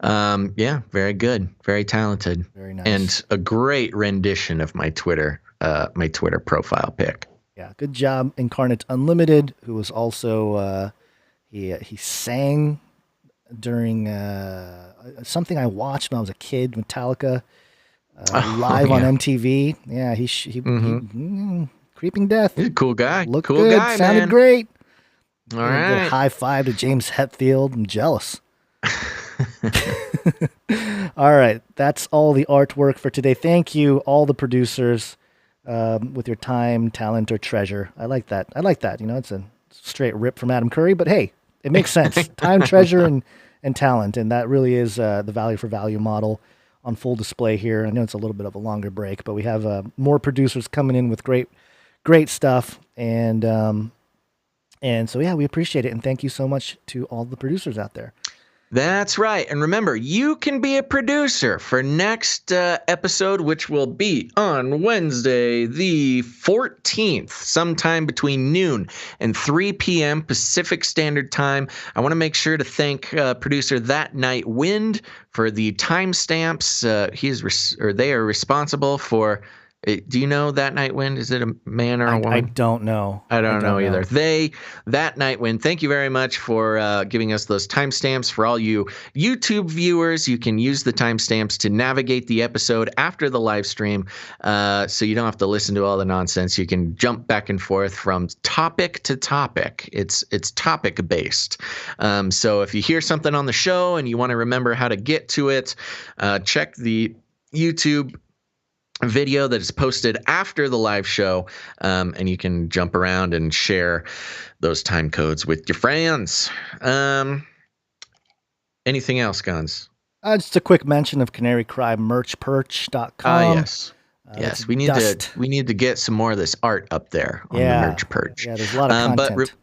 Yeah, very good. Very talented. Very nice. And a great rendition of my Twitter profile pic. Yeah, good job, Incarnate Unlimited, who was also he sang during something I watched when I was a kid, Metallica, live on MTV. Yeah, he Creeping Death. He's a cool guy. Looked cool good. Guy, Sounded man. great. All right. High five to James Hetfield. I'm jealous. All right. That's all the artwork for today. Thank you, all the producers, with your time, talent, or treasure. I like that. It's a straight rip from Adam Curry, but hey, it makes sense. Time, treasure, and talent. And that really is the value for value model on full display here. I know it's a little bit of a longer break, but we have more producers coming in with great stuff. And And so, yeah, we appreciate it. And thank you so much to all the producers out there. That's right. And remember, you can be a producer for next episode, which will be on Wednesday, the 14th, sometime between noon and 3 p.m. Pacific Standard Time. I want to make sure to thank producer That Night Wind for the timestamps. They are responsible for. Do you know That Night Wind? Is it a man or a woman? I don't know. I don't know either. That Night Wind. Thank you very much for giving us those timestamps. For all you YouTube viewers, you can use the timestamps to navigate the episode after the live stream, so you don't have to listen to all the nonsense. You can jump back and forth from topic to topic. It's topic based. So if you hear something on the show and you want to remember how to get to it, check the YouTube video that is posted after the live show, and you can jump around and share those time codes with your friends. Anything else, Guns? Just a quick mention of CanaryCryMerchPerch.com. Yes, we need to get some more of this art up there on the Merch Perch. Yeah, there's a lot of content.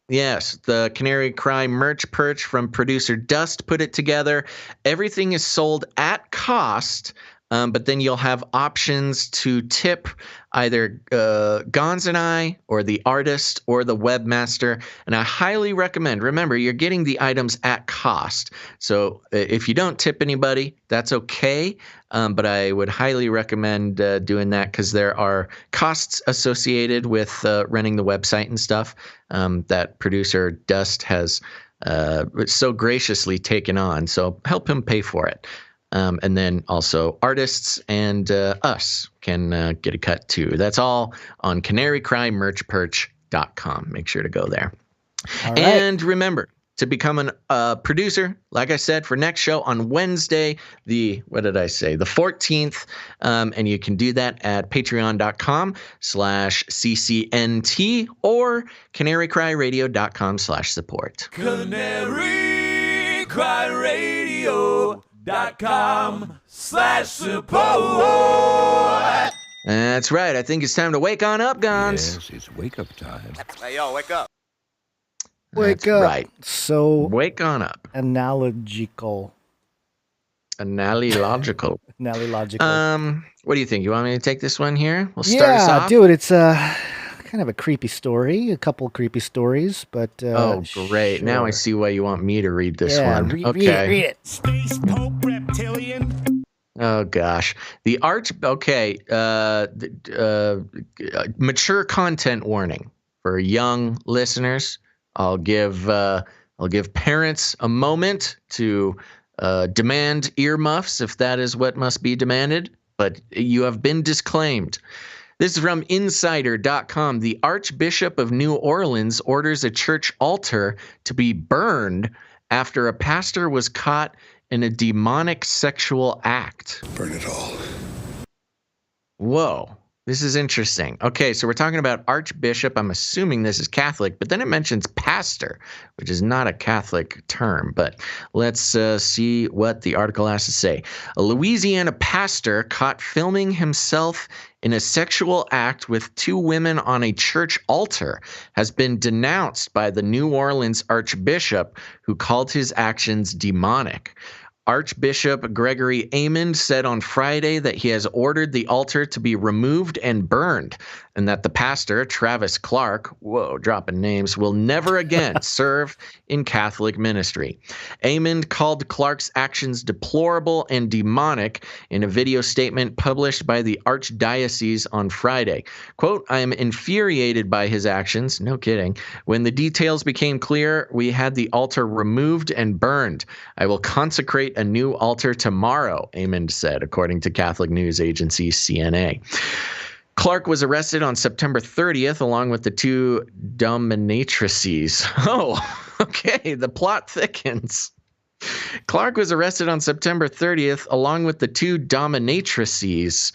Yes, the Canary Cry Merch Perch from producer Dust put it together. Everything is sold at cost. But then you'll have options to tip either Gonz and I or the artist or the webmaster. And I highly recommend, remember, you're getting the items at cost. So if you don't tip anybody, that's okay. But I would highly recommend doing that because there are costs associated with running the website and stuff that producer Dust has so graciously taken on. So help him pay for it. And then also artists and us can get a cut too. That's all on CanaryCryMerchPerch.com. Make sure to go there. All right. And remember to become a producer, like I said, for next show on Wednesday, the 14th. And you can do that at patreon.com/CCNT or CanaryCryRadio.com/support. CanaryCryRadio.com/support. That's right. I think it's time to wake on up, Gonz. Yes, it's wake up time. Hey, yo, wake up. Wake up. Right. So wake on up. Analogical. What do you think? You want me to take this one here? We'll start us off. Yeah, dude. It's kind of a creepy story. A couple creepy stories, but oh, great! Sure. Now I see why you want me to read this one. Read it. Space Pope Reptilian. Oh gosh, mature content warning for young listeners. I'll give parents a moment to demand earmuffs if that is what must be demanded. But you have been disclaimed. This is from Insider.com. The Archbishop of New Orleans orders a church altar to be burned after a pastor was caught in a demonic sexual act. Burn it all. Whoa. This is interesting. Okay, so we're talking about Archbishop. I'm assuming this is Catholic, but then it mentions pastor, which is not a Catholic term. But let's see what the article has to say. A Louisiana pastor caught filming himself in a sexual act with two women on a church altar has been denounced by the New Orleans Archbishop, who called his actions demonic. Archbishop Gregory Amond said on Friday that he has ordered the altar to be removed and burned, and that the pastor, Travis Clark, dropping names, will never again serve in Catholic ministry. Amond called Clark's actions deplorable and demonic in a video statement published by the Archdiocese on Friday. Quote, "I am infuriated by his actions." No kidding. "When the details became clear, we had the altar removed and burned. I will consecrate a new altar tomorrow," Amond said, according to Catholic news agency CNA. Clark was arrested on September 30th along with the two dominatrices. Oh, okay, the plot thickens. Clark was arrested on September 30th along with the two dominatrices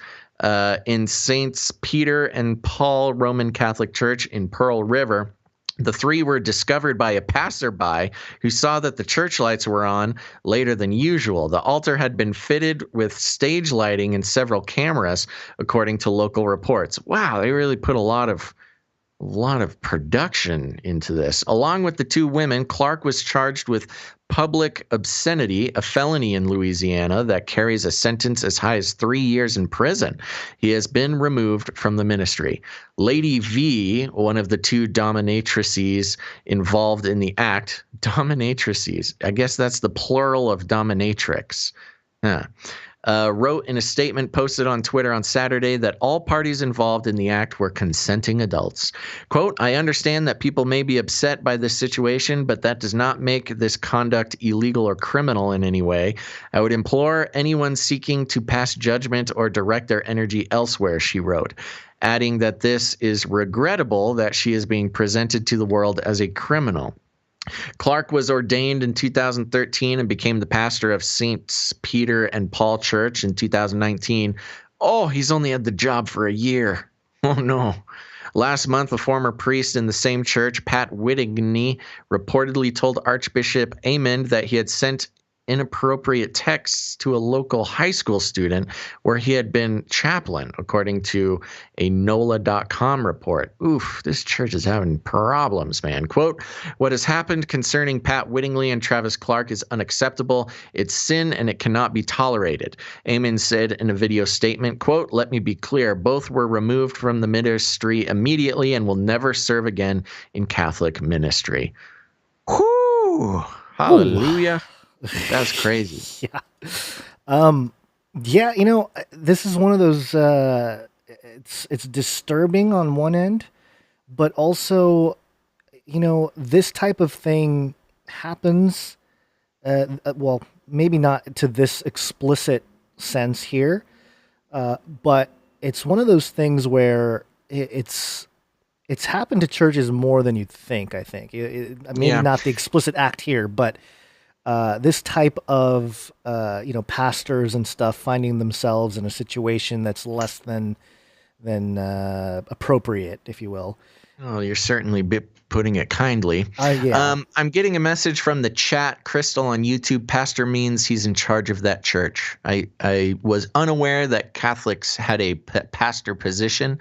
in Saints Peter and Paul Roman Catholic Church in Pearl River. The three were discovered by a passerby who saw that the church lights were on later than usual. The altar had been fitted with stage lighting and several cameras, according to local reports. Wow, they really put a lot of lot of production into this. Along with the two women, Clark was charged with public obscenity, a felony in Louisiana that carries a sentence as high as 3 years in prison. He has been removed from the ministry. Lady V, one of the two dominatrices involved in the act, dominatrices, I guess that's the plural of dominatrix. Huh. Wrote in a statement posted on Twitter on Saturday that all parties involved in the act were consenting adults. Quote, I understand that people may be upset by this situation, but that does not make this conduct illegal or criminal in any way. I would implore anyone seeking to pass judgment or direct their energy elsewhere, she wrote, adding that this is regrettable that she is being presented to the world as a criminal. Clark was ordained in 2013 and became the pastor of Saints Peter and Paul Church in 2019. Oh, he's only had the job for a year. Oh, no. Last month, a former priest in the same church, Pat Whittingham, reportedly told Archbishop Amond that he had sent inappropriate texts to a local high school student where he had been chaplain, according to a NOLA.com report. Oof, this church is having problems, man. Quote, what has happened concerning Pat Whittingham and Travis Clark is unacceptable. It's sin and it cannot be tolerated. Amon said in a video statement, quote, let me be clear. Both were removed from the ministry immediately and will never serve again in Catholic ministry. Whew, hallelujah. That's crazy. Yeah, you know, this is one of those it's disturbing on one end, but also, you know, this type of thing happens well, maybe not to this explicit sense here, but it's one of those things where it's happened to churches more than you'd think, I think. Maybe not the explicit act here, but this type of, pastors and stuff finding themselves in a situation that's less than appropriate, if you will. Oh, you're certainly putting it kindly. Yeah. I'm getting a message from the chat, Crystal on YouTube. Pastor means he's in charge of that church. I was unaware that Catholics had a pastor position.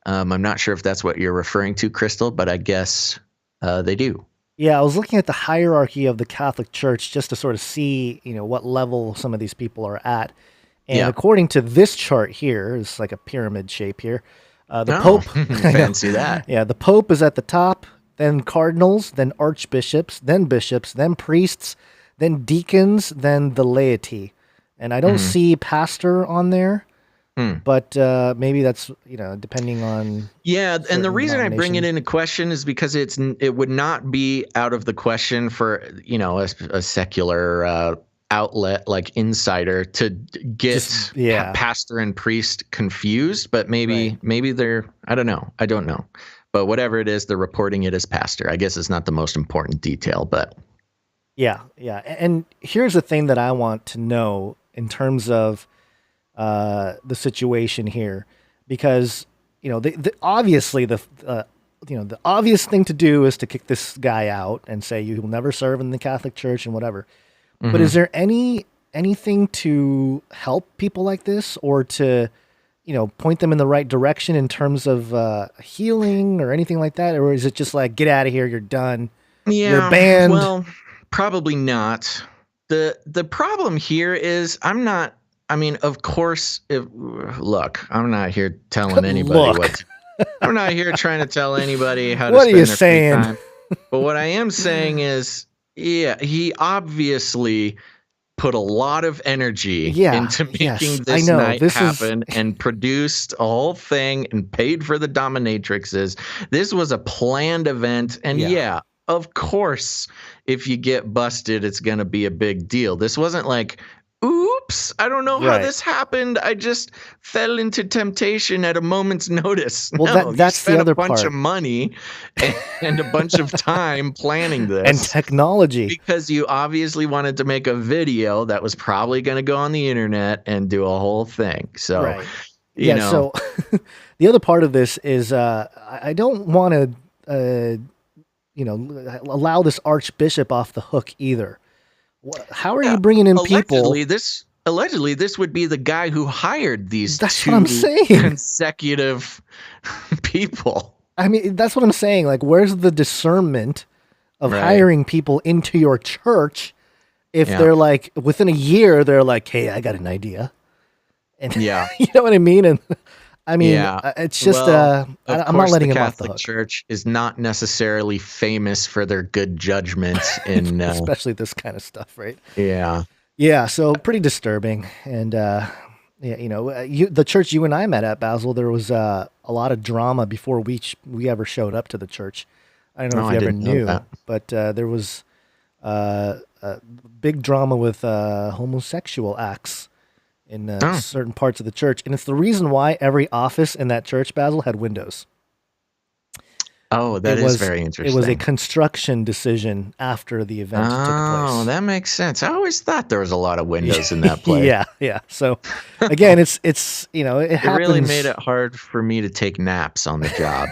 I'm not sure if that's what you're referring to, Crystal, but I guess they do. Yeah, I was looking at the hierarchy of the Catholic Church just to sort of see, what level some of these people are at. And according to this chart here, it's like a pyramid shape here. The Pope, fancy that. Yeah, the Pope is at the top, then cardinals, then archbishops, then bishops, then priests, then deacons, then the laity. And I don't see pastor on there. But maybe that's, depending on. Yeah, and the reason I bring it into question is because it would not be out of the question for, a secular outlet like Insider to get pastor and priest confused. But maybe they're, I don't know. But whatever it is, they're reporting it as pastor. I guess it's not the most important detail, but. Yeah. And here's the thing that I want to know in terms of the situation here, because obviously the obvious thing to do is to kick this guy out and say you will never serve in the Catholic Church and whatever. Mm-hmm. But is there anything to help people like this, or to point them in the right direction in terms of healing or anything like that, or is it just like, get out of here, you're done, you're banned? Well, probably not. The problem here is of course, look, I'm not here telling anybody I'm not here trying to tell anybody how to what spend are you their saying? free time. But what I am saying is, he obviously put a lot of energy into making this night happen and produced a whole thing and paid for the dominatrixes. This was a planned event. And of course, if you get busted, it's going to be a big deal. This wasn't like, oops, I don't know how this happened. I just fell into temptation at a moment's notice. Well, that's the other part. You spent a bunch of money and a bunch of time planning this. And technology. Because you obviously wanted to make a video that was probably going to go on the internet and do a whole thing. So, so the other part of this is I don't want to, allow this archbishop off the hook either. How are you bringing in people? Allegedly, this would be the guy who hired these That's two what I'm saying. consecutive people. I mean, that's what I'm saying. Like, where's the discernment of Right. hiring people into your church if they're like, within a year, they're like, hey, I got an idea. And Yeah. you know what I mean? And I mean, Yeah. it's just, Well, of I'm not course, letting the him off the Catholic hook. Church is not necessarily famous for their good judgment in Especially this kind of stuff, right? Yeah. Yeah, so pretty disturbing. And, yeah, you know, the church you and I met at, Basil, there was a lot of drama before we ever showed up to the church. I don't know if you ever knew, but there was a big drama with homosexual acts in certain parts of the church. And it's the reason why every office in that church, Basil, had windows. Oh, that is very interesting. It was a construction decision after the event took place. Oh, that makes sense. I always thought there was a lot of windows in that place. Yeah. So again, it's you know, it happens. really made it hard for me to take naps on the job.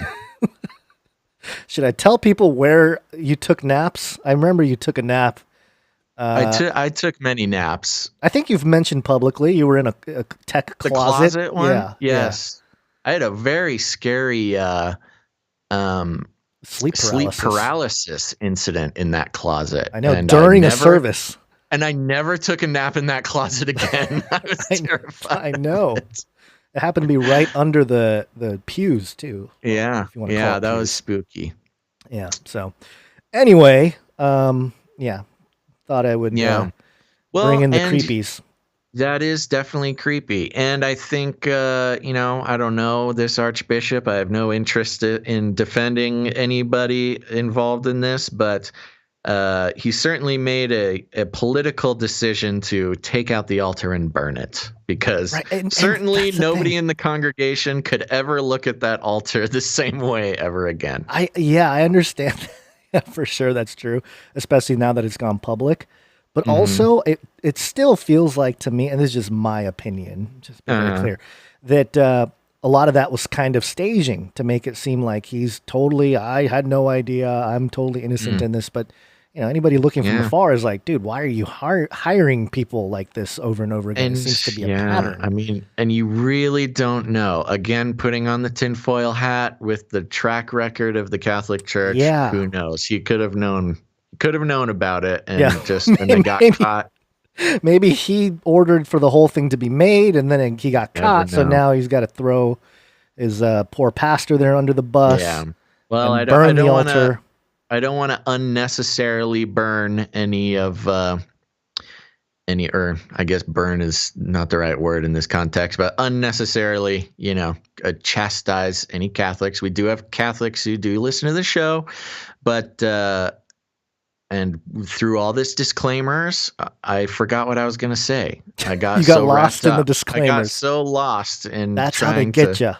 Should I tell people where you took naps? I remember you took a nap. I took many naps. I think you've mentioned publicly you were in a tech closet. The closet one? Yeah. Yes. Yeah. I had a very scary sleep paralysis incident in that closet. I know, during a service. And I never took a nap in that closet again. I was terrified. I know. It happened to be right under the pews too. Yeah. Yeah, that was spooky. Yeah. So anyway, yeah. Thought I would bring in the creepies. That is definitely creepy. And I think, you know, I don't know this archbishop. I have no interest in defending anybody involved in this, but he certainly made a political decision to take out the altar and burn it, because certainly nobody in the congregation could ever look at that altar the same way ever again. I understand. For sure, that's true, especially now that it's gone public. But also, it still feels like to me, and this is just my opinion, just be very clear, that a lot of that was kind of staging to make it seem like he's totally, I had no idea, I'm totally innocent in this. But, you know, anybody looking from afar is like, dude, why are you hiring people like this over and over again? And it seems to be a pattern. I mean, and you really don't know. Again, putting on the tinfoil hat with the track record of the Catholic Church, who knows? He could have known about it and just when they got caught. Maybe he ordered for the whole thing to be made and then he got caught. So now he's got to throw his poor pastor there under the bus. Yeah. Well, I don't want to unnecessarily burn any of I guess burn is not the right word in this context, but unnecessarily, you know, chastise any Catholics. We do have Catholics who do listen to the show, but and through all this disclaimers, I forgot what I was going to say. I got lost in the disclaimers. I got so lost in that's how they get you.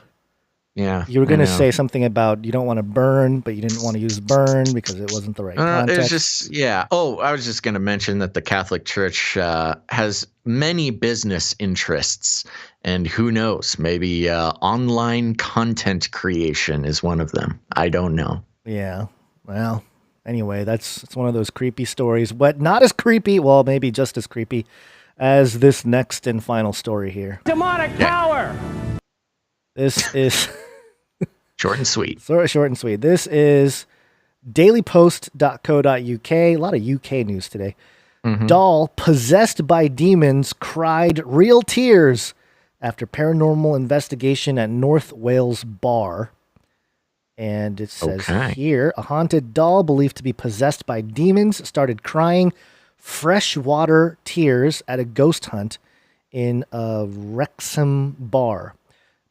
Yeah. You were going to say something about you don't want to burn, but you didn't want to use burn because it wasn't the right context. It's just, Oh, I was just going to mention that the Catholic Church has many business interests, and who knows, maybe online content creation is one of them. I don't know. Yeah. Well, anyway, it's one of those creepy stories, but not as creepy, well, maybe just as creepy as this next and final story here. Demonic power! This is... short and sweet. Short and sweet. This is dailypost.co.uk. A lot of UK news today. Doll possessed by demons cried real tears after paranormal investigation at North Wales bar. And it says here, a haunted doll believed to be possessed by demons started crying freshwater tears at a ghost hunt in a Wrexham bar.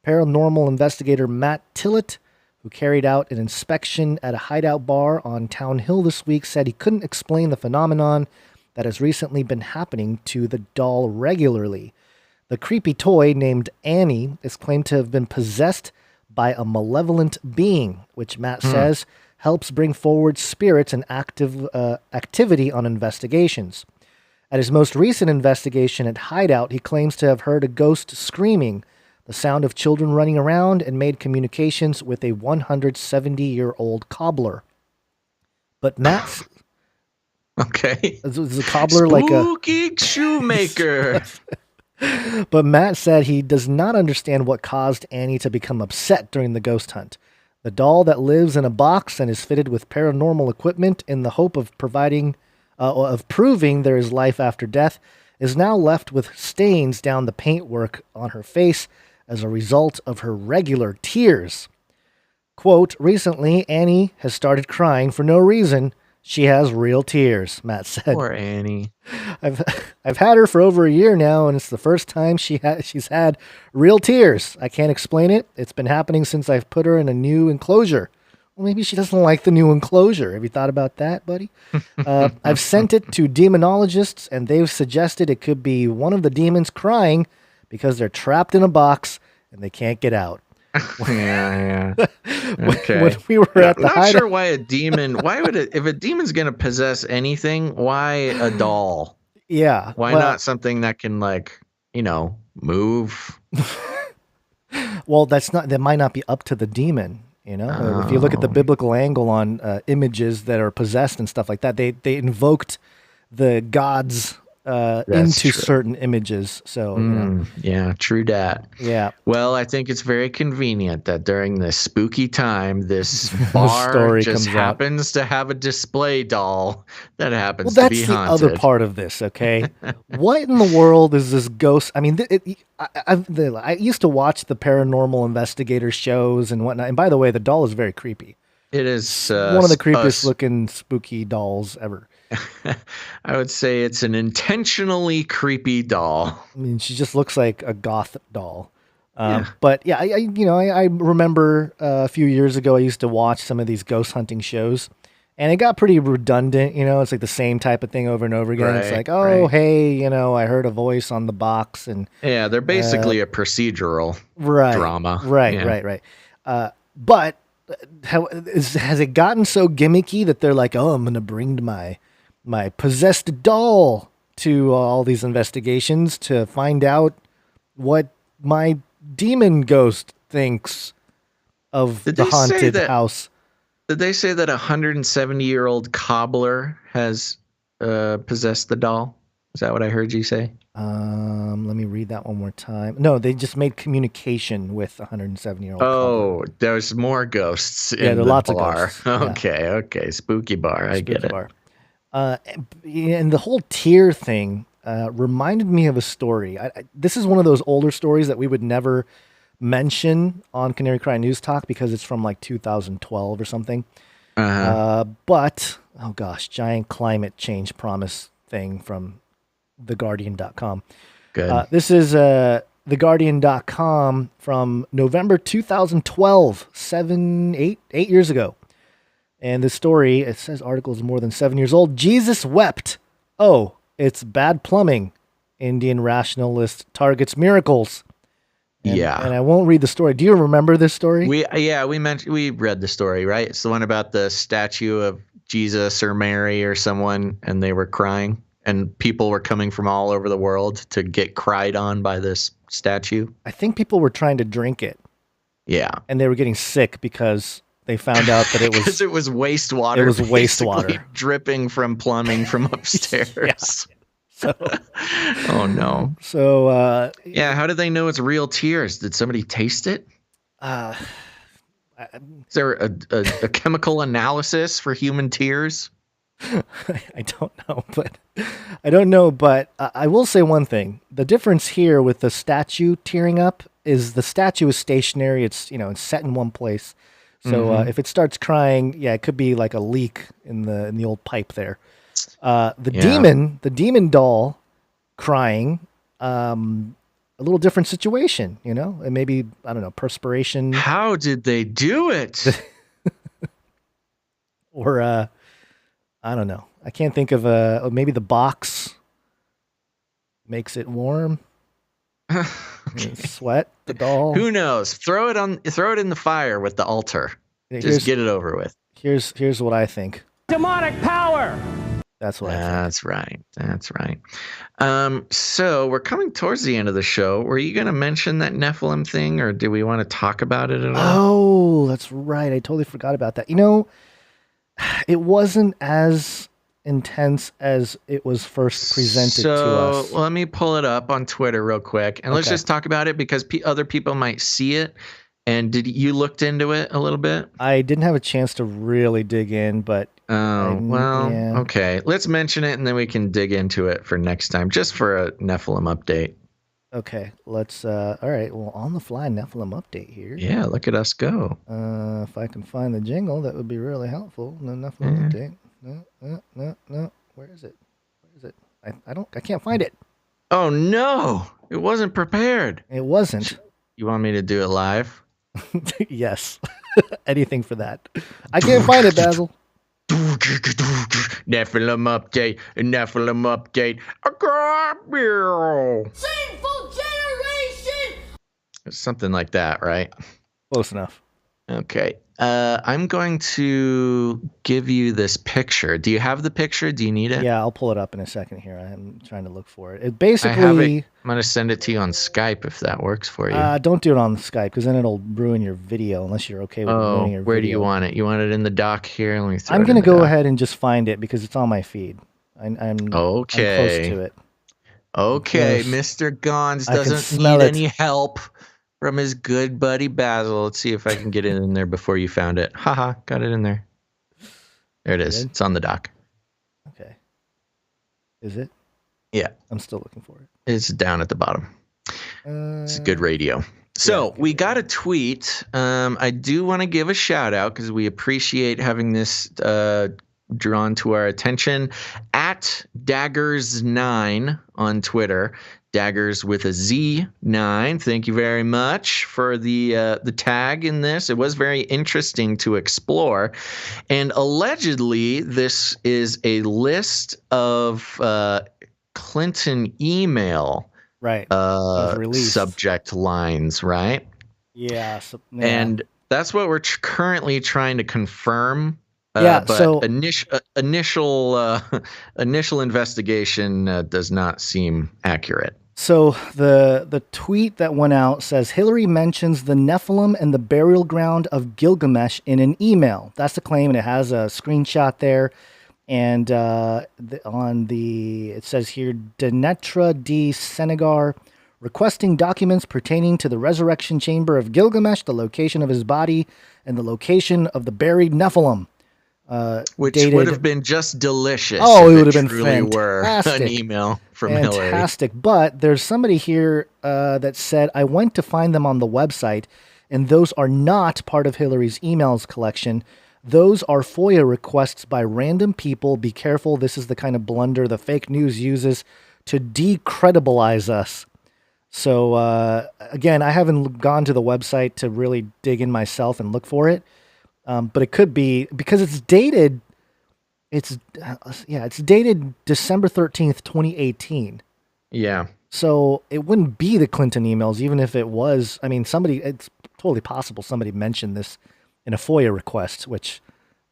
Paranormal investigator Matt Tillett, who carried out an inspection at a hideout bar on Town Hill this week, said he couldn't explain the phenomenon that has recently been happening to the doll regularly. The creepy toy named Annie is claimed to have been possessed by a malevolent being, which Matt says helps bring forward spirits and activity on investigations. At his most recent investigation at Hideout, he claims to have heard a ghost screaming, the sound of children running around, and made communications with a 170-year-old cobbler. But Matt's... Okay. Is a cobbler like a... Spooky shoemaker. But Matt said he does not understand what caused Annie to become upset during the ghost hunt. The doll that lives in a box and is fitted with paranormal equipment in the hope of proving there is life after death is now left with stains down the paintwork on her face as a result of her regular tears. Quote, recently, Annie has started crying for no reason. She has real tears, Matt said. Poor Annie. I've had her for over a year now, and it's the first time she's had real tears. I can't explain it. It's been happening since I've put her in a new enclosure. Well, maybe she doesn't like the new enclosure. Have you thought about that, buddy? I've sent it to demonologists, and they've suggested it could be one of the demons crying because they're trapped in a box and they can't get out. Yeah. Okay. When we were at the not sure why a demon. Why would it? If a demon's gonna possess anything, why a doll? Yeah. Why not something that can move? Well, that might not be up to the demon. If you look at the biblical angle on images that are possessed and stuff like that, they invoked the gods into certain images. So, yeah, true that. Yeah. Well, I think it's very convenient that during this spooky time, this bar just happens to have a display doll that happens to be haunted. That's the other part of this, okay? What in the world is this ghost? I mean, I used to watch the paranormal investigator shows and whatnot. And by the way, the doll is very creepy. It is one of the creepiest looking spooky dolls ever. I would say it's an intentionally creepy doll. I mean, she just looks like a goth doll. But yeah, I remember a few years ago I used to watch some of these ghost hunting shows, and it got pretty redundant. It's like the same type of thing over and over again. It's like, hey, I heard a voice on the box, and yeah, they're basically a procedural drama. Right. But has it gotten so gimmicky that they're like, oh, I'm gonna bring my possessed doll to all these investigations to find out what my demon ghost thinks of the haunted house. Did they say that a 170-year-old cobbler has possessed the doll? Is that what I heard you say? Let me read that one more time. No, they just made communication with a 170-year-old. Oh, there's more ghosts in the bar. There are lots of ghosts. Okay. Spooky bar. I get it. Bar. And the whole tear thing reminded me of a story. This is one of those older stories that we would never mention on Canary Cry News Talk because it's from like 2012 or something. But, oh gosh, giant climate change promise thing from TheGuardian.com. Good. This is TheGuardian.com from November 2012, 8 years ago. And the story, it says article is more than 7 years old. Jesus wept. Oh, it's bad plumbing. Indian rationalist targets miracles. And I won't read the story. Do you remember this story? We read the story, right? It's the one about the statue of Jesus or Mary or someone, and they were crying, and people were coming from all over the world to get cried on by this statue. I think people were trying to drink it. Yeah. And they were getting sick because they found out that it was it was wastewater. It was wastewater dripping from plumbing from upstairs. So, oh no. So how did they know it's real tears? Did somebody taste it? Is there a chemical analysis for human tears? I don't know, but I will say one thing. The difference here with the statue tearing up is the statue is stationary. It's it's set in one place. So if it starts crying, it could be like a leak in the old pipe there. The demon doll crying, a little different situation, and maybe, I don't know, perspiration. How did they do it? Or, I don't know. I can't think of maybe the box makes it warm. Sweat the doll. Who knows? Throw it in the fire with the altar. Just get it over with. Here's what I think. Demonic power. That's what I think. That's right. So we're coming towards the end of the show. Were you going to mention that Nephilim thing, or do we want to talk about it at all? Oh, that's right. I totally forgot about that. It wasn't as intense as it was first presented to us. So let me pull it up on Twitter real quick, and let's just talk about it because other people might see it And did you looked into it a little bit? I didn't have a chance to really dig in, but okay. Let's mention it, and then we can dig into it for next time, just for a Nephilim update. Okay, let's. All right, well, on the fly Nephilim update here. Yeah, look at us go. If I can find the jingle, that would be really helpful. No Nephilim update. No. Where is it? I can't find it. Oh no! It wasn't prepared. It wasn't. You want me to do it live? Yes. Anything for that. I can't find it, Basil. Nephilim update. Sinful generation! Something like that, right? Close enough. Okay. I'm going to give you this picture. Do you have the picture? Do you need it? Yeah, I'll pull it up in a second here. I'm trying to look for it. It I basically. have it. I'm going to send it to you on Skype if that works for you. Don't do it on Skype because then it'll ruin your video unless you're okay with ruining your video. Where do you want it? You want it in the dock here? Let me throw I'm it going in to the go dock. ahead and just find it because it's on my feed. I'm close to it. Okay, Because Mr. Gons I can doesn't smell need it. any help from his good buddy Basil. Let's see if I can get it in there before you found it. Haha, got it in there. There it is. Good. It's on the dock. Okay. Is it? Yeah. I'm still looking for it. It's down at the bottom. It's good radio. So we got a tweet. I do want to give a shout out because we appreciate having this drawn to our attention at Daggers9 on Twitter. Daggers with a Z9. Thank you very much for the tag in this. It was very interesting to explore. And allegedly, this is a list of Clinton email subject lines, right? Yeah. And that's what we're currently trying to confirm. But so initial investigation does not seem accurate. So the tweet that went out says Hillary mentions the Nephilim and the burial ground of Gilgamesh in an email. That's the claim, and it has a screenshot there. And it says here, Denetra D. Senegar requesting documents pertaining to the resurrection chamber of Gilgamesh, the location of his body, and the location of the buried Nephilim. Which would have been just delicious. Oh, if it would have been truly fantastic. Were an email from Hillary. Fantastic. But there's somebody here that said, I went to find them on the website, and those are not part of Hillary's emails collection. Those are FOIA requests by random people. Be careful. This is the kind of blunder the fake news uses to decredibilize us. So, again, I haven't gone to the website to really dig in myself and look for it. But it could be because it's dated. It's dated December 13th, 2018. Yeah. So it wouldn't be the Clinton emails, even if it was. I mean, it's totally possible somebody mentioned this in a FOIA request, which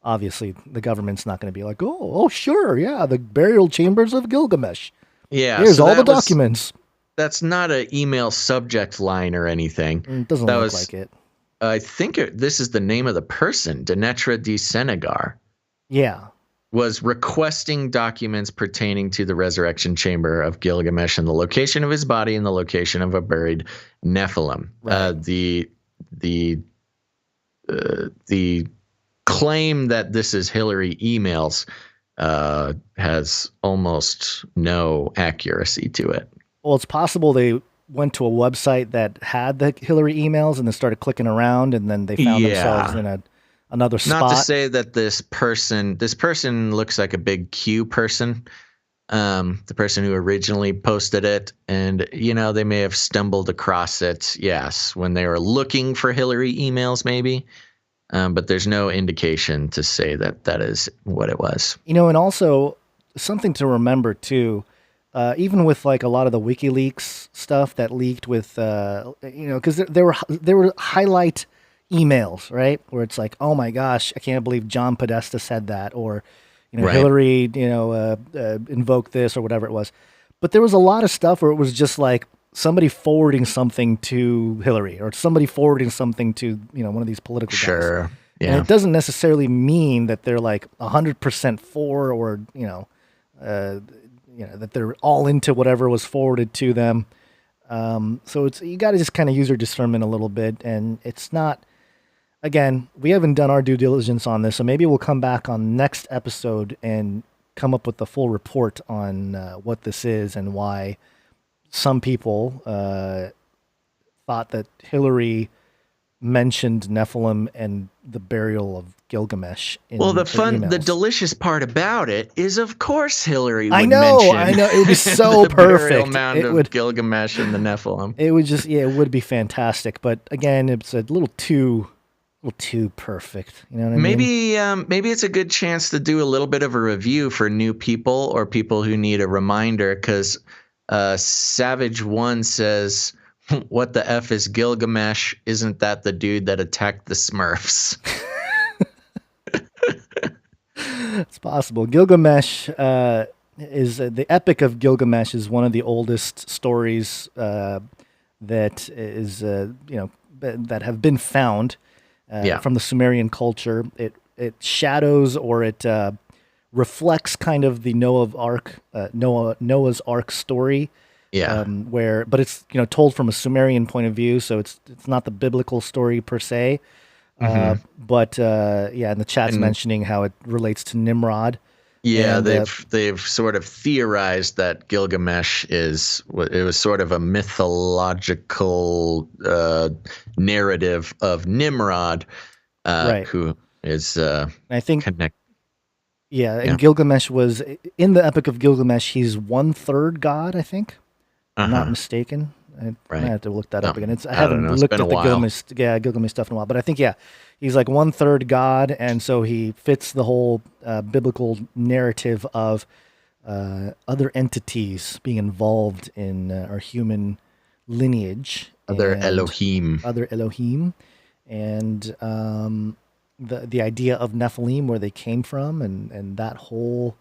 obviously the government's not going to be like, oh, sure. Yeah. The burial chambers of Gilgamesh. Yeah. Here's all the documents. That's not an email subject line or anything. It doesn't look like it. I think this is the name of the person, Denetra D. Senegar. Yeah. Was requesting documents pertaining to the resurrection chamber of Gilgamesh and the location of his body and the location of a buried Nephilim. Right. The claim that this is Hillary emails has almost no accuracy to it. Well, it's possible they went to a website that had the Hillary emails and then started clicking around, and then they found themselves in another spot. Not to say that this person looks like a big Q person, the person who originally posted it, and they may have stumbled across it, yes, when they were looking for Hillary emails, maybe. But there's no indication to say that is what it was. And also something to remember too. Even with like a lot of the WikiLeaks stuff that leaked with, because there were highlight emails, right? Where it's like, oh my gosh, I can't believe John Podesta said that, or Right. Hillary, invoked this or whatever it was. But there was a lot of stuff where it was just like somebody forwarding something to Hillary or somebody forwarding something to one of these political guys. Sure, yeah. And it doesn't necessarily mean that they're like 100% for or that they're all into whatever was forwarded to them. So you got to just kind of use your discernment a little bit, and it's not. Again, we haven't done our due diligence on this, so maybe we'll come back on next episode and come up with the full report on what this is and why some people thought that Hillary mentioned Nephilim and the burial of Gilgamesh. The delicious part about it is, of course, Hillary would I know, it would be so the perfect. burial mound of Gilgamesh and the Nephilim. It would just, it would be fantastic. But again, it's a little too perfect. You know what I mean? Maybe it's a good chance to do a little bit of a review for new people or people who need a reminder, because Savage One says, "What the F is Gilgamesh? Isn't that the dude that attacked the Smurfs?" It's possible. Gilgamesh is the Epic of Gilgamesh is one of the oldest stories that is that have been found from the Sumerian culture. It shadows or it reflects kind of the Noah's Ark story. Yeah. But it's told from a Sumerian point of view, so it's not the biblical story per se. But and the chat's mentioning how it relates to Nimrod. Yeah, and, they've sort of theorized that Gilgamesh it was sort of a mythological narrative of Nimrod, who is I think Gilgamesh was in the Epic of Gilgamesh. He's 1/3 God, I think. If I'm not mistaken. I have to look that up again. I haven't looked at the Gilgamesh stuff in a while, but I think he's like 1/3 God, and so he fits the whole biblical narrative of other entities being involved in our human lineage, other Elohim, and the idea of Nephilim, where they came from, and that whole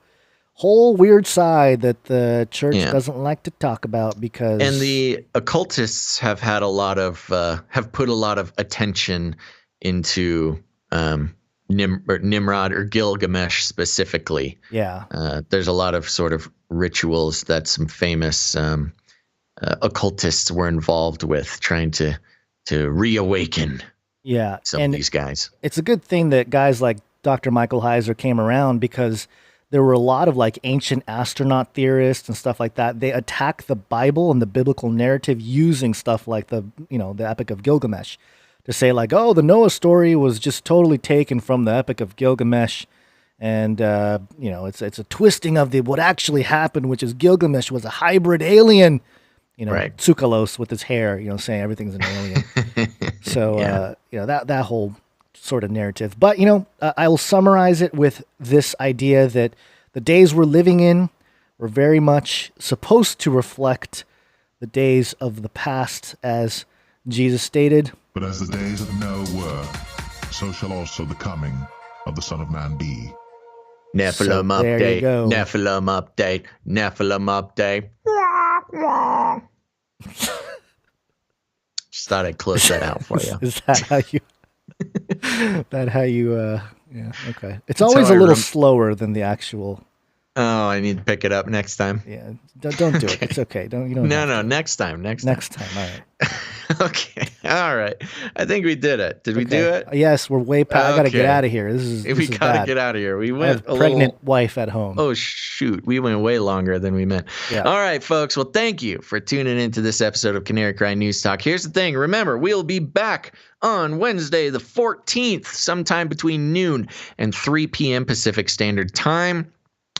weird side that the church doesn't like to talk about, because and the occultists have had have put a lot of attention into Nimrod or Gilgamesh specifically. There's a lot of sort of rituals that some famous occultists were involved with, trying to reawaken some of these guys. It's a good thing that guys like Dr. Michael Heiser came around, because there were a lot of like ancient astronaut theorists and stuff like that. They attack the Bible and the biblical narrative using stuff like the Epic of Gilgamesh to say like, oh, the Noah story was just totally taken from the Epic of Gilgamesh. And, it's a twisting of what actually happened, which is Gilgamesh was a hybrid alien, Tsoukalos with his hair, saying everything's an alien. So, that whole sort of narrative. But, I will summarize it with this idea that the days we're living in were very much supposed to reflect the days of the past, as Jesus stated. But as the days of Noah were, so shall also the coming of the Son of Man be. Nephilim update. There you go. Nephilim update. Nephilim update. Just thought I'd close that out for you. Is that how you... okay. It's always a little slower than the actual. Oh, I need to pick it up next time. Yeah, don't do it. It's okay. No, next time. Next time. All right. Okay. All right. I think we did it. Did we do it? Yes, we're way past. I got to get out of here. We got to get out of here. We went I have a pregnant wife at home. Oh, shoot. We went way longer than we meant. Yeah. All right, folks. Well, thank you for tuning into this episode of Canary Cry News Talk. Here's the thing. Remember, we'll be back on Wednesday, the 14th, sometime between noon and 3 p.m. Pacific Standard Time.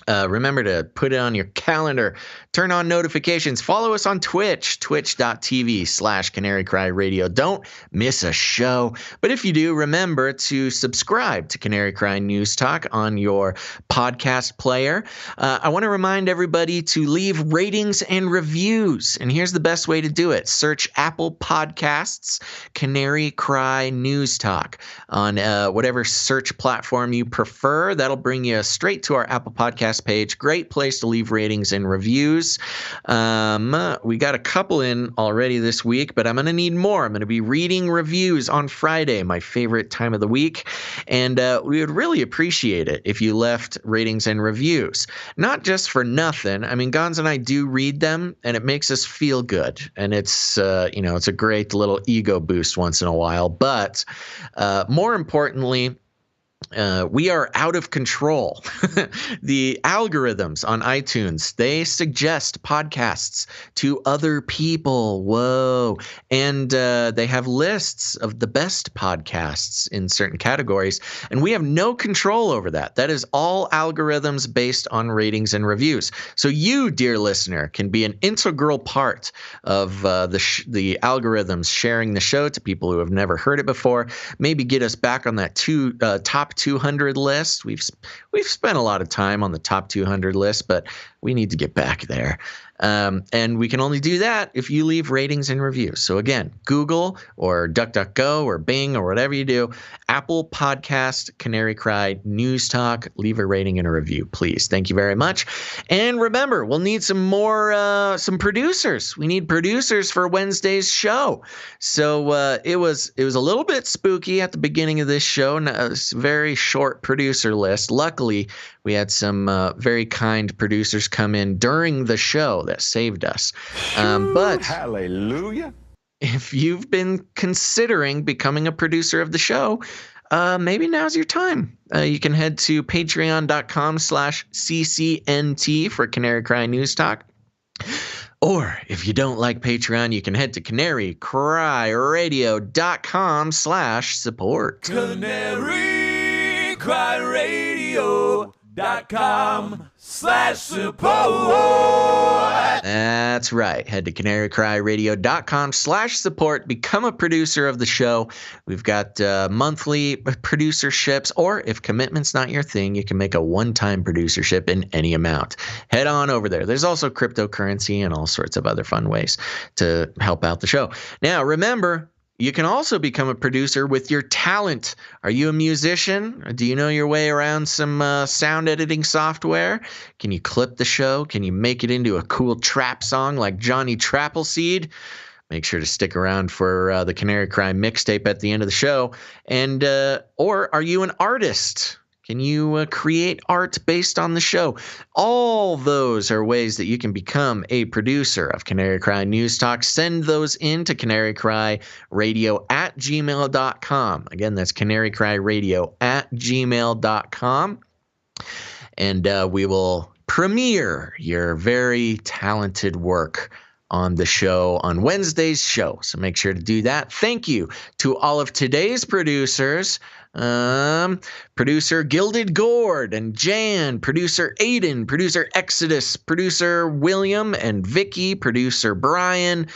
Remember to put it on your calendar, turn on notifications, follow us on Twitch, twitch.tv/CanaryCryRadio. Don't miss a show. But if you do, remember to subscribe to Canary Cry News Talk on your podcast player. I want to remind everybody to leave ratings and reviews. And here's the best way to do it. Search Apple Podcasts, Canary Cry News Talk on whatever search platform you prefer. That'll bring you straight to our Apple Podcast podcast page. Great place to leave ratings and reviews. We got a couple in already this week, but I'm going to need more. I'm going to be reading reviews on Friday, my favorite time of the week. And we would really appreciate it if you left ratings and reviews. Not just for nothing. I mean, Gonz and I do read them, and it makes us feel good. And it's, it's a great little ego boost once in a while. But more importantly, we are out of control. The algorithms on iTunes, they suggest podcasts to other people. Whoa. And they have lists of the best podcasts in certain categories. And we have no control over that. That is all algorithms based on ratings and reviews. So you, dear listener, can be an integral part of the algorithms sharing the show to people who have never heard it before. Maybe get us back on that top 200 list. We've spent a lot of time on the top 200 list, but we need to get back there. And we can only do that if you leave ratings and reviews. So again, Google or DuckDuckGo or Bing or whatever you do, Apple Podcast, Canary Cry, News Talk, leave a rating and a review, please. Thank you very much. And remember, we'll need some some producers. We need producers for Wednesday's show. So it was a little bit spooky at the beginning of this show. A very short producer list. Luckily, we had some very kind producers come in during the show that saved us. But hallelujah. If you've been considering becoming a producer of the show, maybe now's your time. You can head to patreon.com/CCNT for Canary Cry News Talk. Or if you don't like Patreon, you can head to CanaryCryRadio.com/support. CanaryCryRadio.com/support. That's right. Head to CanaryCryRadio.com/support. Become a producer of the show. We've got monthly producerships, or if commitment's not your thing, you can make a one-time producership in any amount. Head on over there. There's also cryptocurrency and all sorts of other fun ways to help out the show. Now, remember, you can also become a producer with your talent. Are you a musician? Do you know your way around some sound editing software? Can you clip the show? Can you make it into a cool trap song like Johnny Trappleseed? Make sure to stick around for the Canary Cry mixtape at the end of the show. And or are you an artist? Can you create art based on the show? All those are ways that you can become a producer of Canary Cry News Talk. Send those in to CanaryCryRadio@gmail.com. Again, that's CanaryCryRadio@gmail.com. And we will premiere your very talented work on the show on Wednesday's show. So make sure to do that. Thank you to all of today's producers. Producer Gilded Gourd and Jan, producer Aiden, producer Exodus, producer William and Vicky, producer Brian.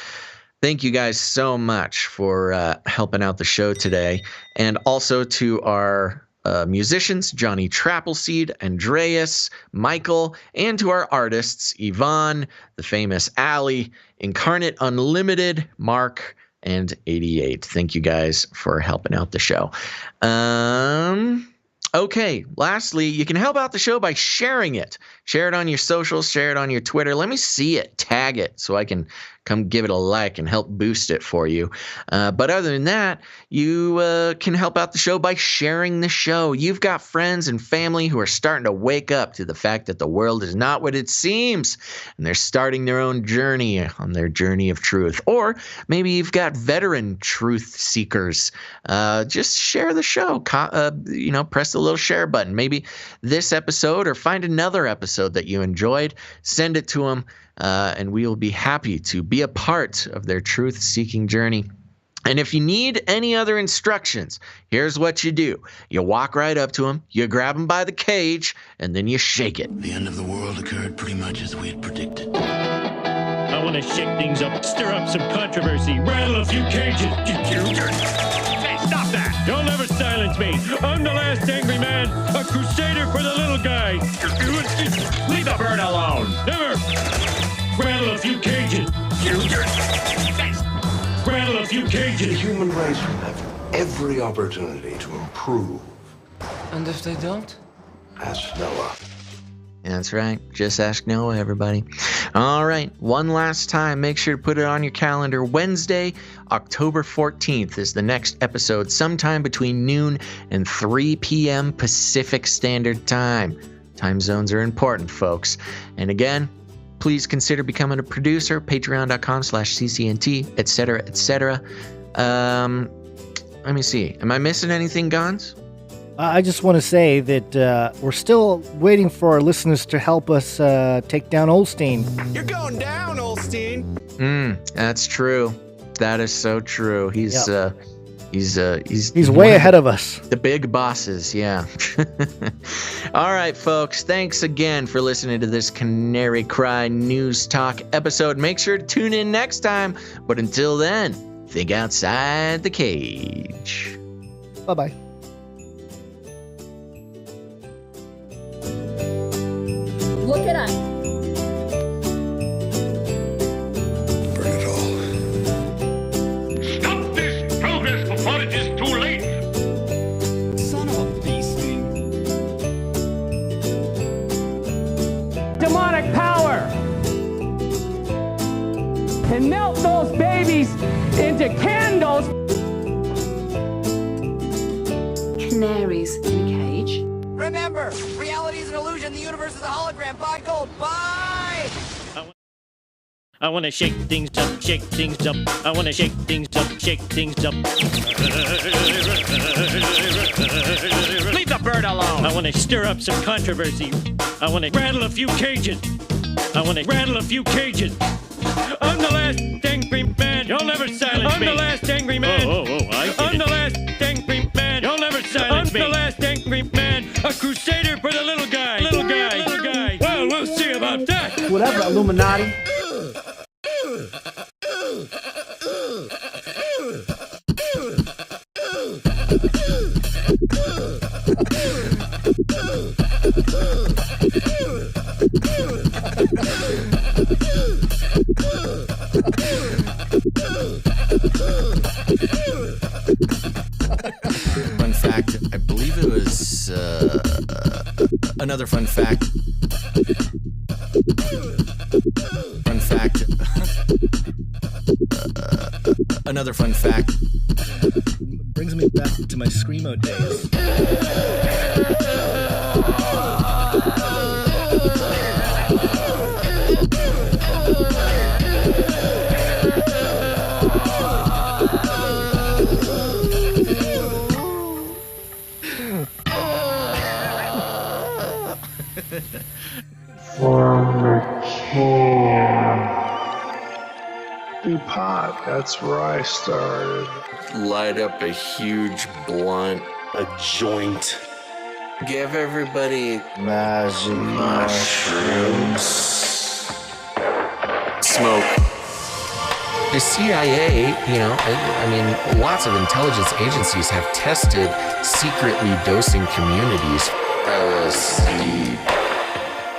Thank you guys so much for helping out the show today. And also to our musicians, Johnny Trappleseed, Andreas, Michael, and to our artists, Yvonne, the famous Allie, Incarnate Unlimited, Mark, and 88. Thank you guys for helping out the show. Okay, lastly, you can help out the show by sharing it. Share it on your socials, share it on your Twitter. Let me see it, tag it, so I can come give it a like and help boost it for you. But other than that, you can help out the show by sharing the show. You've got friends and family who are starting to wake up to the fact that the world is not what it seems, and they're starting their own journey on their journey of truth. Or maybe you've got veteran truth seekers. Just share the show. Press the little share button. Maybe this episode, or find another episode that you enjoyed. Send it to them. And we will be happy to be a part of their truth-seeking journey. And if you need any other instructions, here's what you do. You walk right up to them, you grab them by the cage, and then you shake it. The end of the world occurred pretty much as we had predicted. I want to shake things up, stir up some controversy, rattle a few cages. Hey, stop that! You'll never silence me. I'm the last angry man, a crusader for the little guy. Leave the bird alone. Never. Rattle a few cages. Rattle a few cages. The human race will have every opportunity to improve. And if they don't? Ask Noah. That's right. Just ask Noah, everybody. All right. One last time. Make sure to put it on your calendar. Wednesday, October 14th is the next episode, sometime between noon and 3 p.m. Pacific Standard Time. Time zones are important, folks. And again, please consider becoming a producer. Patreon.com/CCNT, etc., etc. Let me see. Am I missing anything, Gons? I just want to say that we're still waiting for our listeners to help us take down Olstein. You're going down, Olstein. That's true. That is so true. He's way ahead of us. The big bosses, yeah. All right, folks. Thanks again for listening to this Canary Cry News Talk episode. Make sure to tune in next time. But until then, think outside the cage. Bye-bye. Look it up. Burn it all. Stop this progress before it is too late. Son of a beastie. Demonic power and melt those babies into candles. Canaries in a cage. Remember, reality is an illusion. The universe is a hologram. Buy gold. Bye! I want to shake things up, shake things up. I want to shake things up, shake things up. Leave the bird alone. I want to stir up some controversy. I want to rattle a few cages. I'm the last angry man. You'll never silence me. I'm the last angry man. I'm the last angry man. You'll never silence me. I'm the last angry man. A crusader for the little guy. Well, we'll see about that. Whatever, Illuminati. Fun fact, I believe it was another fun fact. Another fun fact. Brings me back to my Screamo days. From the can. Pot, that's where I started. Light up a huge blunt. A joint. Give everybody Magic mushrooms. Smoke. The CIA, lots of intelligence agencies have tested secretly dosing communities. LSD.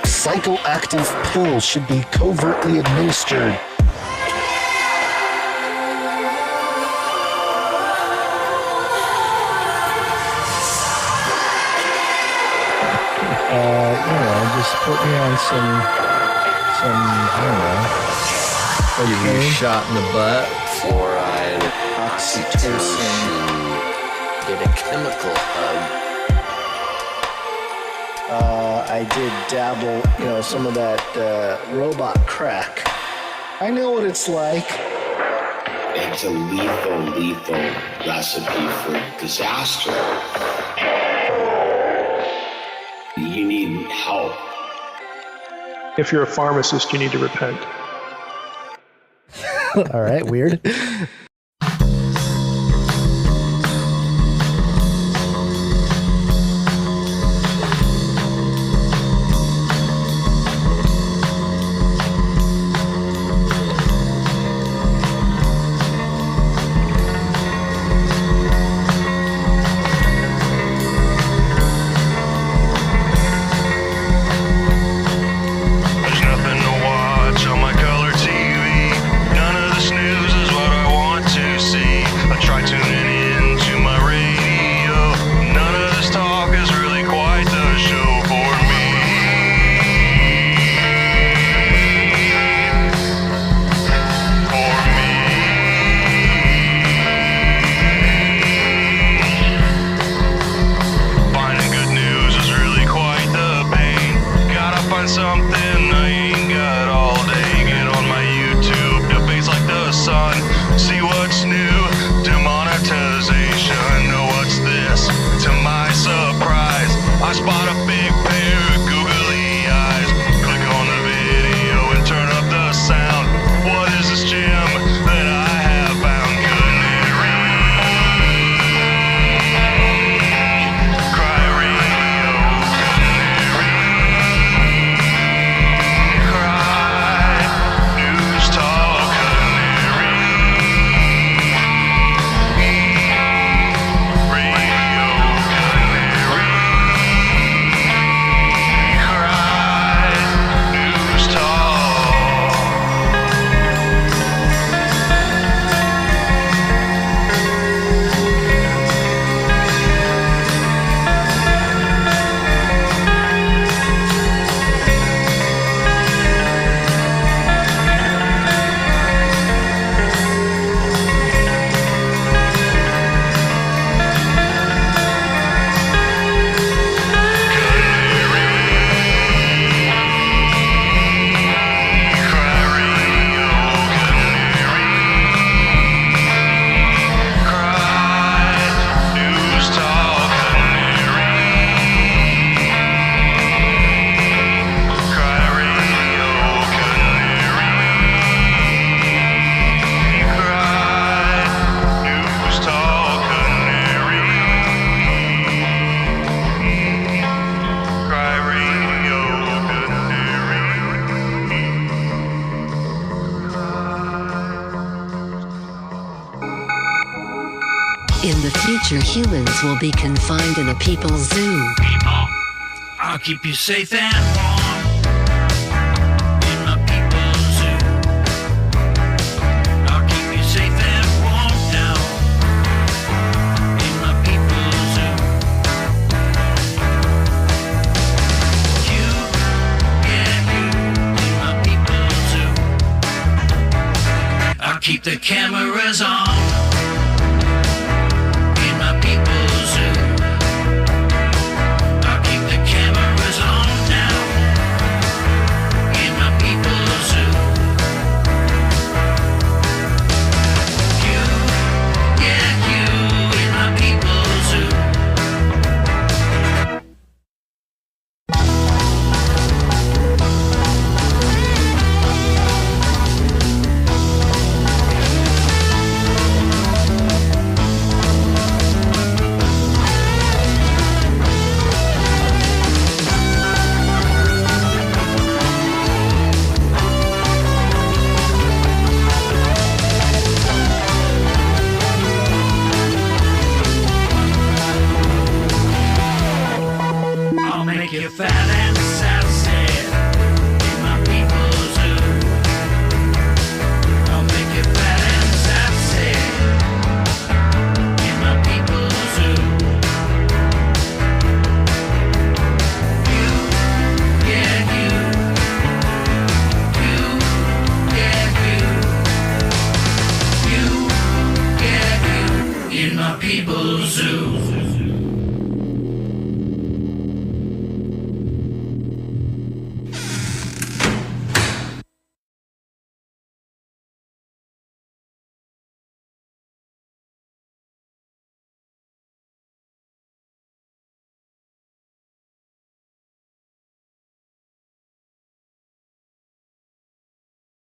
Psychoactive pills should be covertly administered. Just put me on some, I don't know. Give you a shot in the butt. Fluoride, oxytocin, get a chemical hug. I did dabble, some of that robot crack. I know what it's like. It's a lethal recipe for disaster. You need help. If you're a pharmacist, you need to repent. All right, weird. There's nothing to watch on my color TV. None of the snooze is what I want something I ain't got all day. Get on my YouTube, debates like the sun. See what's new, demonetization. Know what's this? To my surprise, I spot a big pair of googly eyes. Click on the video and turn up the sound. What is this gem that I have found? Canary, cry radio, Canary, cry, news talk, Canary, radio, Canary, cry, news talk. In the future, humans will be confined in a people's zoo. I'll keep you safe and warm in my people's zoo. I'll keep you safe and warm now in my people's zoo. You, yeah, you in my people's zoo. I'll keep the cameras on. Fat and sad.